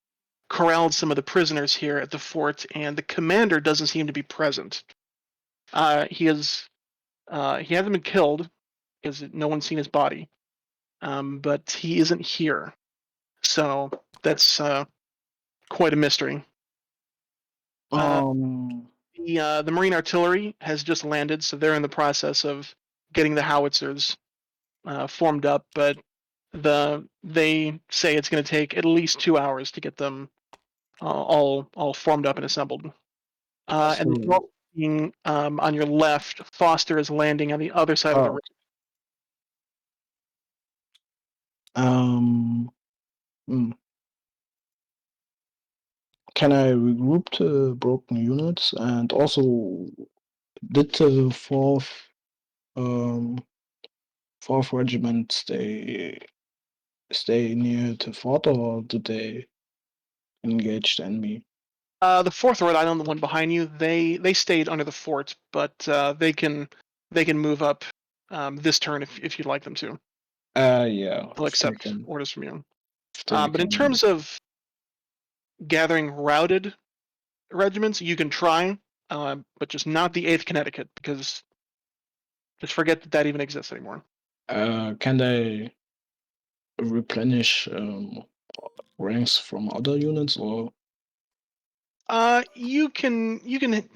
corralled some of the prisoners here at the fort, and the commander doesn't seem to be present. He hasn't been killed because no one's seen his body, but he isn't here. So that's quite a mystery. The Marine artillery has just landed, so they're in the process of getting the howitzers formed up, but they say it's going to take at least 2 hours to get them all formed up and assembled. And on your left, Foster is landing on the other side of the river. Can I regroup the broken units? And also, did the fourth regiment stay near the fort, or did they engage the enemy? The 4th Rhode Island, the one behind you, they stayed under the fort, but they can move up this turn if you'd like them to. Yeah. They'll accept orders from you. they But in can- terms of gathering routed regiments, you can try, but just not the 8th Connecticut, because just forget that even exists anymore. Can they replenish ranks from other units, or? You can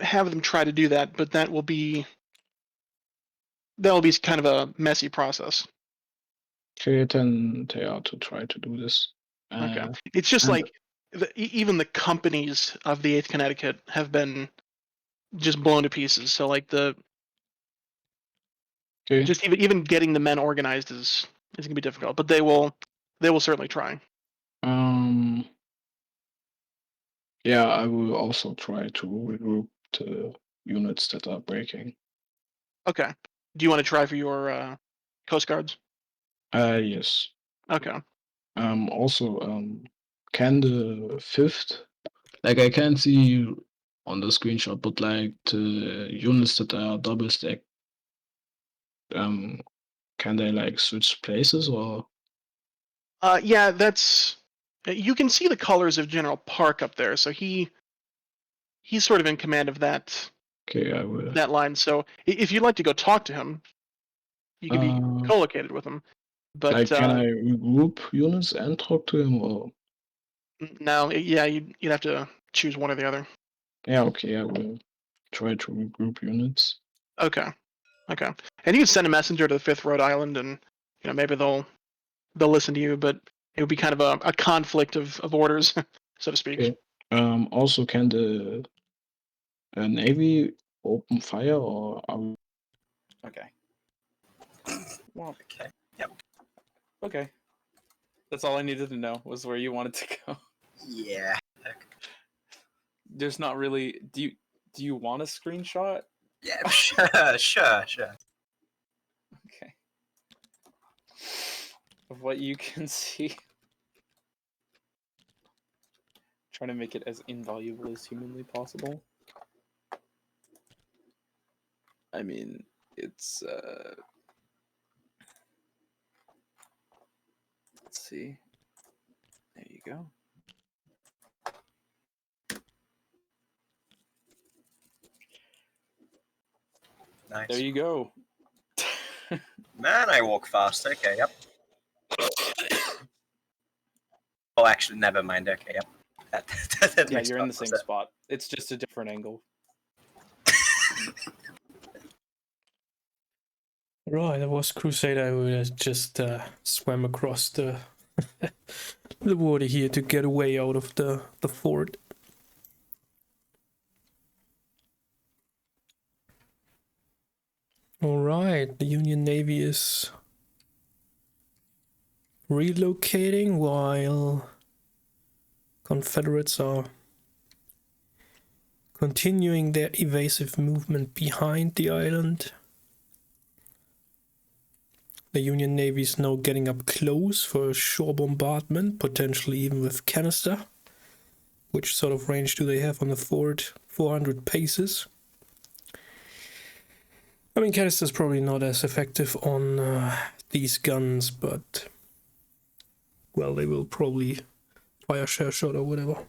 have them try to do that, but that will be kind of a messy process. Okay, then they are to try to do this. Okay, it's just like even the companies of the 8th Connecticut have been just blown to pieces. So like just even getting the men organized is gonna be difficult, but they will certainly try. Yeah, I will also try to regroup the units that are breaking. Okay. Do you want to try for your Coast Guards? Yes. Okay. Also, can the 5th, like I can't see on the screenshot, but like the units that are double stacked, can they like switch places, or? Yeah, that's you can see the colors of General Park up there, so he's sort of in command of that. Okay, I will. That line. So if you'd like to go talk to him, you can be co-located with him. But like, can I regroup units and talk to him, or? No, yeah, you'd have to choose one or the other. Yeah, okay, I will try to regroup units. Okay. And you can send a messenger to the 5th Rhode Island, and maybe they'll listen to you, but it would be kind of a conflict of orders, so to speak. Okay. Also, can the Navy open fire, or are we... Okay. Well, okay. Yep. Okay. That's all I needed to know was where you wanted to go. Yeah. There's not really. Do you want a screenshot? Yeah, sure. Okay. Of what you can see. Trying to make it as invaluable as humanly possible. I mean, it's let's see. There you go. Nice. There you go. Man, I walk fast. Okay, yep. Oh, actually, never mind. Okay, yep. Yeah, makes you're in the total same sense. spot. It's just a different angle. Right, that was Crusader who just swam across the the water here to get away out of the fort. Alright, the Union Navy is relocating while Confederates are continuing their evasive movement behind the island. The Union Navy is now getting up close for a shore bombardment, potentially even with canister. Which sort of range do they have on the fort? 400 paces. I mean, canister is probably not as effective on these guns, but well, they will probably fire shell shot or whatever.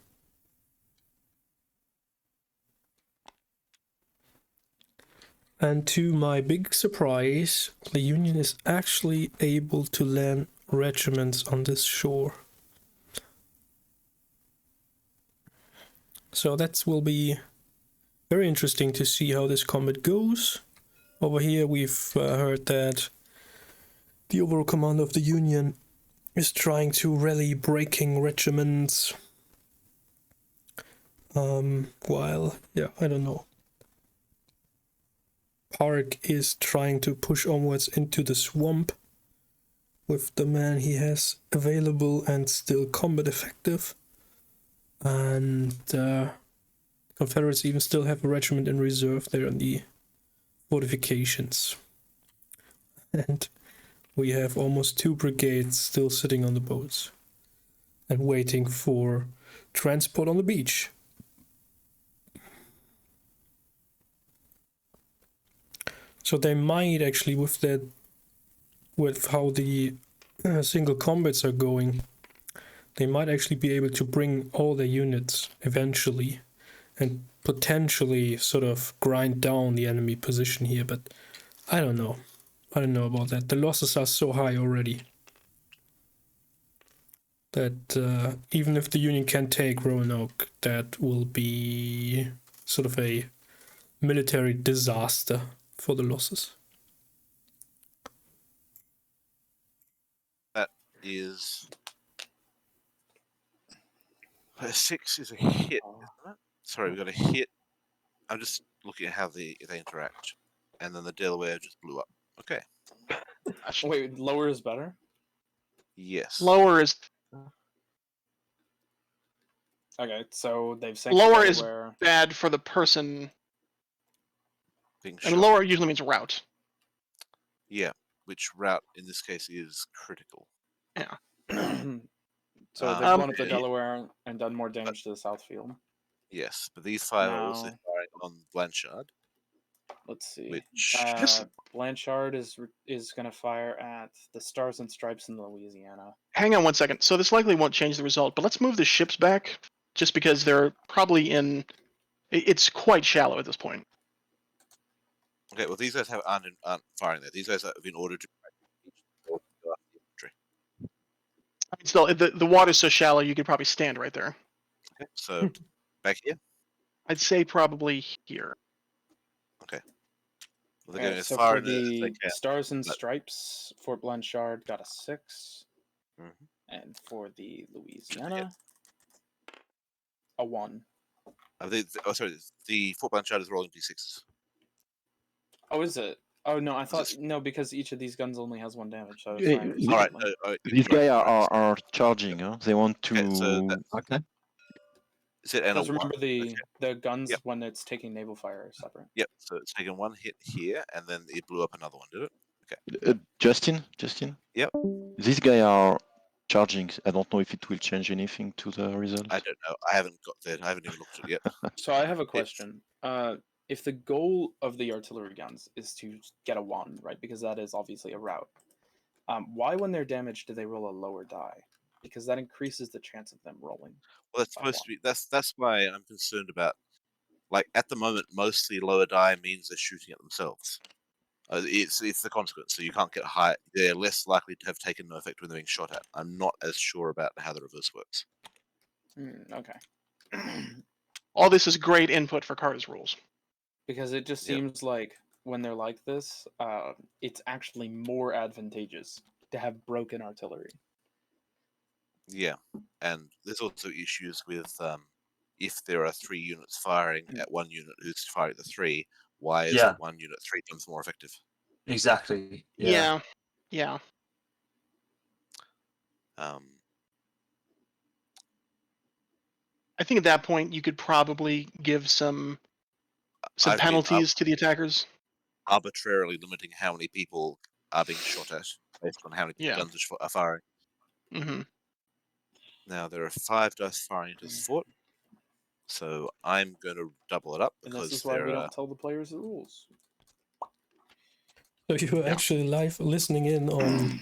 And to my big surprise, the Union is actually able to land regiments on this shore. So that will be very interesting to see how this combat goes. Over here we've heard that the overall commander of the Union is trying to rally breaking regiments. While, yeah, I don't know. Park is trying to push onwards into the swamp with the man he has available and still combat effective. And Confederates even still have a regiment in reserve there in the fortifications. And we have almost 2 brigades still sitting on the boats and waiting for transport on the beach. So they might actually, with how the single combats are going, they might actually be able to bring all their units eventually and potentially sort of grind down the enemy position here, but I don't know. I don't know about that. The losses are so high already that even if the Union can take Roanoke, that will be sort of a military disaster for the losses. That is... 6 is a hit, isn't it? Sorry, we got a hit. I'm just looking at how they interact. And then the Delaware just blew up. Okay. Wait, lower is better? Yes. Lower is Okay, so they've sank lower the is Delaware. bad for the person. Being I mean, shot. lower usually means route. Yeah, which route in this case is critical. Yeah. So they've blown up the yeah. Delaware and done more damage to the South Field. Yes, but these 5 are also Now- firing on Blanchard. Let's see. Which Blanchard is going to fire at the Stars and Stripes in Louisiana. Hang on one second. So this likely won't change the result, but let's move the ships back, just because they're probably in. It's quite shallow at this point. Okay, well these guys aren't firing there. These guys have been ordered to. I mean, still, the water's so shallow you could probably stand right there. Okay, so back here. I'd say probably here. Okay. Well, they're Okay, going as so far for as they the can. Stars and Stripes, Fort Blanchard got a 6. And for the Louisiana, a 1. Sorry, the Fort Blanchard is rolling d6s. Oh, is it? Oh, no, I thought... No, because each of these guns only has 1 damage. So I was Hey, trying to these- do Alright, something. These guys are charging, huh? They want to. Okay, so Okay. Is it N Because or remember 1? the guns Yep. when it's taking naval fire are separate. Yep, so it's taken 1 hit here, and then it blew up another one, did it? Okay. Justin? Yep. These guys are charging. I don't know if it will change anything to the result. I don't know. I haven't got there. I haven't even looked at it yet. So I have a question. If the goal of the artillery guns is to get a 1, right? Because that is obviously a route. Why, when they're damaged, do they roll a lower die? Because that increases the chance of them rolling. Well, that's supposed to be. That's why I'm concerned about. Like at the moment, mostly lower die means they're shooting at themselves. It's the consequence. So you can't get high. They're less likely to have taken no effect when they're being shot at. I'm not as sure about how the reverse works. Okay. All this is great input for Carter's rules. Because it just seems like when they're like this, it's actually more advantageous to have broken artillery. Yeah, and there's also issues with if there are 3 units firing at one unit who's firing at the 3, why is the one unit 3 times more effective? Exactly. Yeah. I think at that point you could probably give some I've been penalties to the attackers. arbitrarily limiting how many people are being shot at based on how many guns are firing. Mm-hmm. Now there are 5 dice firing into this fort, so I'm going to double it up And because this is why we don't tell the players the rules. So you were actually live listening in on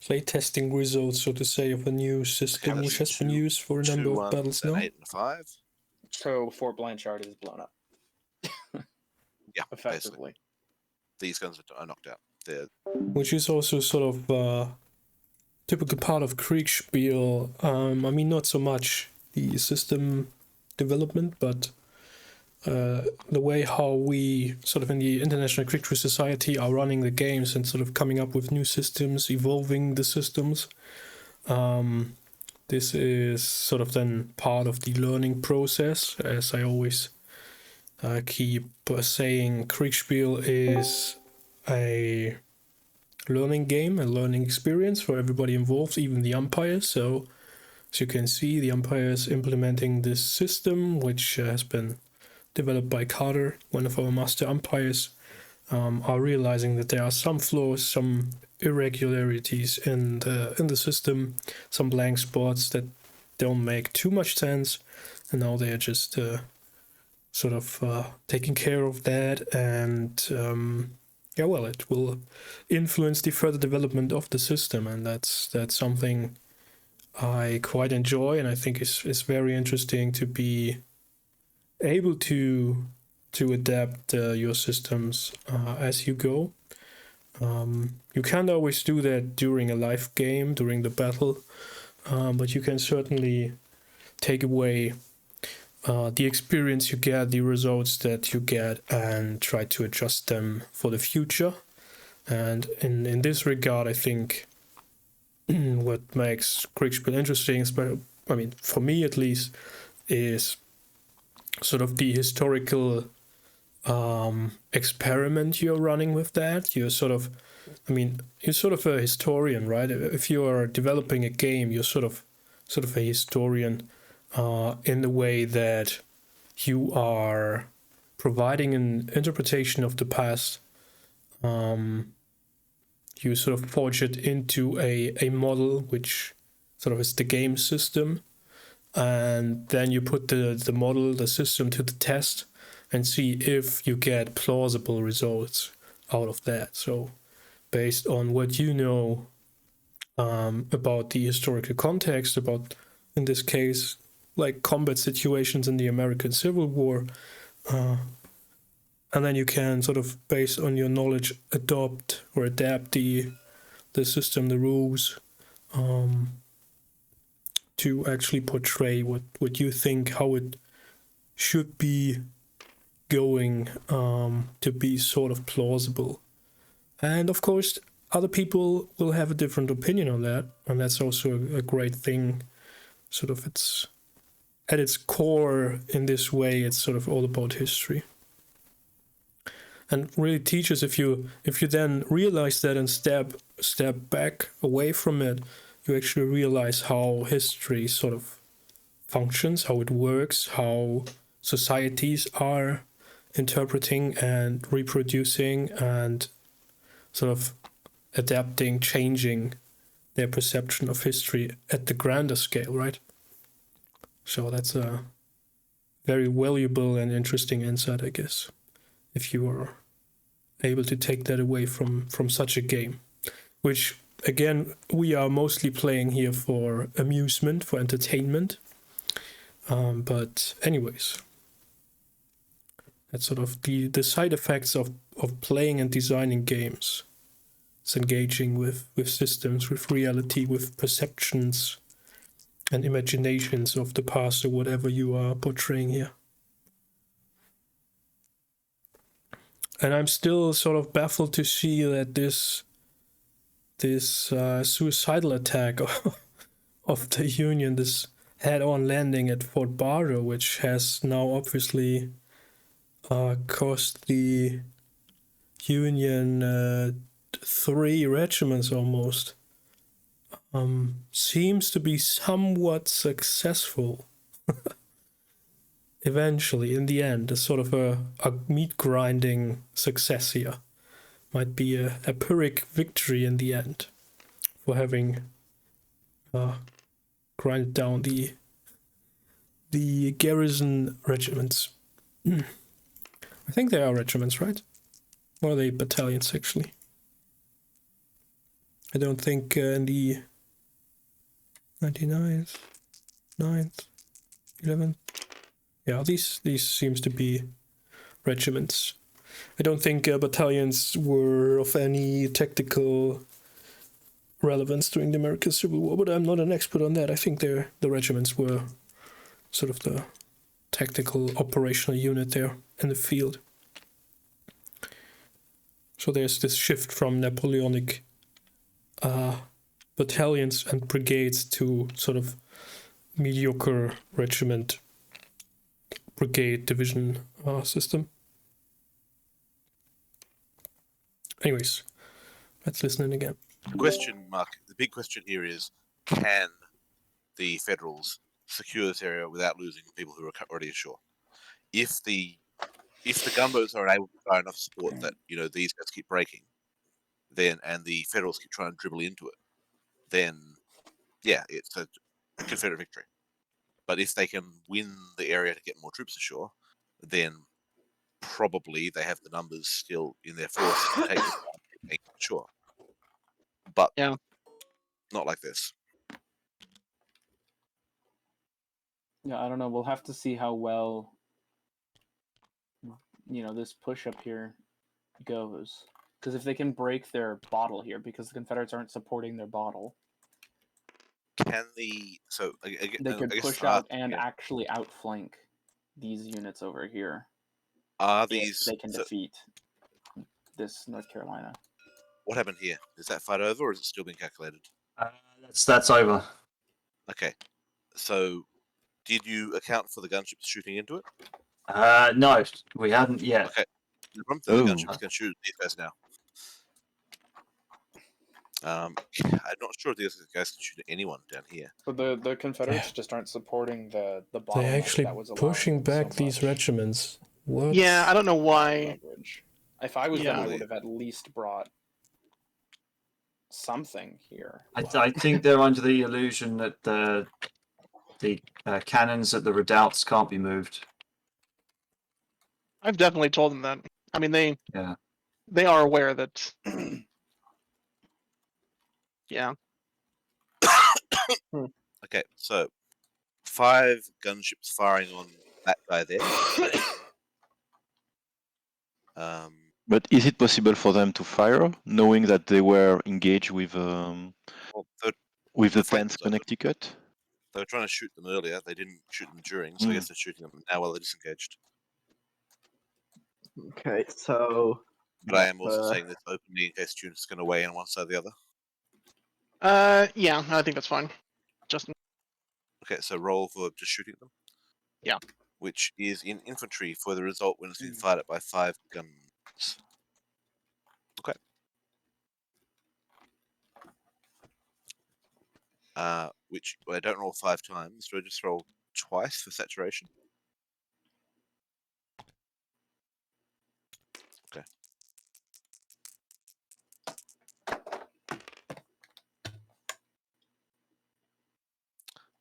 playtesting results, so to say, of a new system which has been used for a number of battles now. 8 and 5. So Fort Blanchard is blown up. Yeah, effectively. Basically. These guns are knocked out. They're... Which is also sort of typical part of Kriegsspiel. I mean, not so much the system development, but the way how we sort of in the International Kriegsspiel Society are running the games and sort of coming up with new systems, evolving the systems. This is sort of then part of the learning process, as I always keep saying. Kriegsspiel is a learning game, a learning experience for everybody involved, even the umpires. So as you can see, the umpires implementing this system, which has been developed by Carter, one of our master umpires, are realizing that there are some flaws, some irregularities in the system, some blank spots that don't make too much sense, and now they are just sort of taking care of that, and it will influence the further development of the system, and that's something I quite enjoy, and I think is very interesting to be able to adapt your systems as you go. You can't always do that during a live game, during the battle, but you can certainly take away the experience you get, the results that you get, and try to adjust them for the future. And in this regard, I think what makes Kriegsspiel interesting, I mean, for me at least, is sort of the historical experiment you're running with that. You're sort of a historian, right? If you are developing a game, you're sort of a historian in the way that you are providing an interpretation of the past. You sort of forge it into a model which sort of is the game system, and then you put the model, the system to the test and see if you get plausible results out of that. So based on what you know about the historical context, about, in this case, like combat situations in the American Civil War, and then you can sort of, based on your knowledge, adopt or adapt the system, the rules, to actually portray what you think, how it should be going to be sort of plausible. And of course, other people will have a different opinion on that, and that's also a great thing. Sort of, it's at its core, in this way, it's sort of all about history. And really teaches, if you then realize that and step back away from it, you actually realize how history sort of functions, how it works, how societies are interpreting and reproducing and sort of adapting, changing their perception of history at the grander scale, right? So that's a very valuable and interesting insight, I guess, if you are able to take that away from such a game, which, again, we are mostly playing here for amusement, for entertainment. But anyways, that's sort of the side effects of playing and designing games. It's engaging with systems, with reality, with perceptions, and imaginations of the past or whatever you are portraying here. And I'm still sort of baffled to see that this suicidal attack of the Union, this head-on landing at Fort Barrow, which has now obviously cost the Union 3 regiments almost, seems to be somewhat successful. Eventually, in the end, a sort of a meat grinding success here. Might be a Pyrrhic victory in the end for having grinded down the garrison regiments. I think they are regiments, right? Or are they battalions, actually? I don't think in the 99th, 9th, 11th. Yeah, these seems to be regiments. I don't think battalions were of any tactical relevance during the American Civil War, but I'm not an expert on that. I think the regiments were sort of the tactical operational unit there in the field. So there's this shift from Napoleonic battalions and brigades to sort of mediocre regiment, brigade, division system. Anyways, let's listen in again. The question, Mark, the big question here is, can the Federals secure this area without losing people who are already ashore? If the gunboats are able to fire enough support that, you know, these guys keep breaking, then, and the Federals keep trying to dribble into it, then, yeah, it's a Confederate victory. But if they can win the area to get more troops ashore, then probably they have the numbers still in their force to take this ashore. But yeah, not like this. Yeah, I don't know. We'll have to see how well, you know, this push up here goes. Because if they can break their bottle here, because the Confederates aren't supporting their bottle, can the they could push out and actually outflank these units over here. Are if these they can defeat this North Carolina? What happened here? Is that fight over, or is it still being calculated? That's over. Okay, so did you account for the gunships shooting into it? No, we haven't yet. Okay, the gunships can shoot these guys now. I'm not sure if these guys can shoot at anyone down here. But the Confederates just aren't supporting the bottle. They're actually pushing back these regiments. What? Yeah, I don't know why. If I was them, I would have at least brought something here. I think they're under the illusion that the cannons at the redoubts can't be moved. I've definitely told them that. I mean, they are aware that. Yeah. Okay, so 5 gunships firing on that guy there. But is it possible for them to fire, knowing that they were engaged with the 10th Connecticut? They were trying to shoot them earlier. They didn't shoot them during, so I guess they're shooting them now while they're disengaged. Okay, so. But I am also saying this openly in case students are going to weigh in one side or the other. Yeah, I think that's fine. Justin. Okay, so roll for just shooting them. Yeah. Which is in infantry for the result when it's been fired by 5 guns. Okay. Which I don't roll 5 times, so I just roll twice for saturation. Okay.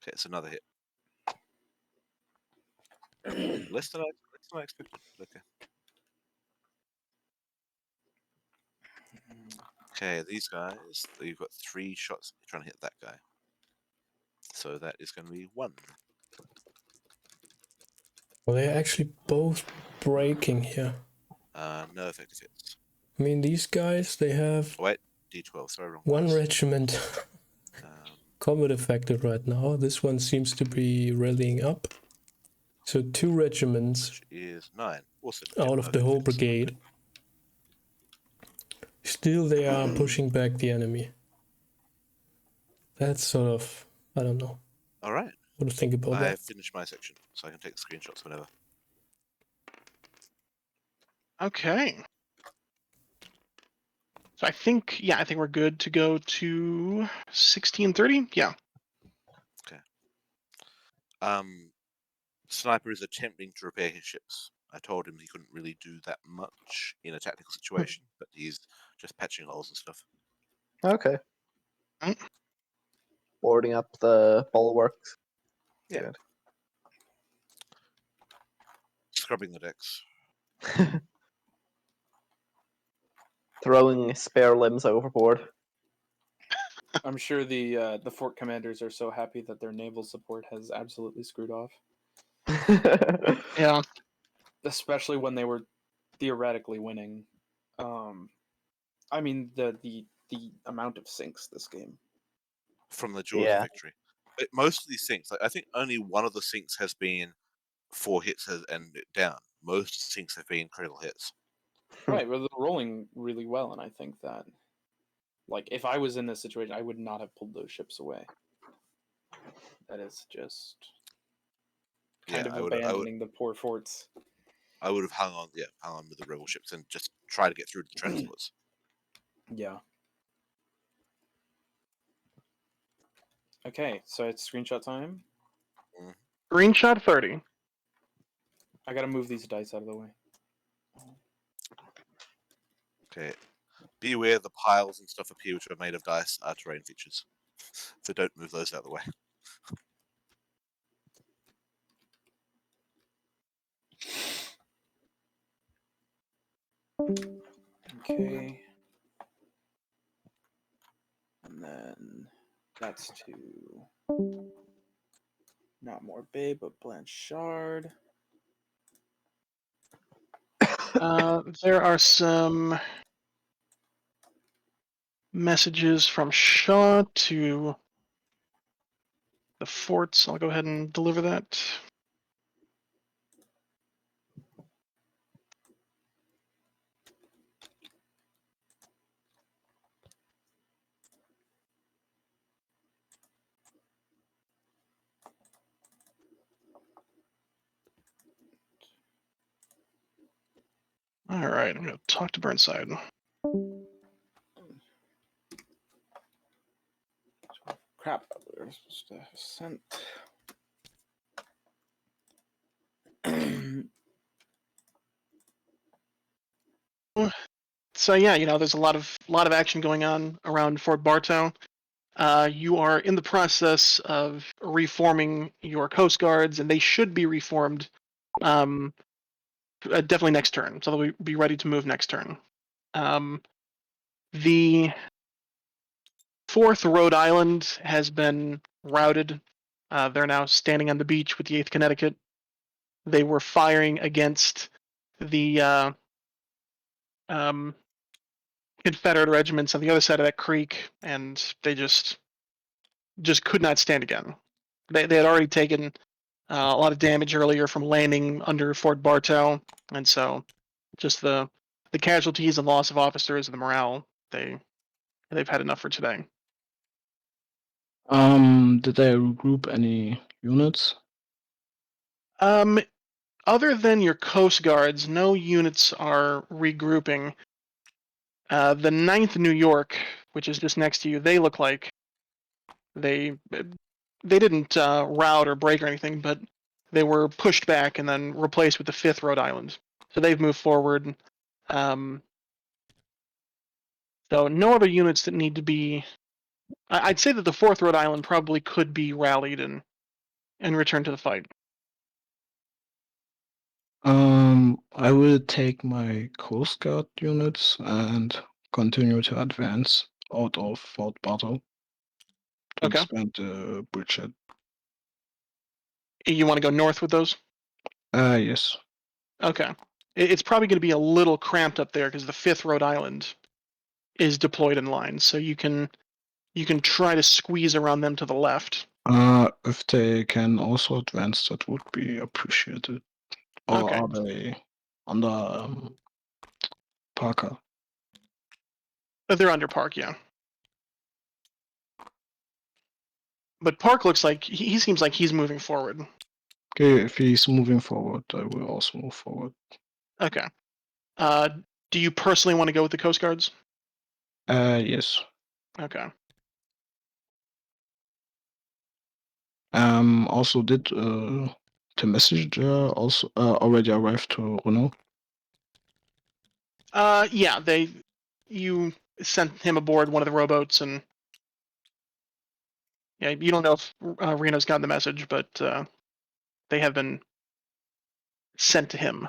Okay, it's another hit. less than I expected. Okay. Okay, these guys, you've got 3 shots. You're trying to hit that guy. So that is going to be 1. Well, they're actually both breaking here. No effective hits. I mean, these guys, they have... Wait, D12, sorry, wrong. 1 regiment combat affected right now. This one seems to be rallying up. So 2 regiments is 9. Awesome. out of the whole brigade. Still, they are pushing back the enemy. That's sort of, I don't know. All right. What to think about I that? finished my section, so I can take screenshots whenever. Okay. So I think we're good to go to 1630. Yeah. Okay. Sniper is attempting to repair his ships. I told him he couldn't really do that much in a tactical situation, but he's just patching holes and stuff. Okay. Boarding up the bulwarks. Yeah. Good. Scrubbing the decks. Throwing spare limbs overboard. I'm sure the fort commanders are so happy that their naval support has absolutely screwed off. Yeah. Especially when they were theoretically winning. I mean the amount of sinks this game. From the Georgia victory. But most of these sinks, like I think only one of the sinks has been 4 hits and down. Most sinks have been critical hits. Right, but they're rolling really well, and I think that, like, if I was in this situation, I would not have pulled those ships away. That is just kind of abandoning the poor forts. I would have hung on with the rebel ships and just try to get through to the transports. Yeah. Okay, so it's screenshot time. Screenshot 30. I gotta move these dice out of the way. Okay. Be aware the piles and stuff up here which are made of dice are terrain features. So don't move those out of the way. Okay. And then that's to not Morbay, but Blanchard. There are some messages from Shaw to the forts. I'll go ahead and deliver that. All right, I'm going to talk to Burnside. Crap, we were supposed to have sent. So yeah, there's a lot of action going on around Fort Bartow. You are in the process of reforming your Coast Guards, and they should be reformed definitely next turn. So they'll be ready to move next turn. The 4th Rhode Island has been routed. They're now standing on the beach with the 8th Connecticut. They were firing against the Confederate regiments on the other side of that creek, and they just could not stand again. They had already taken a lot of damage earlier from landing under Fort Bartow, and so just the casualties and loss of officers and the morale, they've had enough for today. Did they regroup any units? Other than your Coast Guards, no units are regrouping. The 9th New York, which is just next to you, they look like they didn't rout or break or anything, but they were pushed back and then replaced with the 5th Rhode Island. So they've moved forward. So no other units that need to be. I'd say that the 4th Rhode Island probably could be rallied and return to the fight. I will take my Coast Guard units and continue to advance out of Fort Bartow to expand the bridgehead. You want to go north with those? Yes. Okay. It's probably going to be a little cramped up there because the 5th Rhode Island is deployed in line. So you can You can try to squeeze around them to the left. If they can also advance, that would be appreciated. Or Okay. are they under Parker? They're under Park, yeah. But Park looks like he seems like he's moving forward. Okay, if he's moving forward, I will also move forward. Okay. Do you personally want to go with the Coast Guards? Yes. Okay. Also, did the message also already arrive to Renault? Yeah, you sent him aboard one of the rowboats, and yeah, you don't know if Reno's got the message, but they have been sent to him.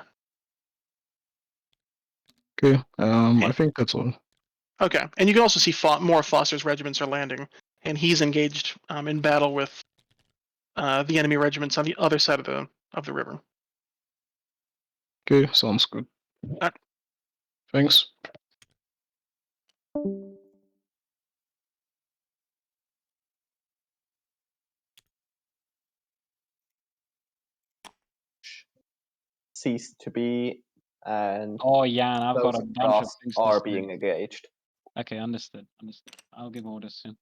Okay, I think that's all. Okay, and you can also see more of Foster's regiments are landing, and he's engaged in battle with the enemy regiments on the other side of the river. Okay, sounds good. Thanks. Ceased to be, and Oh yeah, and I've got those a bunch of across things to are say. being engaged. Okay, understood. I'll give orders soon.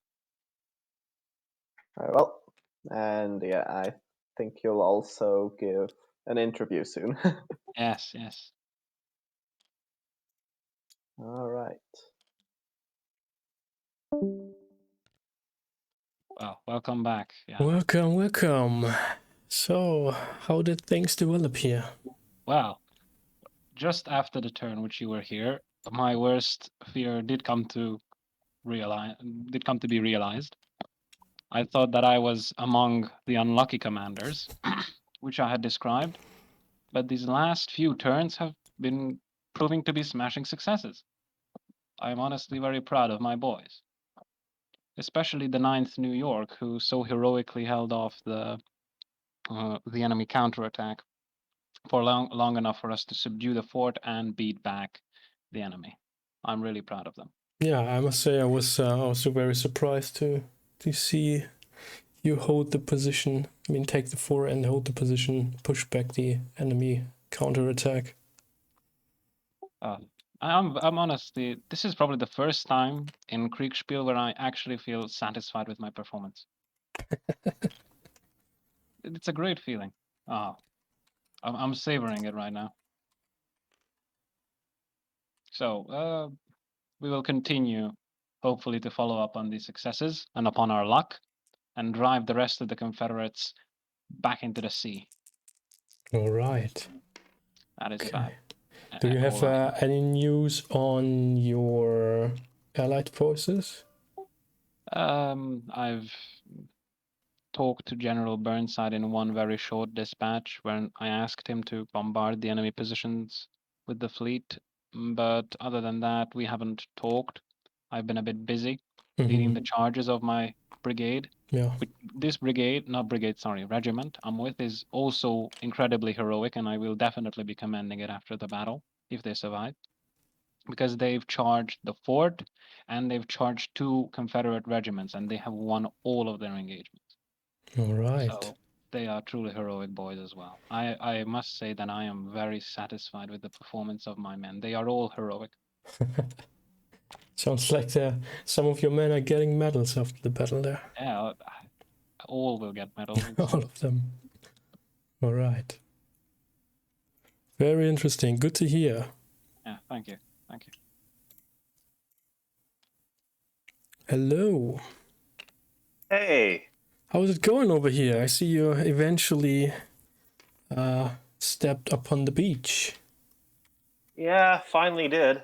Very well. And yeah, I think you'll also give an interview soon. Yes, yes. All right. Well, welcome back. Yeah. Welcome. So, how did things develop here? Well, just after the turn which you were here, my worst fear did come to be realized. I thought that I was among the unlucky commanders, which I had described, but these last few turns have been proving to be smashing successes. I'm honestly very proud of my boys, especially the 9th New York, who so heroically held off the enemy counterattack for long enough for us to subdue the fort and beat back the enemy. I'm really proud of them. Yeah, I must say I was also very surprised to see you hold the position. I mean, take the fort and hold the position, push back the enemy counterattack. I'm honestly, this is probably the first time in Kriegsspiel where I actually feel satisfied with my performance. It's a great feeling. I'm savoring it right now. So we will continue, hopefully, to follow up on these successes and upon our luck, and drive the rest of the Confederates back into the sea. All right. That is about. Do you have any news on your allied forces? I've talked to General Burnside in one very short dispatch when I asked him to bombard the enemy positions with the fleet. But other than that, we haven't talked. I've been a bit busy leading the charges of my brigade. Yeah. This regiment I'm with is also incredibly heroic, and I will definitely be commending it after the battle if they survive, because they've charged the fort and they've charged 2 Confederate regiments, and they have won all of their engagements. All right. So they are truly heroic boys as well. I must say that I am very satisfied with the performance of my men. They are all heroic. Sounds like some of your men are getting medals after the battle there. Yeah, all will get medals. All of them. All right. Very interesting. Good to hear. Yeah, thank you. Thank you. Hello. Hey. How's it going over here? I see you eventually stepped upon the beach. Yeah, finally did.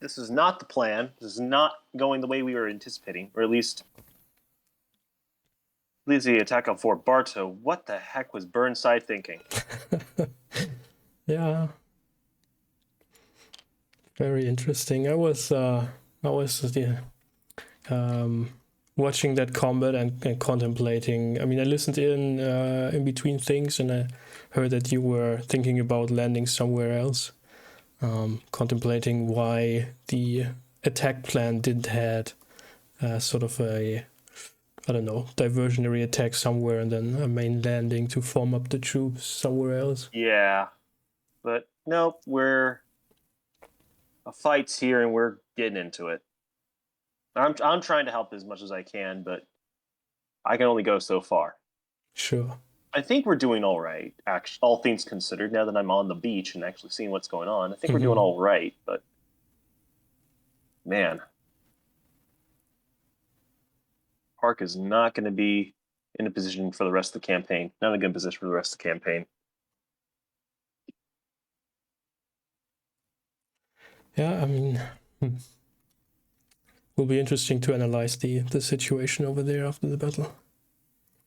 This is not the plan. This is not going the way we were anticipating, or at least the attack on Fort Bartow. What the heck was Burnside thinking? Yeah. Very interesting. I was watching that combat and contemplating. I mean, I listened in between things, and I heard that you were thinking about landing somewhere else, contemplating why the attack plan didn't had sort of a, I don't know, diversionary attack somewhere and then a main landing to form up the troops somewhere else. Yeah, but nope, a fight's here and we're getting into it. I'm trying to help as much as I can, but I can only go so far. Sure. I think we're doing all right, actually, all things considered, now that I'm on the beach and actually seeing what's going on. I think we're doing all right, but man, Park is not going to be in a position for the rest of the campaign. Not in a good position for the rest of the campaign. Yeah, I mean, will be interesting to analyze the situation over there after the battle.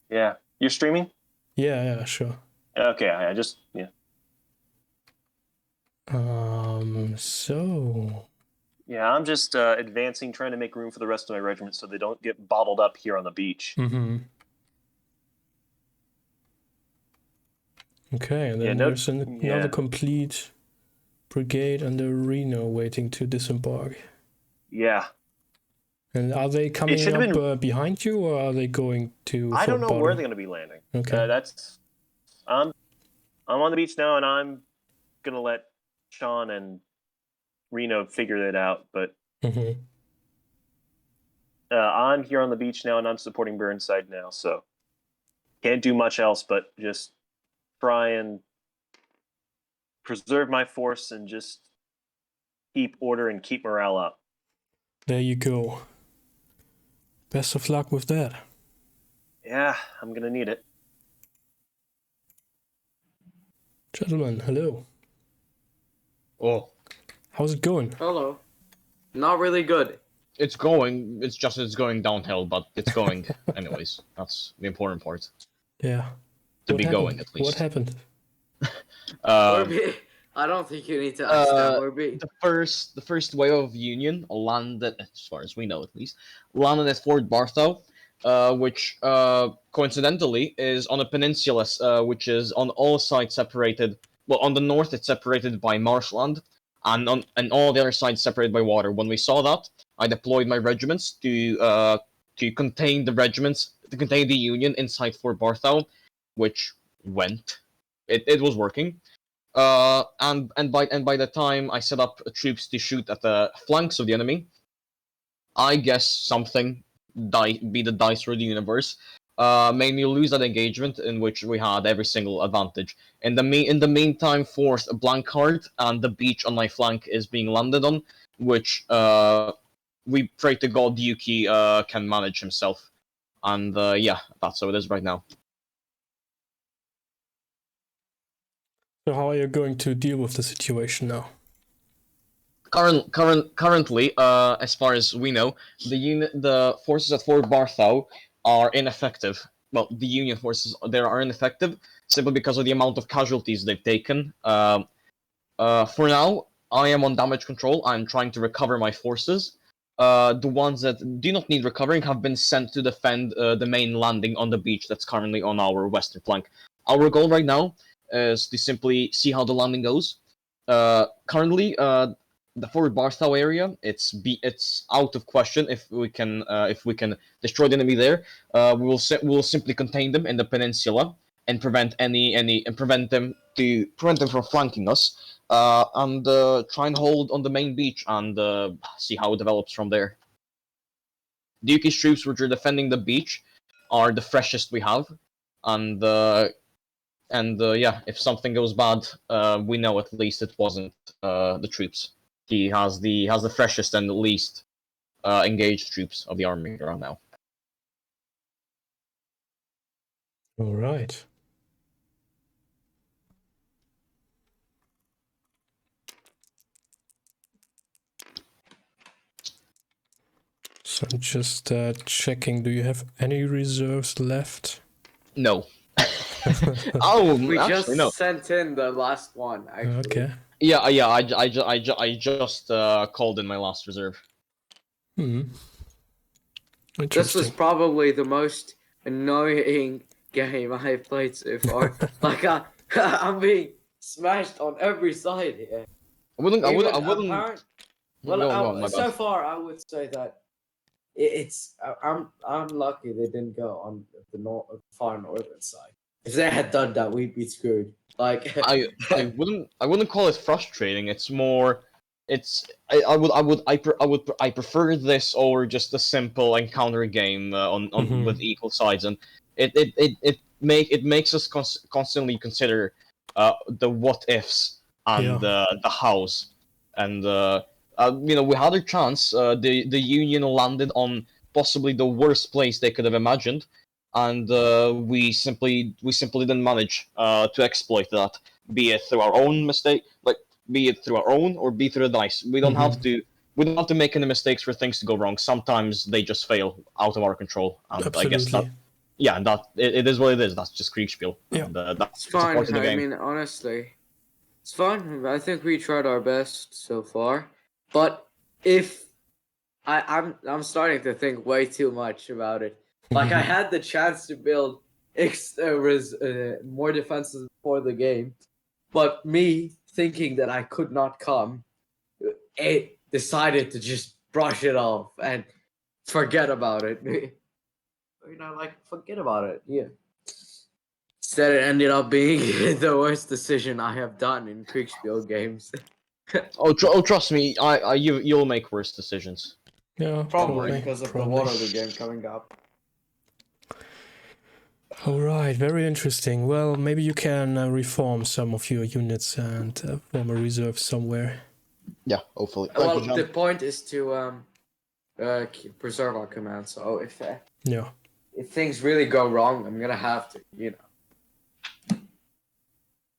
Yeah. You're streaming? Yeah, sure. Okay, I just, yeah. So... Yeah, I'm just advancing, trying to make room for the rest of my regiment so they don't get bottled up here on the beach. Okay, and then there's another complete brigade under Reno waiting to disembark. Yeah. And are they coming up behind you, or are they going to? I don't know where they're going to be landing. Okay. I'm on the beach now, and I'm gonna let Sean and Reno figure that out. But I'm here on the beach now, and I'm supporting Burnside now, so can't do much else but just try and preserve my force and just keep order and keep morale up. There you go. Best of luck with that. Yeah, I'm gonna need it. Gentlemen, hello. Oh. How's it going? Hello. Not really good. It's going. It's going downhill, but it's going anyways. That's the important part. Yeah. To be going, at least. What happened? I don't think you need to ask that, Orby. The first wave of Union landed, as far as we know at least, landed at Fort Barthow, which coincidentally is on a peninsula, which is on all sides separated. Well, on the north it's separated by marshland, and all the other sides separated by water. When we saw that, I deployed my regiments to contain the Union inside Fort Barthow, which went. It was working. And by the time I set up troops to shoot at the flanks of the enemy, I guess something be the dice for the universe made me lose that engagement in which we had every single advantage. In the meantime, fourth blank card and the beach on my flank is being landed on, which we pray to God Yuki can manage himself. And yeah, that's how it is right now. So how are you going to deal with the situation now? Currently, as far as we know, the forces at Fort Barthow are ineffective. Well, the Union forces there are ineffective simply because of the amount of casualties they've taken. For now, I am on damage control. I'm trying to recover my forces. The ones that do not need recovering have been sent to defend the main landing on the beach that's currently on our western flank. Our goal right now is to simply see how the landing goes. Currently, the Fort Barthow area, it's out of question if we can destroy the enemy there. We will simply contain them in the peninsula and prevent them from flanking us. And try and hold on the main beach and see how it develops from there. The Yuki's troops, which are defending the beach, are the freshest we have, and yeah, if something goes bad, we know at least it wasn't the troops. He has the freshest and the least engaged troops of the army around now. All right. So I'm just checking. Do you have any reserves left? No. Oh, we actually, just no. sent in the last one. Actually. Okay. Yeah. I just called in my last reserve. This was probably the most annoying game I have played so far. Like I'm being smashed on every side here. I wouldn't. So far, I would say that I'm lucky they didn't go on the far northern side. If they had done that, we'd be screwed. Like I wouldn't call it frustrating. It's more, I prefer this over just a simple encounter game on with equal sides, and it makes us constantly consider the what ifs and the hows, and we had a chance. The Union landed on possibly the worst place they could have imagined, and we simply didn't manage to exploit that, be it through our own mistake, be it through our own or be through the dice. We don't have to make any mistakes for things to go wrong. Sometimes they just fail out of our control, and I guess that it is what it is. That's just Kriegsspiel. Yeah, and, that's it's fine. part of the I game. mean, honestly, it's fun. I think we tried our best so far, but if I'm starting to think way too much about it. Like I had the chance to build more defenses for the game, but me thinking that I could not come, it decided to just brush it off and forget about it. Forget about it. Yeah. Instead, it ended up being the worst decision I have done in Kriegsspiel games. Trust me, you'll make worse decisions. Yeah, probably because of the water of the game coming up. All right, very interesting. Well, maybe you can reform some of your units and form a reserve somewhere. Yeah, hopefully. Well, the point is to preserve our command. So if things really go wrong, I'm gonna have to,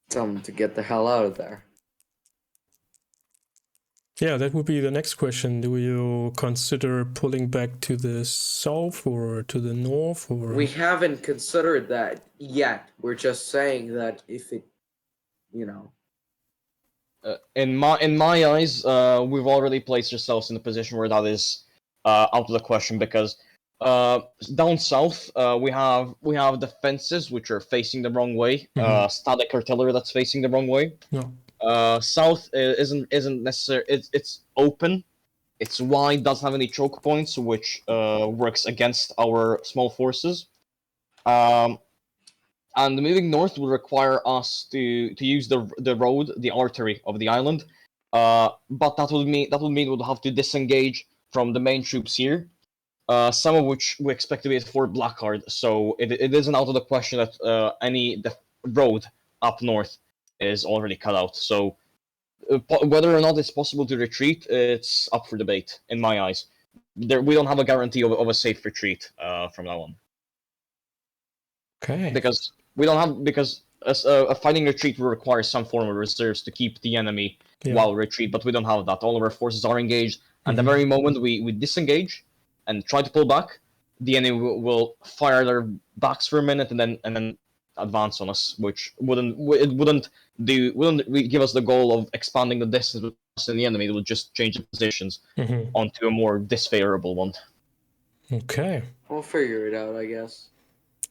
tell them to get the hell out of there. Yeah, that would be the next question. Do you consider pulling back to the south or to the north? Or We haven't considered that yet. We're just saying that if it, in my eyes, we've already placed ourselves in a position where that is out of the question, because down south we have defenses which are facing the wrong way, static artillery that's facing the wrong way. No. South isn't necessary. It's open, it's wide, doesn't have any choke points, which works against our small forces. And moving north will require us to use the road, the artery of the island. But that would mean we'll have to disengage from the main troops here, some of which we expect to be at Fort Blackheart. So it isn't out of the question that the road up north is already cut out. So whether or not it's possible to retreat, it's up for debate in my eyes. We don't have a guarantee of a safe retreat from now on. Okay. Because a fighting retreat will require some form of reserves to keep the enemy while retreat, but we don't have that. All of our forces are engaged, and the very moment we disengage and try to pull back, the enemy will fire their backs for a minute and then advance on us, which wouldn't give us the goal of expanding the distance with us and the enemy. It would just change the positions onto a more disfavorable one. Okay. We'll figure it out, I guess.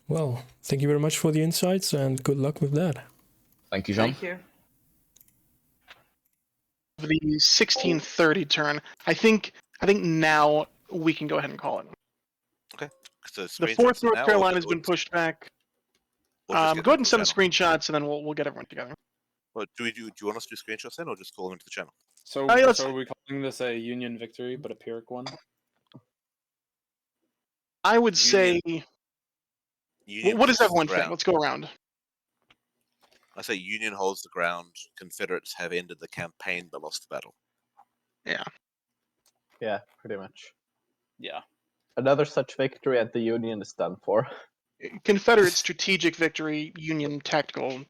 Well, thank you very much for the insights and good luck with that. Thank you, John. Thank you. The 1630 turn. I think now we can go ahead and call it. Okay. So The 4th North Carolina has been pushed back. Go ahead and send the screenshots, and then we'll get everyone together. Well, do you want us to do screenshots then, or just call them into the channel? So, yeah, so are we calling this a Union victory, but a Pyrrhic one? I would say. What does everyone think? Let's go around. I say Union holds the ground. Confederates have ended the campaign but lost the battle. Yeah. Yeah, pretty much. Yeah. Another such victory and the Union is done for. Confederate strategic victory, Union tactical.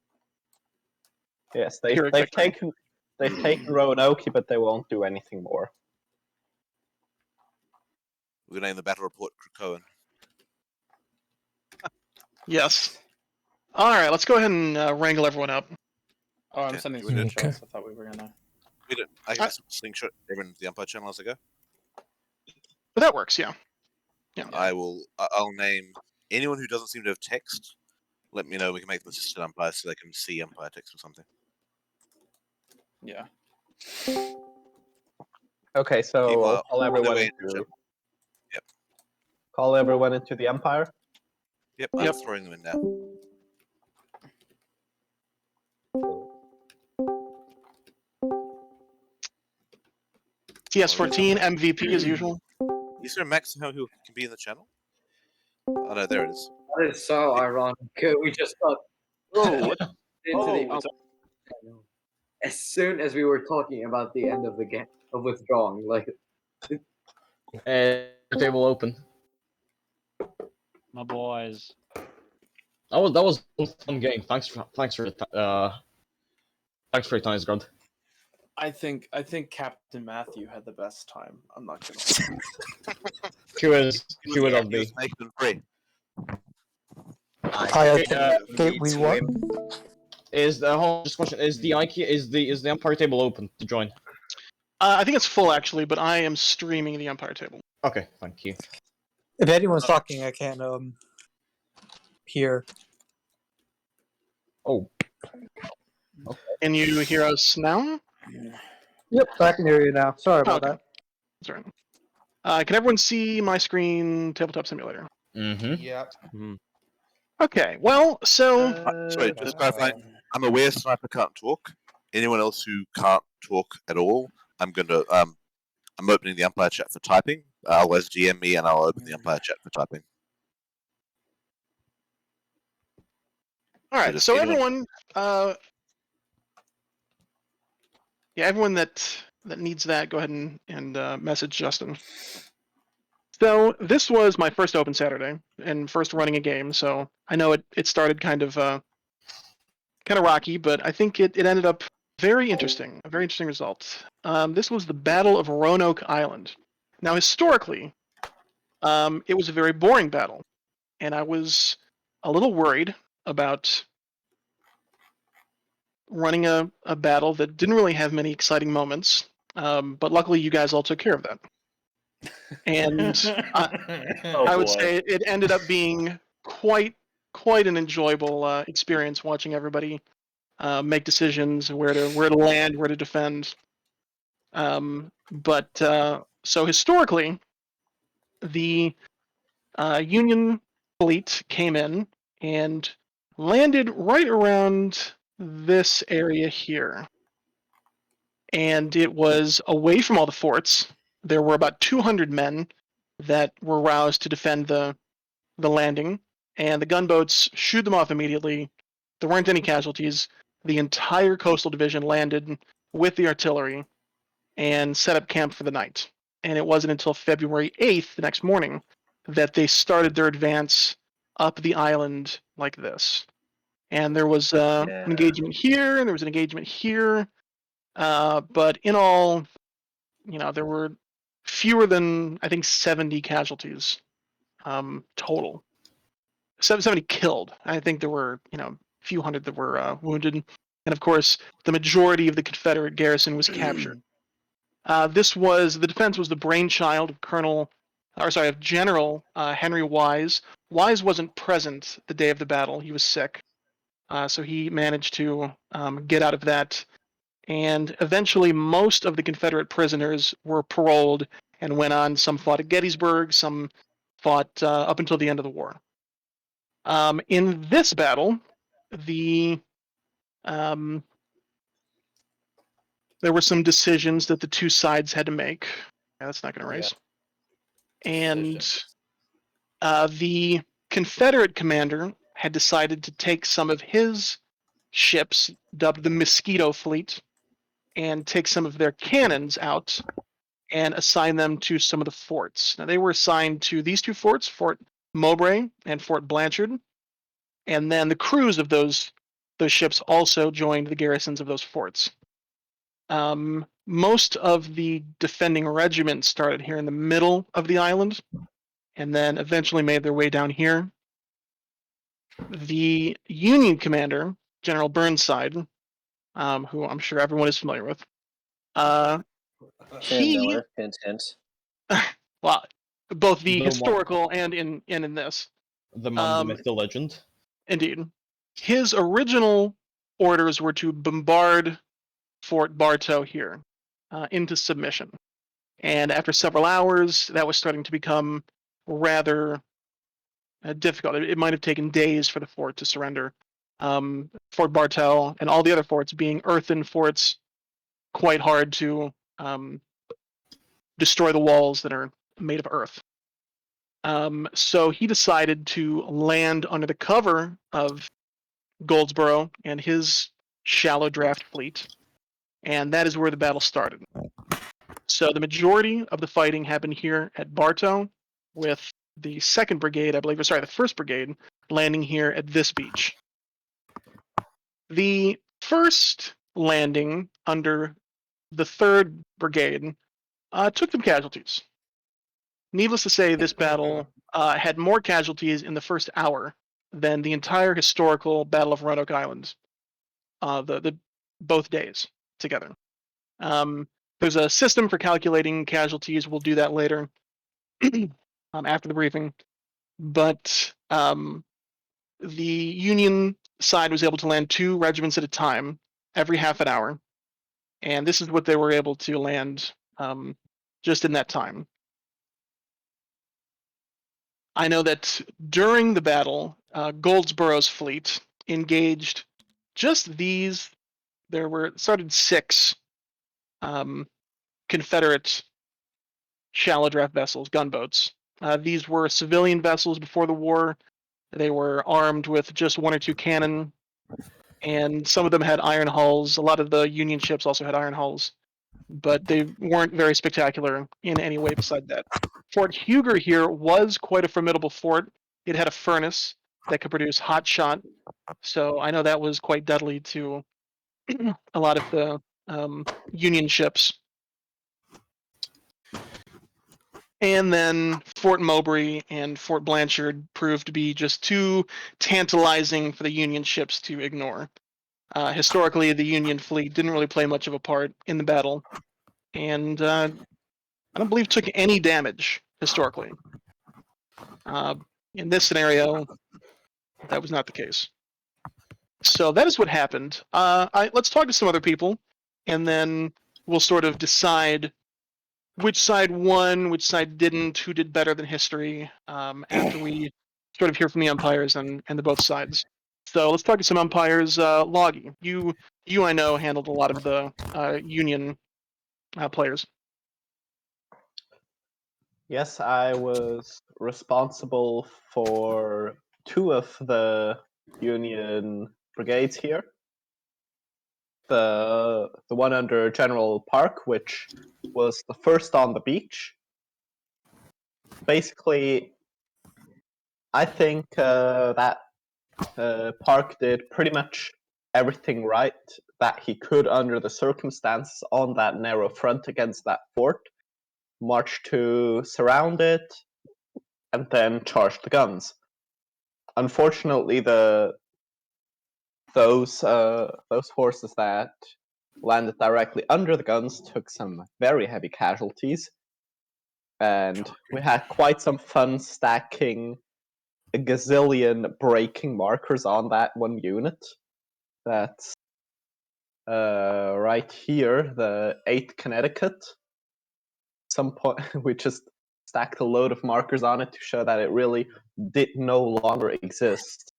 Yes, they've taken Roanoke, but they won't do anything more. We're gonna name the battle report Krakoan. Yes. All right, let's go ahead and wrangle everyone up. Oh, I'm sending screenshots. I thought we were gonna. I can just slingshot everyone to the Empire channel as I go. But that works, yeah. Yeah. I'll name anyone who doesn't seem to have text. Let me know. We can make them assistant Empire so they can see Empire text or something. Yeah. Okay, so I'll call everyone into. Yep. Call everyone into the Empire. Yep, I'm throwing them in now. TS14 MVP as usual. Is there a maximum who can be in the channel? Oh no, there it is. That is so ironic. We just got what? into the as soon as we were talking about the end of the game of withdrawing, like Table open. My boys. That was a fun game. Thanks for your Tunisgrad. I think Captain Matthew had the best time. I'm not gonna lie. He was on me. Making free. We won. Is the just question? Is the Empire table open to join? I think it's full actually, but I am streaming the Empire table. Okay, thank you. If anyone's talking, I can't hear. Oh. Okay. Can you hear us now? Yep, I can hear you now. Sorry about that. That's right. Can everyone see my screen, Tabletop Simulator? Mm-hmm. Yep. Okay. Well, so sorry, just clarifying. I'm aware Sniper can't talk. Anyone else who can't talk at all, I'm opening the Empire chat for typing. I'll as GM me, and I'll open the Empire chat for typing. All right. So everyone, everyone that needs that, go ahead and message Justin. So this was my first Open Saturday and first running a game. So I know it started kind of rocky, but I think it ended up very interesting. A very interesting result. This was the Battle of Roanoke Island. Now historically, it was a very boring battle, and I was a little worried about running a battle that didn't really have many exciting moments. But luckily, you guys all took care of that. And I would say it ended up being quite an enjoyable experience watching everybody make decisions where to land, where to defend. So historically, the Union fleet came in and landed right around this area here. And it was away from all the forts. There were about 200 men that were roused to defend the landing, and the gunboats shoot them off immediately. There weren't any casualties. The entire coastal division landed with the artillery and set up camp for the night. And it wasn't until February 8th, the next morning, that they started their advance up the island like this. And there was an engagement here, and there was an engagement here. But in all, there were fewer than, I think, 70 casualties total. 70 killed. I think there were, a few hundred that were wounded. And of course, the majority of the Confederate garrison was captured. The defense was the brainchild of General Henry Wise. Wise wasn't present the day of the battle. He was sick. So he managed to get out of that. And eventually, most of the Confederate prisoners were paroled and went on. Some fought at Gettysburg, some fought up until the end of the war. In this battle, there were some decisions that the two sides had to make. Yeah, that's not going to raise. And the Confederate commander had decided to take some of his ships, dubbed the Mosquito Fleet, and take some of their cannons out and assign them to some of the forts. Now, they were assigned to these two forts, Fort Mowbray and Fort Blanchard, and then the crews of those ships also joined the garrisons of those forts. Most of the defending regiments started here in the middle of the island, and then eventually made their way down here. The Union commander, General Burnside, who I'm sure everyone is familiar with, Miller, hint. Well, both the historical and in this. The man, the myth, the legend. Indeed. His original orders were to bombard Fort Bartow here into submission. And after several hours, that was starting to become rather difficult. It might have taken days for the fort to surrender. Fort Bartel and all the other forts being earthen forts, quite hard to destroy the walls that are made of earth. So he decided to land under the cover of Goldsboro and his shallow draft fleet, and that is where the battle started. So the majority of the fighting happened here at Bartow, with the 2nd Brigade, I believe, or sorry, the 1st Brigade, landing here at this beach. The first landing under the 3rd Brigade took some casualties. Needless to say, this battle had more casualties in the first hour than the entire historical Battle of Roanoke Island, the both days together. There's a system for calculating casualties. We'll do that later after the briefing. But the Union side was able to land 2 regiments at a time every half an hour. And this is what they were able to land just in that time. I know that during the battle, Goldsboro's fleet engaged just these. There started 6 Confederate shallow draft vessels, gunboats. These were civilian vessels before the war. They were armed with just 1 or 2 cannon, and some of them had iron hulls. A lot of the Union ships also had iron hulls, but they weren't very spectacular in any way beside that. Fort Huger here was quite a formidable fort. It had a furnace that could produce hot shot, so I know that was quite deadly to a lot of the Union ships. And then Fort Mowbray and Fort Blanchard proved to be just too tantalizing for the Union ships to ignore. Historically, the Union fleet didn't really play much of a part in the battle, and I don't believe took any damage historically. In this scenario, that was not the case. So that is what happened. Let's talk to some other people, and then we'll sort of decide which side won, which side didn't, who did better than history, after we sort of hear from the umpires and the both sides. So let's talk to some umpires. Loggy, you I know handled a lot of the Union players. Yes, I was responsible for 2 of the Union brigades here. The one under General Park, which was the first on the beach. Basically, I think that Park did pretty much everything right that he could under the circumstances on that narrow front against that fort. Marched to surround it, and then charged the guns. Unfortunately, those horses that landed directly under the guns took some very heavy casualties, and we had quite some fun stacking a gazillion breaking markers on that one unit. That's right here, the 8th Connecticut. Some point we just stacked a load of markers on it to show that it really did no longer exist.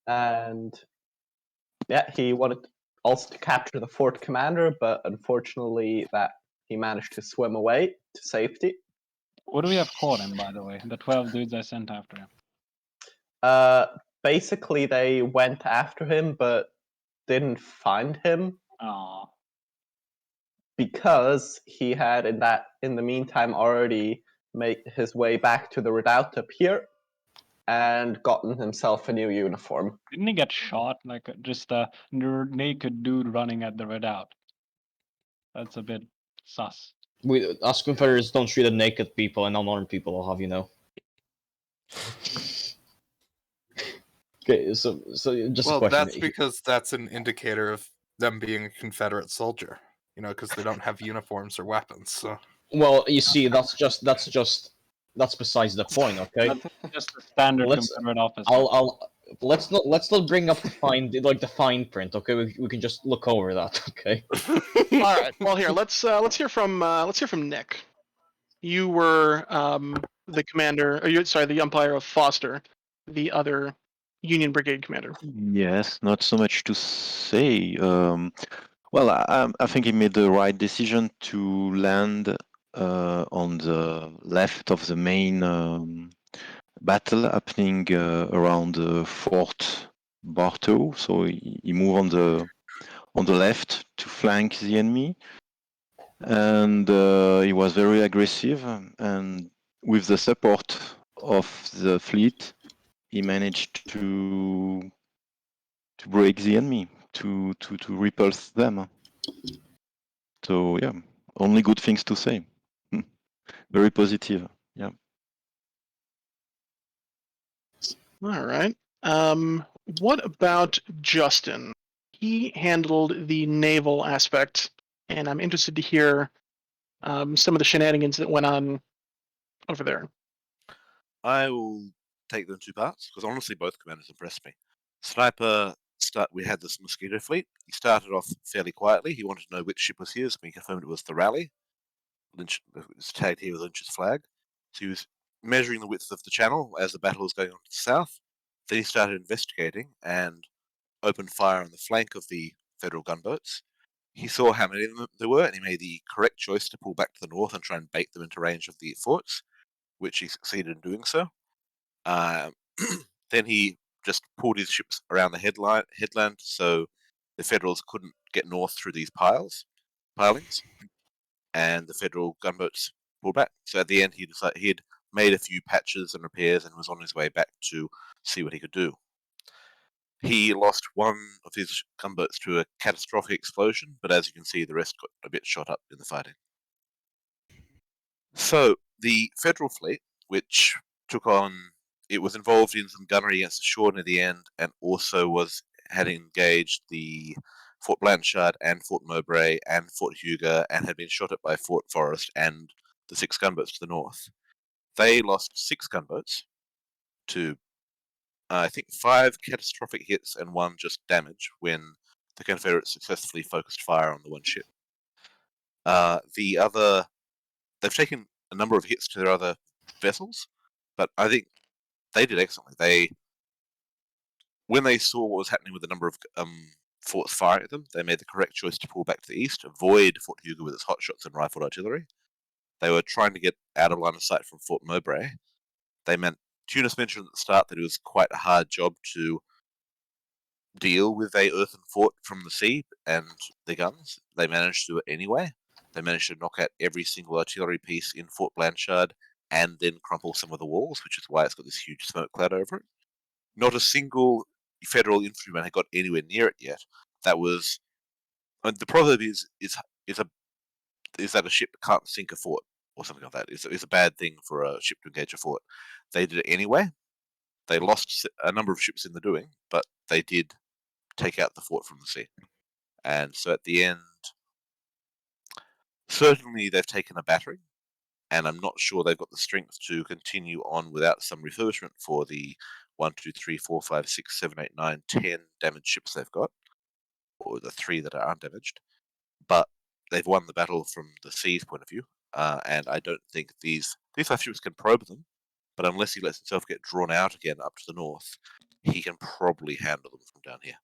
And yeah, he wanted also to capture the fort commander, but unfortunately that he managed to swim away to safety. Would we have caught him, by the way? The 12 dudes I sent after him. Basically they went after him but didn't find him. Aww. Because he had in the meantime already made his way back to the redoubt up here and gotten himself a new uniform. Didn't he get shot? Like just a naked dude running at the redoubt. That's a bit sus. Us Confederates don't treat the naked people and unarmed people, I'll have you know. Okay, so just a question. That's because that's an indicator of them being a Confederate soldier. You know, because they don't have uniforms or weapons. So. Well, you see, that's besides the point. Okay. That's just a standard Confederate officer. Let's not bring up the fine print. Okay, we can just look over that. Okay. All right. Well, here let's hear from Nick. You were the commander, the umpire of Foster, the other Union Brigade commander. Yes, not so much to say. Well, I think he made the right decision to land on the left of the main battle happening around Fort Bartow. So he moved on the left to flank the enemy, and he was very aggressive. And with the support of the fleet, he managed to break the enemy, to repulse them. So yeah, only good things to say. Very positive. Yeah. All right. What about Justin? He handled the naval aspect, and I'm interested to hear some of the shenanigans that went on over there. I will take them in 2 parts because honestly, both commanders impressed me. Sniper, we had this mosquito fleet. He started off fairly quietly. He wanted to know which ship was his. We confirmed it was the Raleigh. Lynch was tagged here with Lynch's flag. So he was measuring the width of the channel as the battle was going on to the south. Then he started investigating and opened fire on the flank of the Federal gunboats. He saw how many of them there were, and he made the correct choice to pull back to the north and try and bait them into range of the forts, which he succeeded in doing so. Then he just pulled his ships around the headland, so the Federals couldn't get north through these pilings, and the Federal gunboats pulled back. So at the end, he decided he had made a few patches and repairs and was on his way back to see what he could do. He lost one of his gunboats to a catastrophic explosion, but as you can see, the rest got a bit shot up in the fighting. So the Federal fleet, which it was involved in some gunnery against the shore near the end, and also had engaged the Fort Blanchard and Fort Mowbray and Fort Huger, and had been shot at by Fort Forest and the 6 gunboats to the north. They lost 6 gunboats to, I think, 5 catastrophic hits and 1 just damage when the Confederates successfully focused fire on the one ship. They've taken a number of hits to their other vessels, but I think they did excellently. When they saw what was happening with the number of forts firing at them, they made the correct choice to pull back to the east, avoid Fort Huger with its hotshots and rifled artillery. They were trying to get out of line of sight from Fort Mowbray. Tunis mentioned at the start that it was quite a hard job to deal with a earthen fort from the sea and the guns. They managed to do it anyway. They managed to knock out every single artillery piece in Fort Blanchard and then crumple some of the walls, which is why it's got this huge smoke cloud over it. Not a single Federal infantryman had got anywhere near it yet. The proverb is that a ship can't sink a fort or something like that. It's a bad thing for a ship to engage a fort. They did it anyway. They lost a number of ships in the doing, but they did take out the fort from the sea. And so at the end, certainly they've taken a battering, and I'm not sure they've got the strength to continue on without some refurbishment for the 1, 2, 3, 4, 5, 6, 7, 8, 9, 10 damaged ships they've got, or the 3 that are undamaged. But they've won the battle from the sea's point of view, and I don't think these 5 ships can probe them, but unless he lets himself get drawn out again up to the north, he can probably handle them from down here.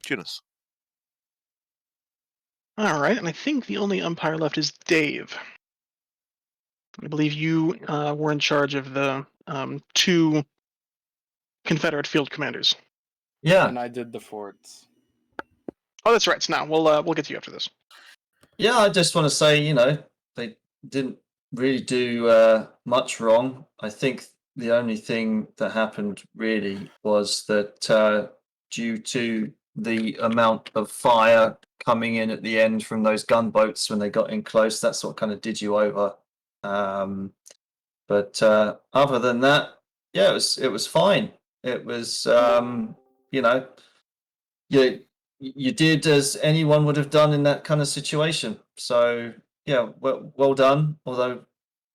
Tunis. All right, and I think the only umpire left is Dave. I believe you were in charge of the 2 Confederate field commanders. Yeah. And I did the forts. Oh, that's right. So now we'll get to you after this. Yeah, I just want to say, they didn't really do much wrong. I think the only thing that happened really was that due to the amount of fire coming in at the end from those gunboats when they got in close, that's what kind of did you over. But other than that, yeah, it was fine. It was, you did as anyone would have done in that kind of situation. So yeah, well done. Although,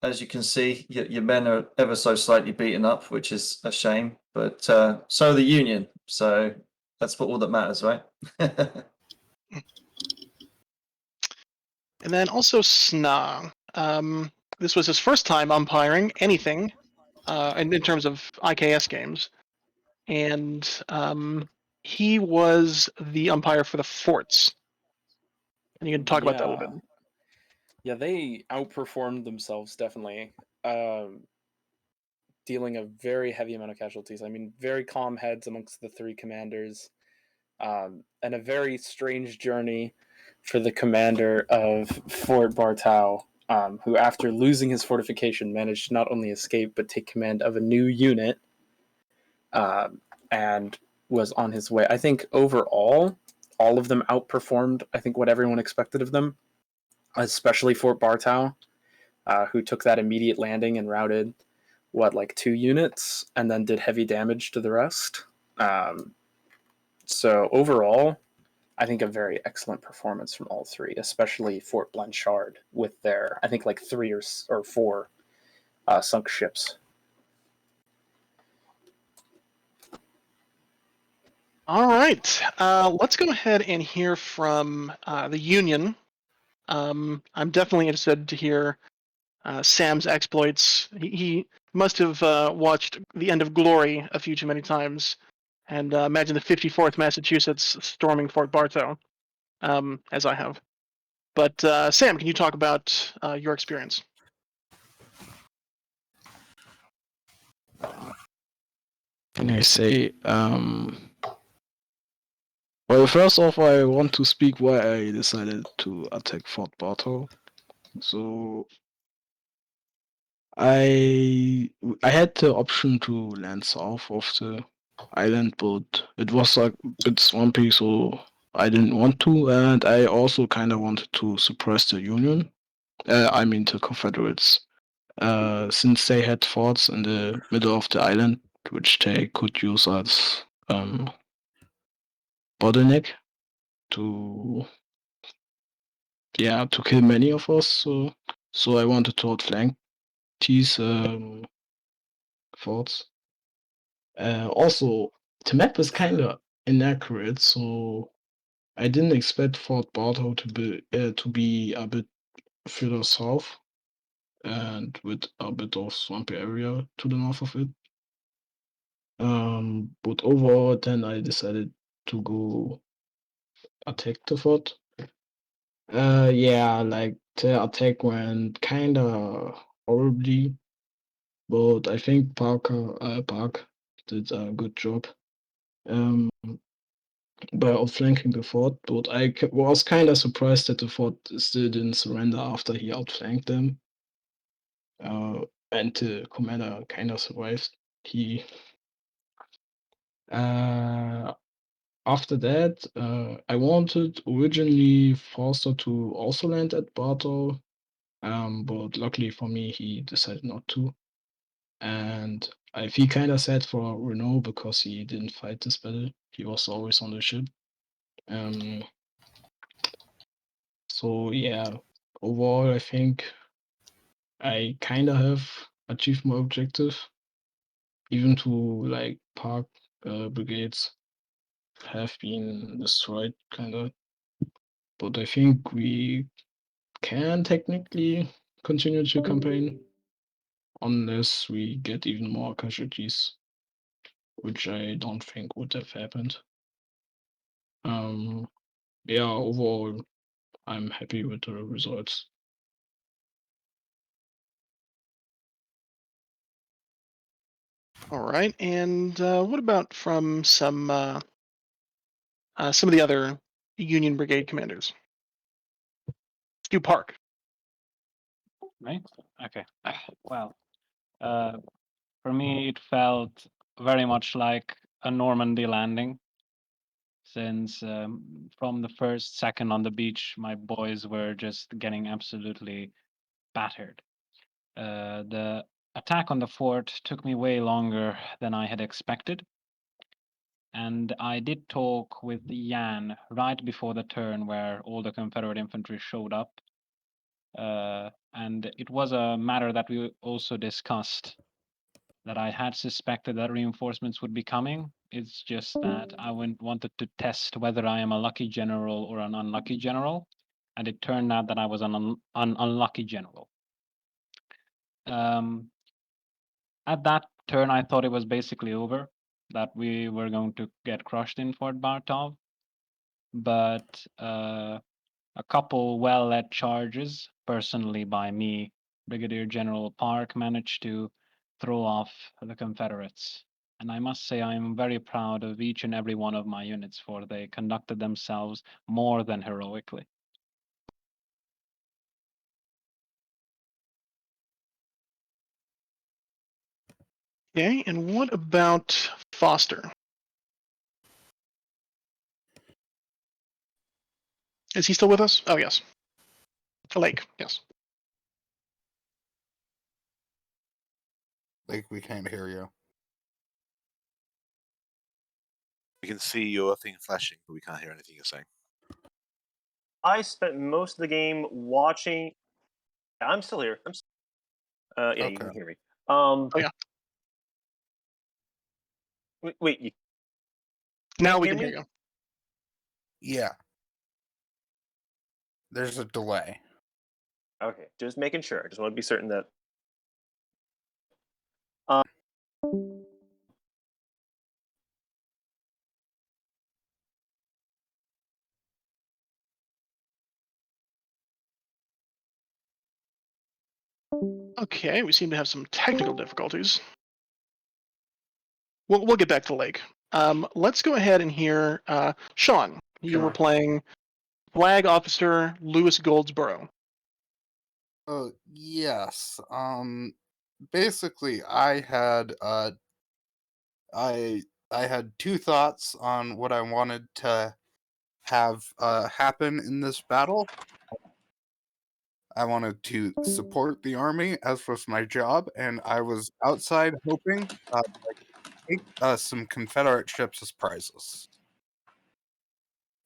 as you can see, your men are ever so slightly beaten up, which is a shame. But so the Union. So that's all that matters, right? And then also Sna. this was his first time umpiring anything, in terms of IKS games, and he was the umpire for the forts. And you can talk about that a little bit. Yeah, they outperformed themselves definitely, dealing a very heavy amount of casualties. I mean, very calm heads amongst the three commanders, and a very strange journey for the commander of Fort Bartow, who, after losing his fortification, managed to not only escape but take command of a new unit, and was on his way. I think overall, all of them outperformed, I think, what everyone expected of them, especially Fort Bartow, who took that immediate landing and routed, 2 units, and then did heavy damage to the rest. So overall, I think a very excellent performance from all three, especially Fort Blanchard with their, I think, 3 or 4 sunk ships. All right, let's go ahead and hear from the Union. I'm definitely interested to hear Sam's exploits. He must have watched The End of Glory a few too many times, and imagine the 54th Massachusetts storming Fort Bartow, as I have. But Sam, can you talk about your experience? Can I say? Well, first off, I want to speak why I decided to attack Fort Bartow. So I had the option to land south of the island, but it was a bit swampy, so I didn't want to. And I also kind of wanted to suppress the Union. I mean the Confederates, since they had forts in the middle of the island, which they could use as bottleneck to kill many of us. So I wanted to outflank these forts. Also, the map is kind of inaccurate, so I didn't expect Fort Bartow to be a bit further south and with a bit of swampy area to the north of it. But overall, then I decided to go attack the fort. The attack went kinda horribly, but I think Park did a good job by outflanking the fort. But I was kind of surprised that the fort still didn't surrender after he outflanked them. And the commander kind of survived. He After that, I wanted originally Forster to also land at Bartow, but luckily for me, he decided not to. And I feel kind of sad for Renault because he didn't fight this battle. He was always on the ship. So yeah, overall, I think I kind of have achieved my objective, even to Park brigades have been destroyed, kind of. But I think we can technically continue the campaign unless we get even more casualties, which I don't think would have happened. Overall, I'm happy with the results. All right, and what about from some of the other Union Brigade commanders? Stu Park. Right? Okay. Well, for me, it felt very much like a Normandy landing. Since from the first second on the beach, my boys were just getting absolutely battered. The attack on the fort took me way longer than I had expected. And I did talk with Jan right before the turn where all the Confederate infantry showed up. And it was a matter that we also discussed, that I had suspected that reinforcements would be coming. It's just that I wanted to test whether I am a lucky general or an unlucky general. And it turned out that I was an unlucky general. At that turn, I thought it was basically over, that we were going to get crushed in Fort Bartov. But a couple well-led charges, personally by me, Brigadier General Park, managed to throw off the Confederates. And I must say I am very proud of each and every one of my units, for they conducted themselves more than heroically. Okay, and what about Foster? Is he still with us? Oh, yes. Lake, yes. Like, we can't hear you. We can see your thing flashing, but we can't hear anything you're saying. I spent most of the game watching. I'm still here. Yeah, Okay. you can hear me. Oh yeah. Wait. You now we hear can me? hear you. Yeah. There's a delay. Okay, just making sure. I just want to be certain that. Okay, we seem to have some technical difficulties. We'll get back to Lake. Let's go ahead and hear Sean. You were playing Flag Officer Lewis Goldsboro. Yes. Basically, I had two thoughts on what I wanted to have happen in this battle. I wanted to support the army, as was my job, and I was outside hoping I could take some Confederate ships as prizes.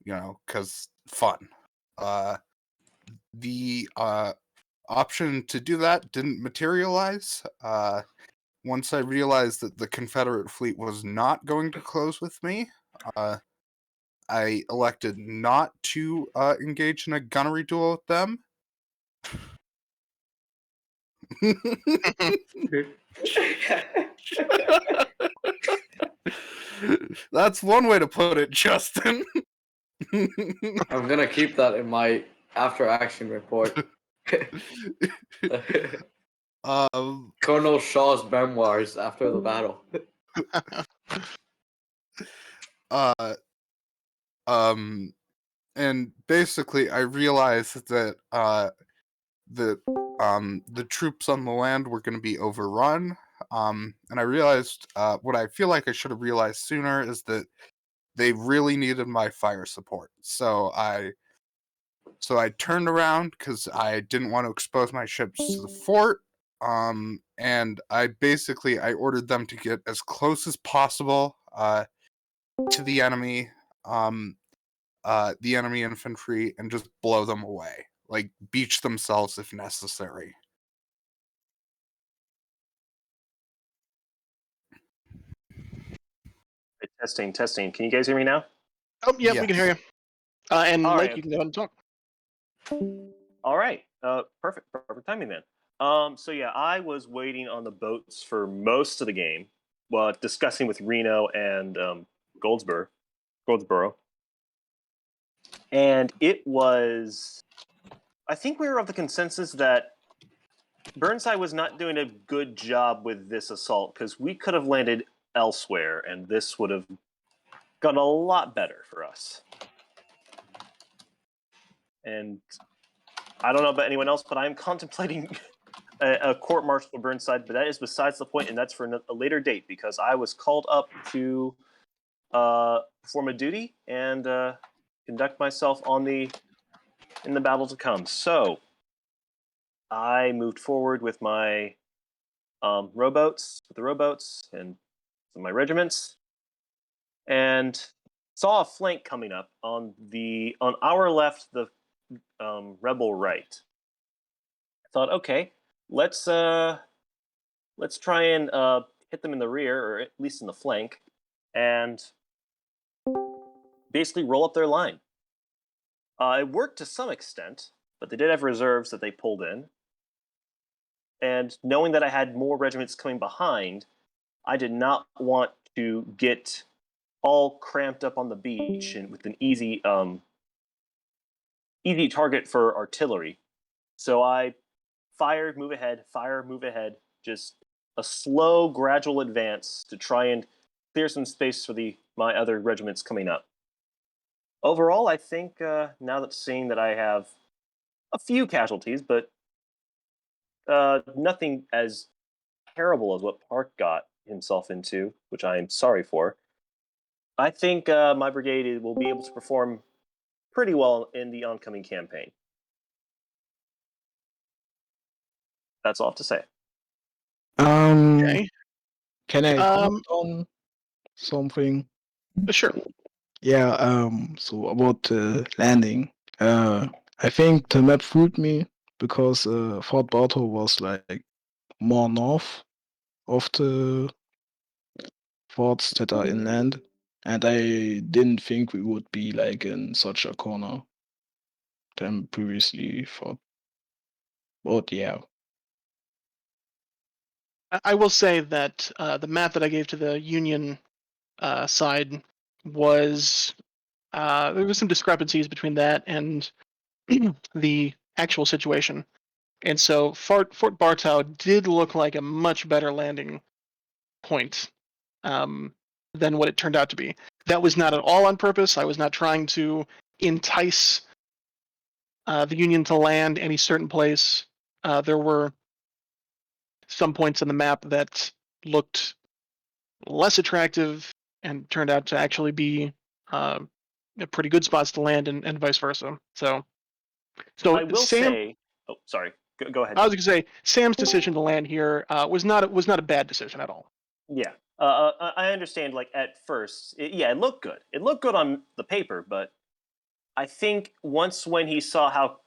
You know, because fun. The option to do that didn't materialize. Once I realized that the Confederate fleet was not going to close with me, I elected not to engage in a gunnery duel with them. That's one way to put it, Justin. I'm gonna keep that in my after-action report. Colonel Shaw's memoirs after the battle. And basically, I realized that the troops on the land were going to be overrun. And I realized what I feel like I should have realized sooner is that they really needed my fire support. So I turned around because I didn't want to expose my ships to the fort. And I ordered them to get as close as possible to the enemy, the enemy infantry, and just blow them away, like beach themselves if necessary. Testing. Can you guys hear me now? Oh, yeah, we can hear you. And All Lake, right. you can go ahead and talk. All right. Perfect timing then. So yeah, I was waiting on the boats for most of the game, while discussing with Reno and Goldsboro, and it was. I think we were of the consensus that Burnside was not doing a good job with this assault, because we could have landed elsewhere, and this would have gone a lot better for us. And I don't know about anyone else, but I'm contemplating a court-martial for Burnside, but that is besides the point, and that's for a later date, because I was called up to perform a duty and conduct myself in the battle to come. So I moved forward with my rowboats, and my regiments, and saw a flank coming up on our left, the rebel right. I thought, okay, let's try and hit them in the rear, or at least in the flank, and basically roll up their line. It worked to some extent, but they did have reserves that they pulled in. and knowing that I had more regiments coming behind, I did not want to get all cramped up on the beach and with an easy target for artillery. So I fire, move ahead, just a slow, gradual advance to try and clear some space for my other regiments coming up. Overall, I think now that seeing that I have a few casualties, but nothing as terrible as what Park got himself into, which I am sorry for, I think my brigade will be able to perform pretty well in the oncoming campaign. That's all I have to say. Okay. Can I comment on something? Sure. Yeah, so about the landing. I think the map fooled me because Fort Bartow was like more north of the forts that are inland, and I didn't think we would be like in such a corner than previously thought. But yeah. I will say that the map that I gave to the Union side was there was some discrepancies between that and the actual situation, and so Fort Bartow did look like a much better landing point than what it turned out to be. That was not at all on purpose. I was not trying to entice the Union to land any certain place. There were some points on the map that looked less attractive and turned out to actually be pretty good spots to land, and vice versa. So I will say, oh, sorry, go ahead. I was going to say Sam's decision to land here was not a bad decision at all. Yeah, I understand. Like at first, it looked good. It looked good on the paper, but I think when he saw how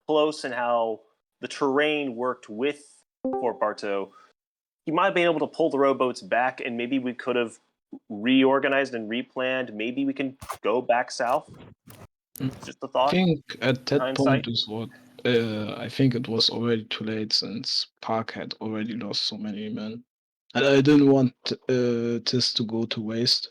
close and how the terrain worked with Fort Bartow, he might have been able to pull the rowboats back, and maybe we could have reorganized and replanned. Maybe we can go back south. Just a thought. I think at that Hindsight. point is what I think it was already too late since Park had already lost so many men, and I didn't want this to go to waste.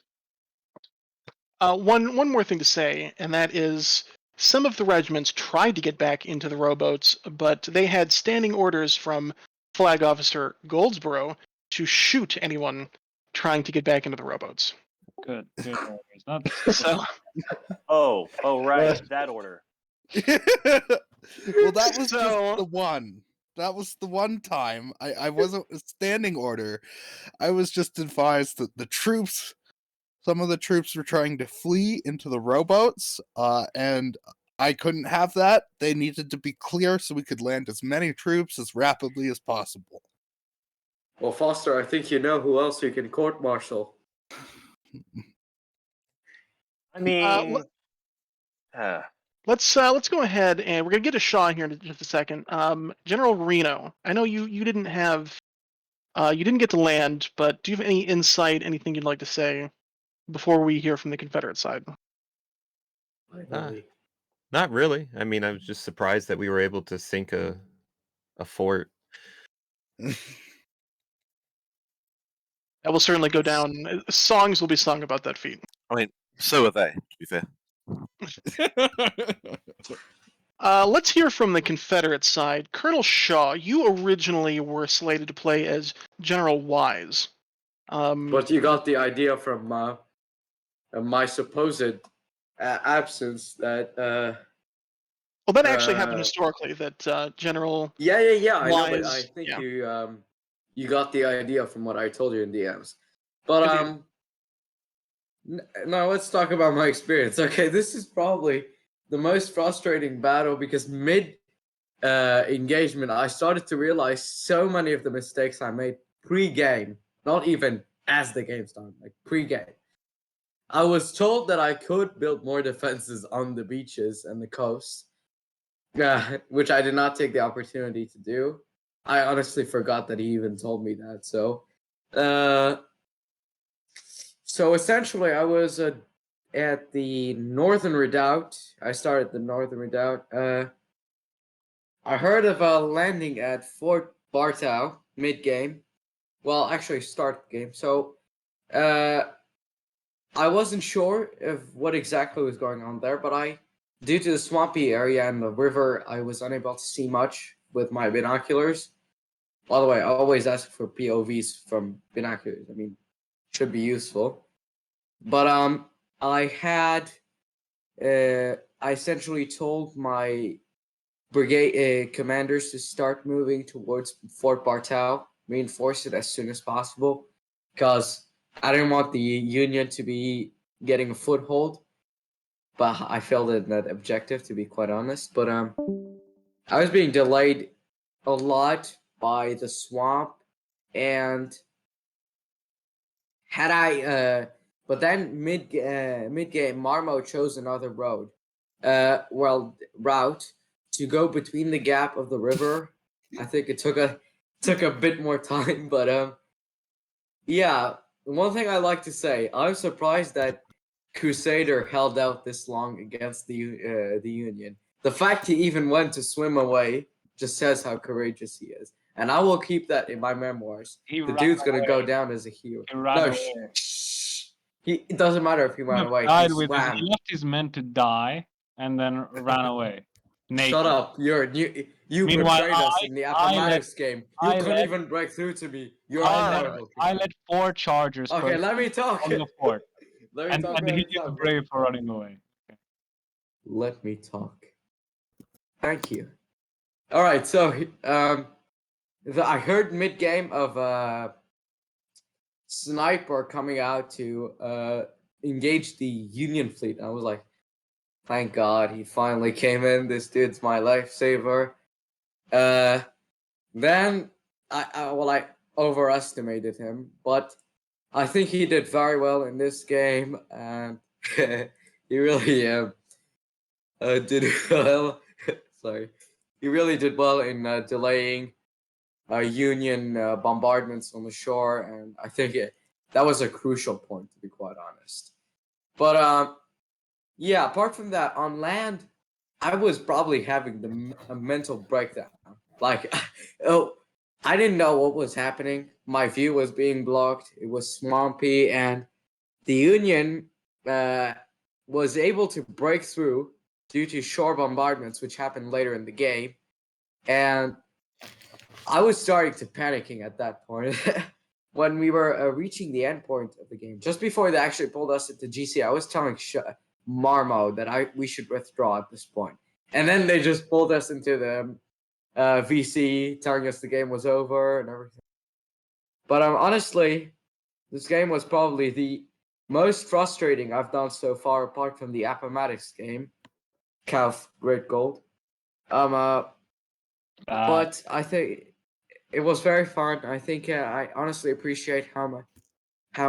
One more thing to say, and that is some of the regiments tried to get back into the rowboats, but they had standing orders from Flag Officer Goldsborough to shoot anyone trying to get back into the rowboats. Good. That's so. Oh, right, that order. Well, that was just the one. That was the one time. I wasn't a standing order. I was just advised that some of the troops were trying to flee into the rowboats, and I couldn't have that. They needed to be clear so we could land as many troops as rapidly as possible. Well, Foster, I think you know who else we can court-martial. I mean, let's go ahead and we're gonna get to Shaw here in just a second. General Reno, I know you didn't have you didn't get to land, but do you have any insight, anything you'd like to say before we hear from the Confederate side? Not really. I mean, I was just surprised that we were able to sink a fort. That will certainly go down. Songs will be sung about that feat. I mean, so are they, to be fair. Let's hear from the Confederate side. Colonel Shaw, you originally were slated to play as General Wise. But you got the idea from my supposed absence that. Well, that actually happened historically. That General. Yeah. I know, but Wise, I think you got the idea from what I told you in DMs. But now let's talk about my experience. Okay, this is probably the most frustrating battle because mid engagement, I started to realize so many of the mistakes I made pre-game, not even as the game started, like pre-game. I was told that I could build more defenses on the beaches and the coast, which I did not take the opportunity to do. I honestly forgot that he even told me that. So essentially, I was at the Northern Redoubt. I started the Northern Redoubt. I heard of a landing at Fort Bartow mid game. Well, actually, start game. So, I wasn't sure of what exactly was going on there, but due to the swampy area and the river, I was unable to see much with my binoculars. By the way, I always ask for POVs from binoculars. I mean, should be useful. But I essentially told my brigade commanders to start moving towards Fort Bartow, reinforce it as soon as possible, because I didn't want the Union to be getting a foothold. But I failed in that objective, to be quite honest. But I was being delayed a lot by the swamp, and had I but then mid game Marmo chose another route to go between the gap of the river. I think it took a bit more time, but yeah, one thing I like to say, I'm surprised that Crusader held out this long against the Union. The fact he even went to swim away just says how courageous he is. And I will keep that in my memoirs. He The ran dude's gonna go away. down as a hero. He ran No, away. it doesn't matter if he ran away. Died He with his, swam. he left his men to die and then ran away. Naked. Shut up! You Meanwhile, betrayed us in the Appomattox game. You couldn't even break through to me. You're horrible. I led 4 chargers. Okay, let me talk. On the fort. Let me talk. And he is brave for running away. Let me talk. Thank you. All right, so I heard mid game of sniper coming out to engage the Union fleet. And I was like, thank God he finally came in. This dude's my lifesaver. Then I overestimated him, but I think he did very well in this game, and he really did well. Sorry, he really did well in delaying Union bombardments on the shore, and I think that was a crucial point, to be quite honest. But yeah, apart from that, on land, I was probably having a mental breakdown. Like, I didn't know what was happening. My view was being blocked. It was swampy, and the Union was able to break through due to shore bombardments, which happened later in the game. And I was starting to panicking at that point. When we were reaching the end point of the game, just before they actually pulled us into GC, I was telling Marmo that we should withdraw at this point. And then they just pulled us into the VC, telling us the game was over and everything. But honestly, this game was probably the most frustrating I've done so far, apart from the Appomattox game, Calf Great Gold. But I think it was very fun. I think I honestly appreciate how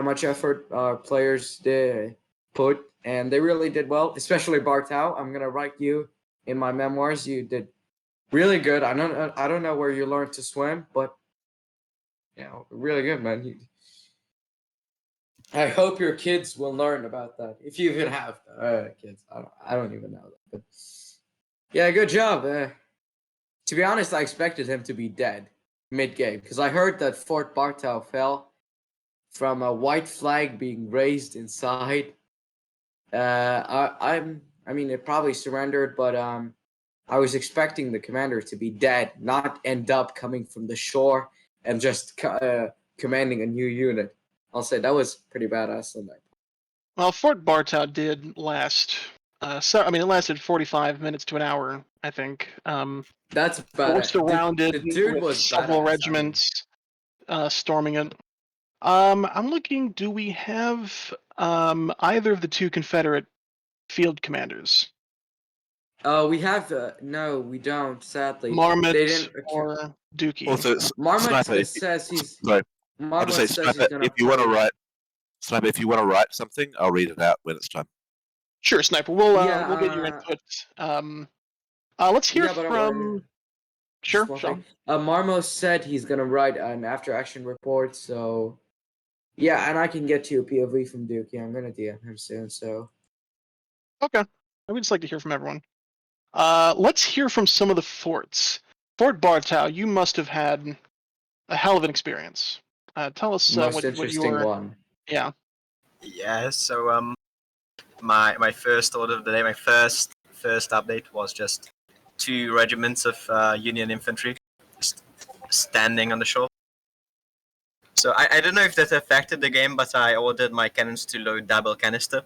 much effort our players did put, and they really did well, especially Bartow. I'm gonna write you in my memoirs. You did really good. I don't know where you learned to swim, but really good, man. I hope your kids will learn about that, if you even have kids. I don't even know that, but yeah, good job. To be honest, I expected him to be dead mid-game, because I heard that Fort Bartow fell from a white flag being raised inside. I mean, it probably surrendered, but I was expecting the commander to be dead, not end up coming from the shore and just commanding a new unit. I'll say that was pretty badass on that. Well, Fort Bartow did last. It lasted 45 minutes to an hour, I think. That's about it. Surrounded the dude with was several badass, regiments storming it. I'm looking. Do we have either of the 2 Confederate field commanders? We have no, we don't. Sadly, Marmot they didn't. or Dookie. Also, Marmot Sniper, says he's. Sorry, Marmot I'll just say, says Sniper, he's gonna. if you want to write, Sniper, if you want to write something, I'll read it out when it's time. Sure, Sniper. We'll get your input. Let's hear from. Sure, Sean. Marmo said he's gonna write an after-action report, so yeah, and I can get you a POV from Duke. Yeah, I'm gonna DM him soon. So okay, I would just like to hear from everyone. Let's hear from some of the forts. Fort Bartow, you must have had a hell of an experience. Tell us Most what interesting your one. yeah. Yeah, so my first order of the day, my first update was just 2 regiments of Union infantry just standing on the shore. So I don't know if that affected the game, but I ordered my cannons to load double canister.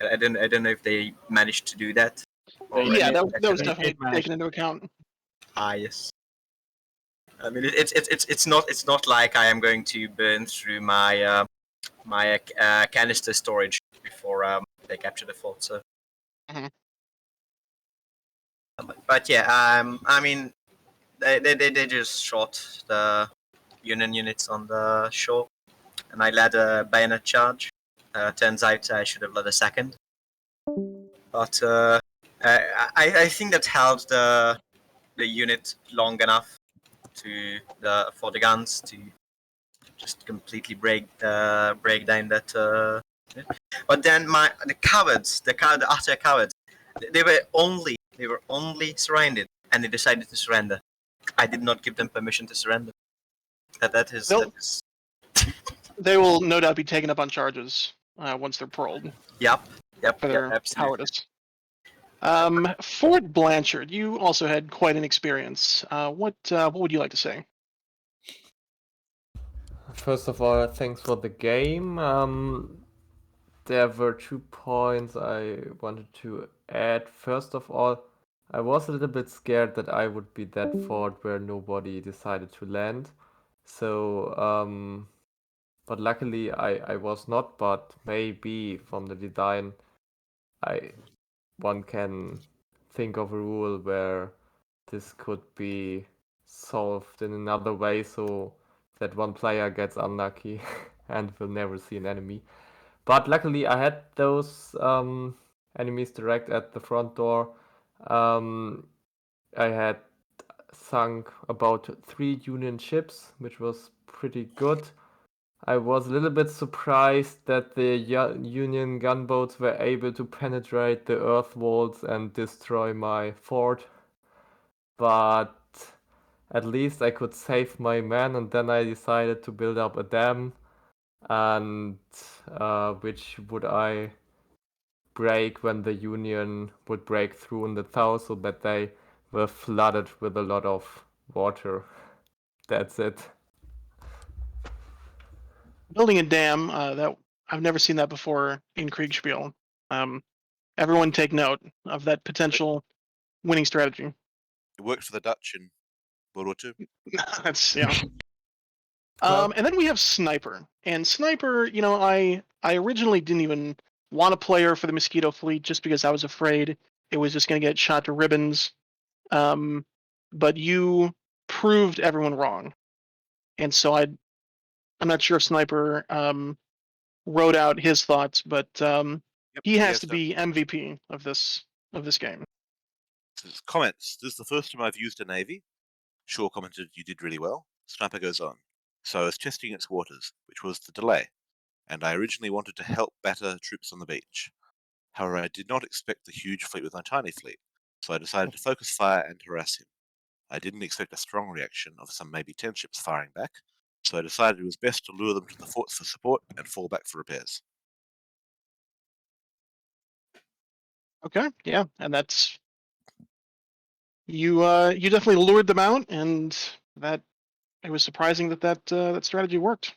I don't know if they managed to do that. Yeah, that was definitely taken into account. Ah, yes. I mean, it's not like I am going to burn through my my canister storage before they capture the fort. So, but yeah, I mean, they just shot the Union units on the shore, and I led a bayonet charge. Turns out I should have led a second, but I think that held the unit long enough for the guns to just completely break down that. But then the utter cowards, they were only surrounded, and they decided to surrender. I did not give them permission to surrender. That is. They will no doubt be taken up on charges once they're paroled. Yep. For their Absolutely. cowardice. Fort Blanchard, you also had quite an experience. What would you like to say? First of all, thanks for the game. There were 2 points I wanted to add. First of all, I was a little bit scared that I would be that fort where nobody decided to land. So, but luckily I was not, but maybe from the design, one can think of a rule where this could be solved in another way so that one player gets unlucky and will never see an enemy. But luckily I had those enemies direct at the front door. I had sunk about 3 Union ships, which was pretty good. I was a little bit surprised that the Union gunboats were able to penetrate the earth walls and destroy my fort. But at least I could save my men, and then I decided to build up a dam, and which would I break when the Union would break through in the south, so that they were flooded with a lot of water. That's it. Building a dam, that I've never seen that before in Kriegsspiel. Everyone take note of that potential winning strategy. It worked for the Dutch in World War II. That's and then we have Sniper. And Sniper, I originally didn't even want to play her for the Mosquito Fleet just because I was afraid it was just going to get shot to ribbons. But you proved everyone wrong. And so I'm not sure if Sniper wrote out his thoughts, but he has to be MVP of this game. Comments. This is the first time I've used a navy. Shaw commented, "You did really well." Sniper goes on. So I was testing its waters, which was the delay, and I originally wanted to help batter troops on the beach. However, I did not expect the huge fleet with my tiny fleet, so I decided to focus fire and harass him. I didn't expect a strong reaction of some maybe 10 ships firing back, so I decided it was best to lure them to the forts for support and fall back for repairs. Okay, yeah, and that's you definitely lured them out, and that it was surprising that strategy worked.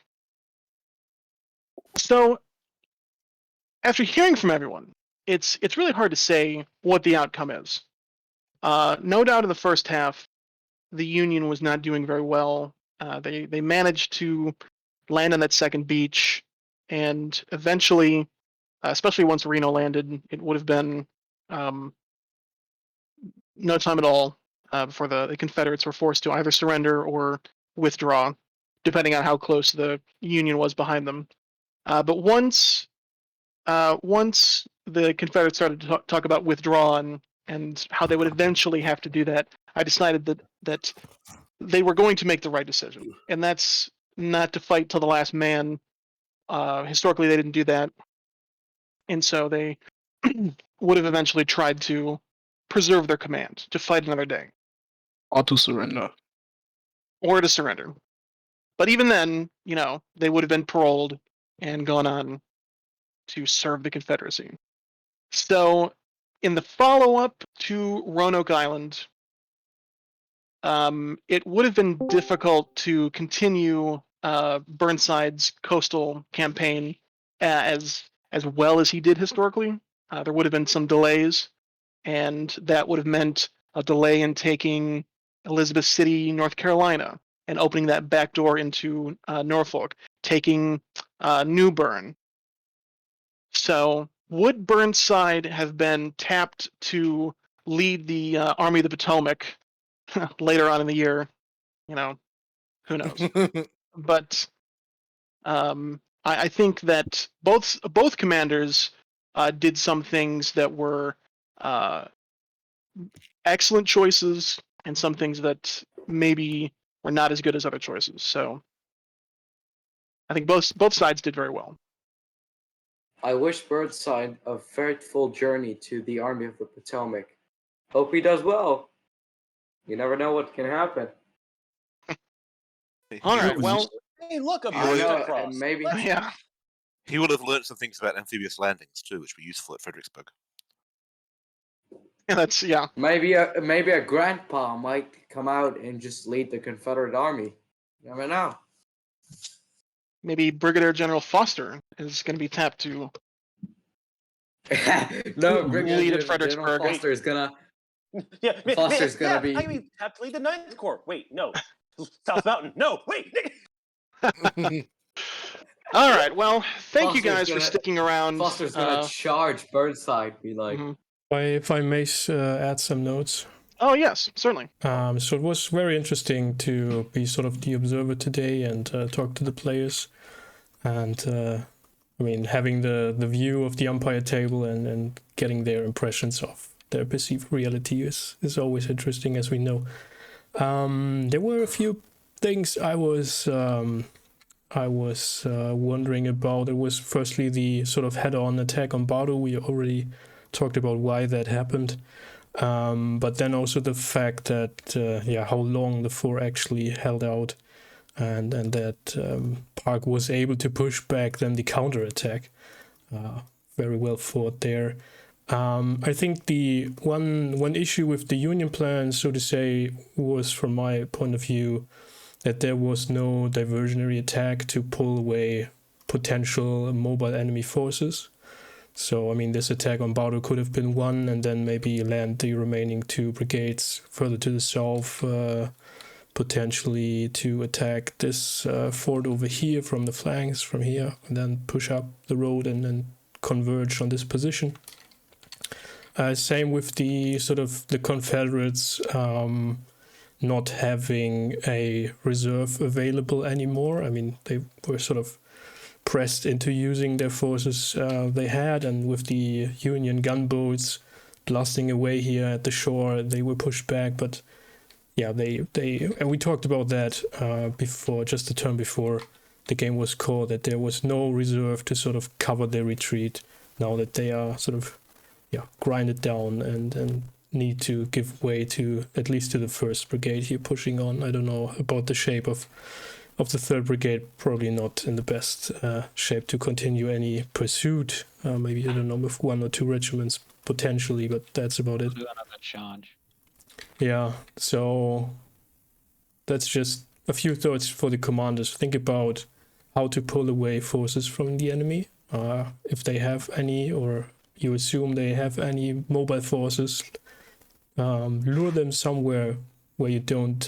So after hearing from everyone, it's really hard to say what the outcome is. No doubt in the first half, the Union was not doing very well. They managed to land on that second beach, and eventually, especially once Reno landed, it would have been no time at all before the Confederates were forced to either surrender or withdraw, depending on how close the Union was behind them. But once the Confederates started to talk about withdrawing and how they would eventually have to do that, I decided that they were going to make the right decision, and that's not to fight till the last man. Historically, they didn't do that, and so they would have eventually tried to preserve their command to fight another day. Or to surrender. or to surrender. But even then, they would have been paroled and gone on to serve the Confederacy. So, in the follow-up to Roanoke Island, it would have been difficult to continue Burnside's coastal campaign as well as he did historically. There would have been some delays, and that would have meant a delay in taking Elizabeth City, North Carolina, and opening that back door into Norfolk, taking New Bern. So, would Burnside have been tapped to lead the Army of the Potomac later on in the year? Who knows? But I think that both commanders did some things that were excellent choices, and some things that maybe were not as good as other choices. So I think both sides did very well. I wish Burnside a faithful journey to the Army of the Potomac. Hope he does well. You never know what can happen. All right. Well, hey, look, a I know, bridge across. maybe. Yeah. He would have learned some things about amphibious landings too, which were useful at Fredericksburg. Yeah. Maybe a grandpa might come out and just lead the Confederate Army. You never know. Maybe Brigadier General Foster is going to be tapped to No, lead Brigadier at Fredericksburg. General Foster is gonna. Yeah, Foster's gonna be. I mean, have to lead the 9th Corps. Wait, no. South Mountain. No, wait. All right. Well, thank you Foster's guys for gonna- sticking around. Foster's gonna charge Burnside. Be like. If I may add some notes. Oh yes, certainly. So it was very interesting to be sort of the observer today and talk to the players, and I mean having the view of the umpire table and getting their impressions of their perceived reality is always interesting, as we know. There were a few things I was wondering about. It was firstly the sort of head-on attack on Bardo. We already talked about why that happened. But then also the fact that, how long the 4 actually held out, and that Park was able to push back then the counterattack. Very well fought there. I think the one issue with the Union plan, so to say, was from my point of view that there was no diversionary attack to pull away potential mobile enemy forces. So, I mean, this attack on Bardo could have been one, and then maybe land the remaining 2 brigades further to the south, potentially to attack this fort over here from the flanks, from here, and then push up the road and then converge on this position. Same with the sort of the Confederates not having a reserve available anymore. I mean, they were sort of pressed into using their forces they had, and with the Union gunboats blasting away here at the shore, they were pushed back. But yeah, they and we talked about that before, just the turn before the game was called, that there was no reserve to sort of cover their retreat now that they are sort of grinded down and need to give way to at least to the 1st Brigade here pushing on. I don't know about the shape of the 3rd Brigade, probably not in the best shape to continue any pursuit. Maybe, I don't know, with 1 or 2 regiments potentially, but that's about it. Do another charge. Yeah, so that's just a few thoughts for the commanders. Think about how to pull away forces from the enemy, if they have any, or you assume they have any mobile forces. Lure them somewhere where you don't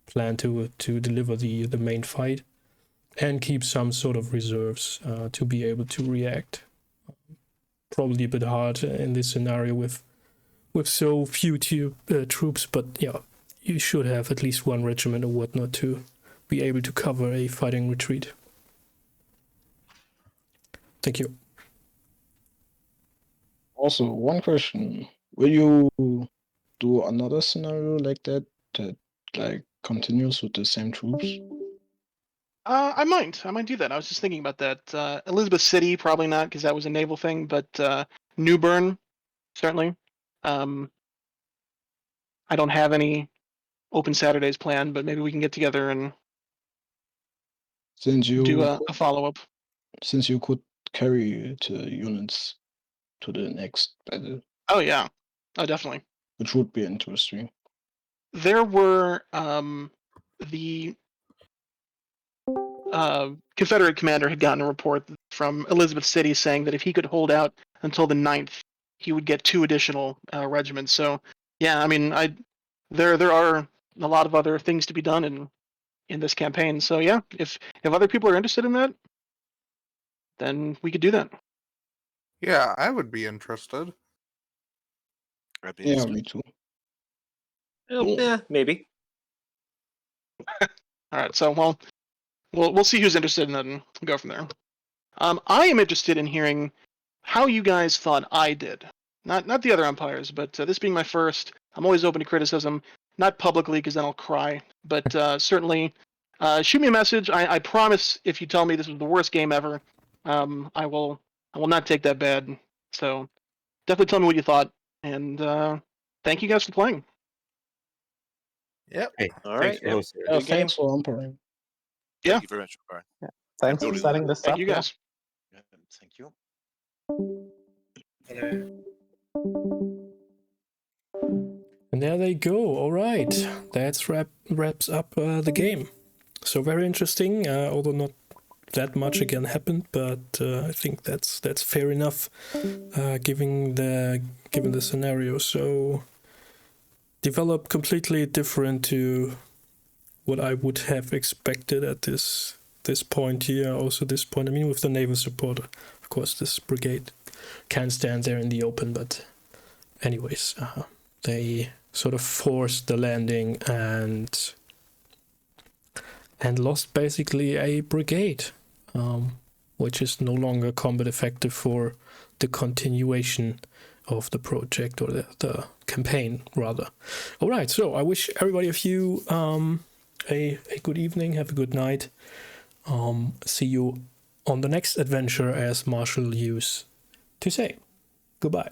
plan to deliver the main fight, and keep some sort of reserves to be able to react. Probably a bit hard in this scenario with so few troops, but yeah, you should have at least 1 regiment or whatnot to be able to cover a fighting retreat. Thank you. Also, one question: will you do another scenario like that like continues with the same troops? I might do that. I was just thinking about that. Elizabeth City, probably not, because that was a naval thing, but New Bern, certainly. I don't have any Open Saturday's plan, but maybe we can get together and Since you do a follow-up. Since you could carry the units to the next battle, Oh yeah, oh definitely. which would be interesting. There were the Confederate commander had gotten a report from Elizabeth City saying that if he could hold out until the 9th, he would get 2 additional regiments. So yeah, I mean, there are a lot of other things to be done in this campaign. So yeah, if other people are interested in that, then we could do that. Yeah, I would be interested. Yeah, me too. Yeah, maybe. All right, so well, we'll see who's interested and then go from there. I am interested in hearing how you guys thought I did. Not the other umpires, but this being my first, I'm always open to criticism. Not publicly, because then I'll cry. But certainly, shoot me a message. I promise, if you tell me this was the worst game ever, I will not take that bad. So definitely tell me what you thought, and thank you guys for playing. Yep. Hey, All thanks right. for hosting. Oh, Good game. thanks for umpiring. Yeah. Thank you very much, Brian. Thanks for building setting this Thank up. you yeah. guys. Thank you. And there they go. All right, that's wraps up the game. So very interesting, although not that much again happened, but I think that's fair enough, given the scenario. So developed completely different to what I would have expected at this point here. Also this point, I mean, with the naval support, of course, this brigade can stand there in the open, but anyways, they sort of forced the landing and lost basically a brigade, which is no longer combat effective for the continuation of the project, or the campaign rather. All right, so I wish everybody of you a good evening, have a good night. See you on the next adventure, as Marshall used to say. Goodbye.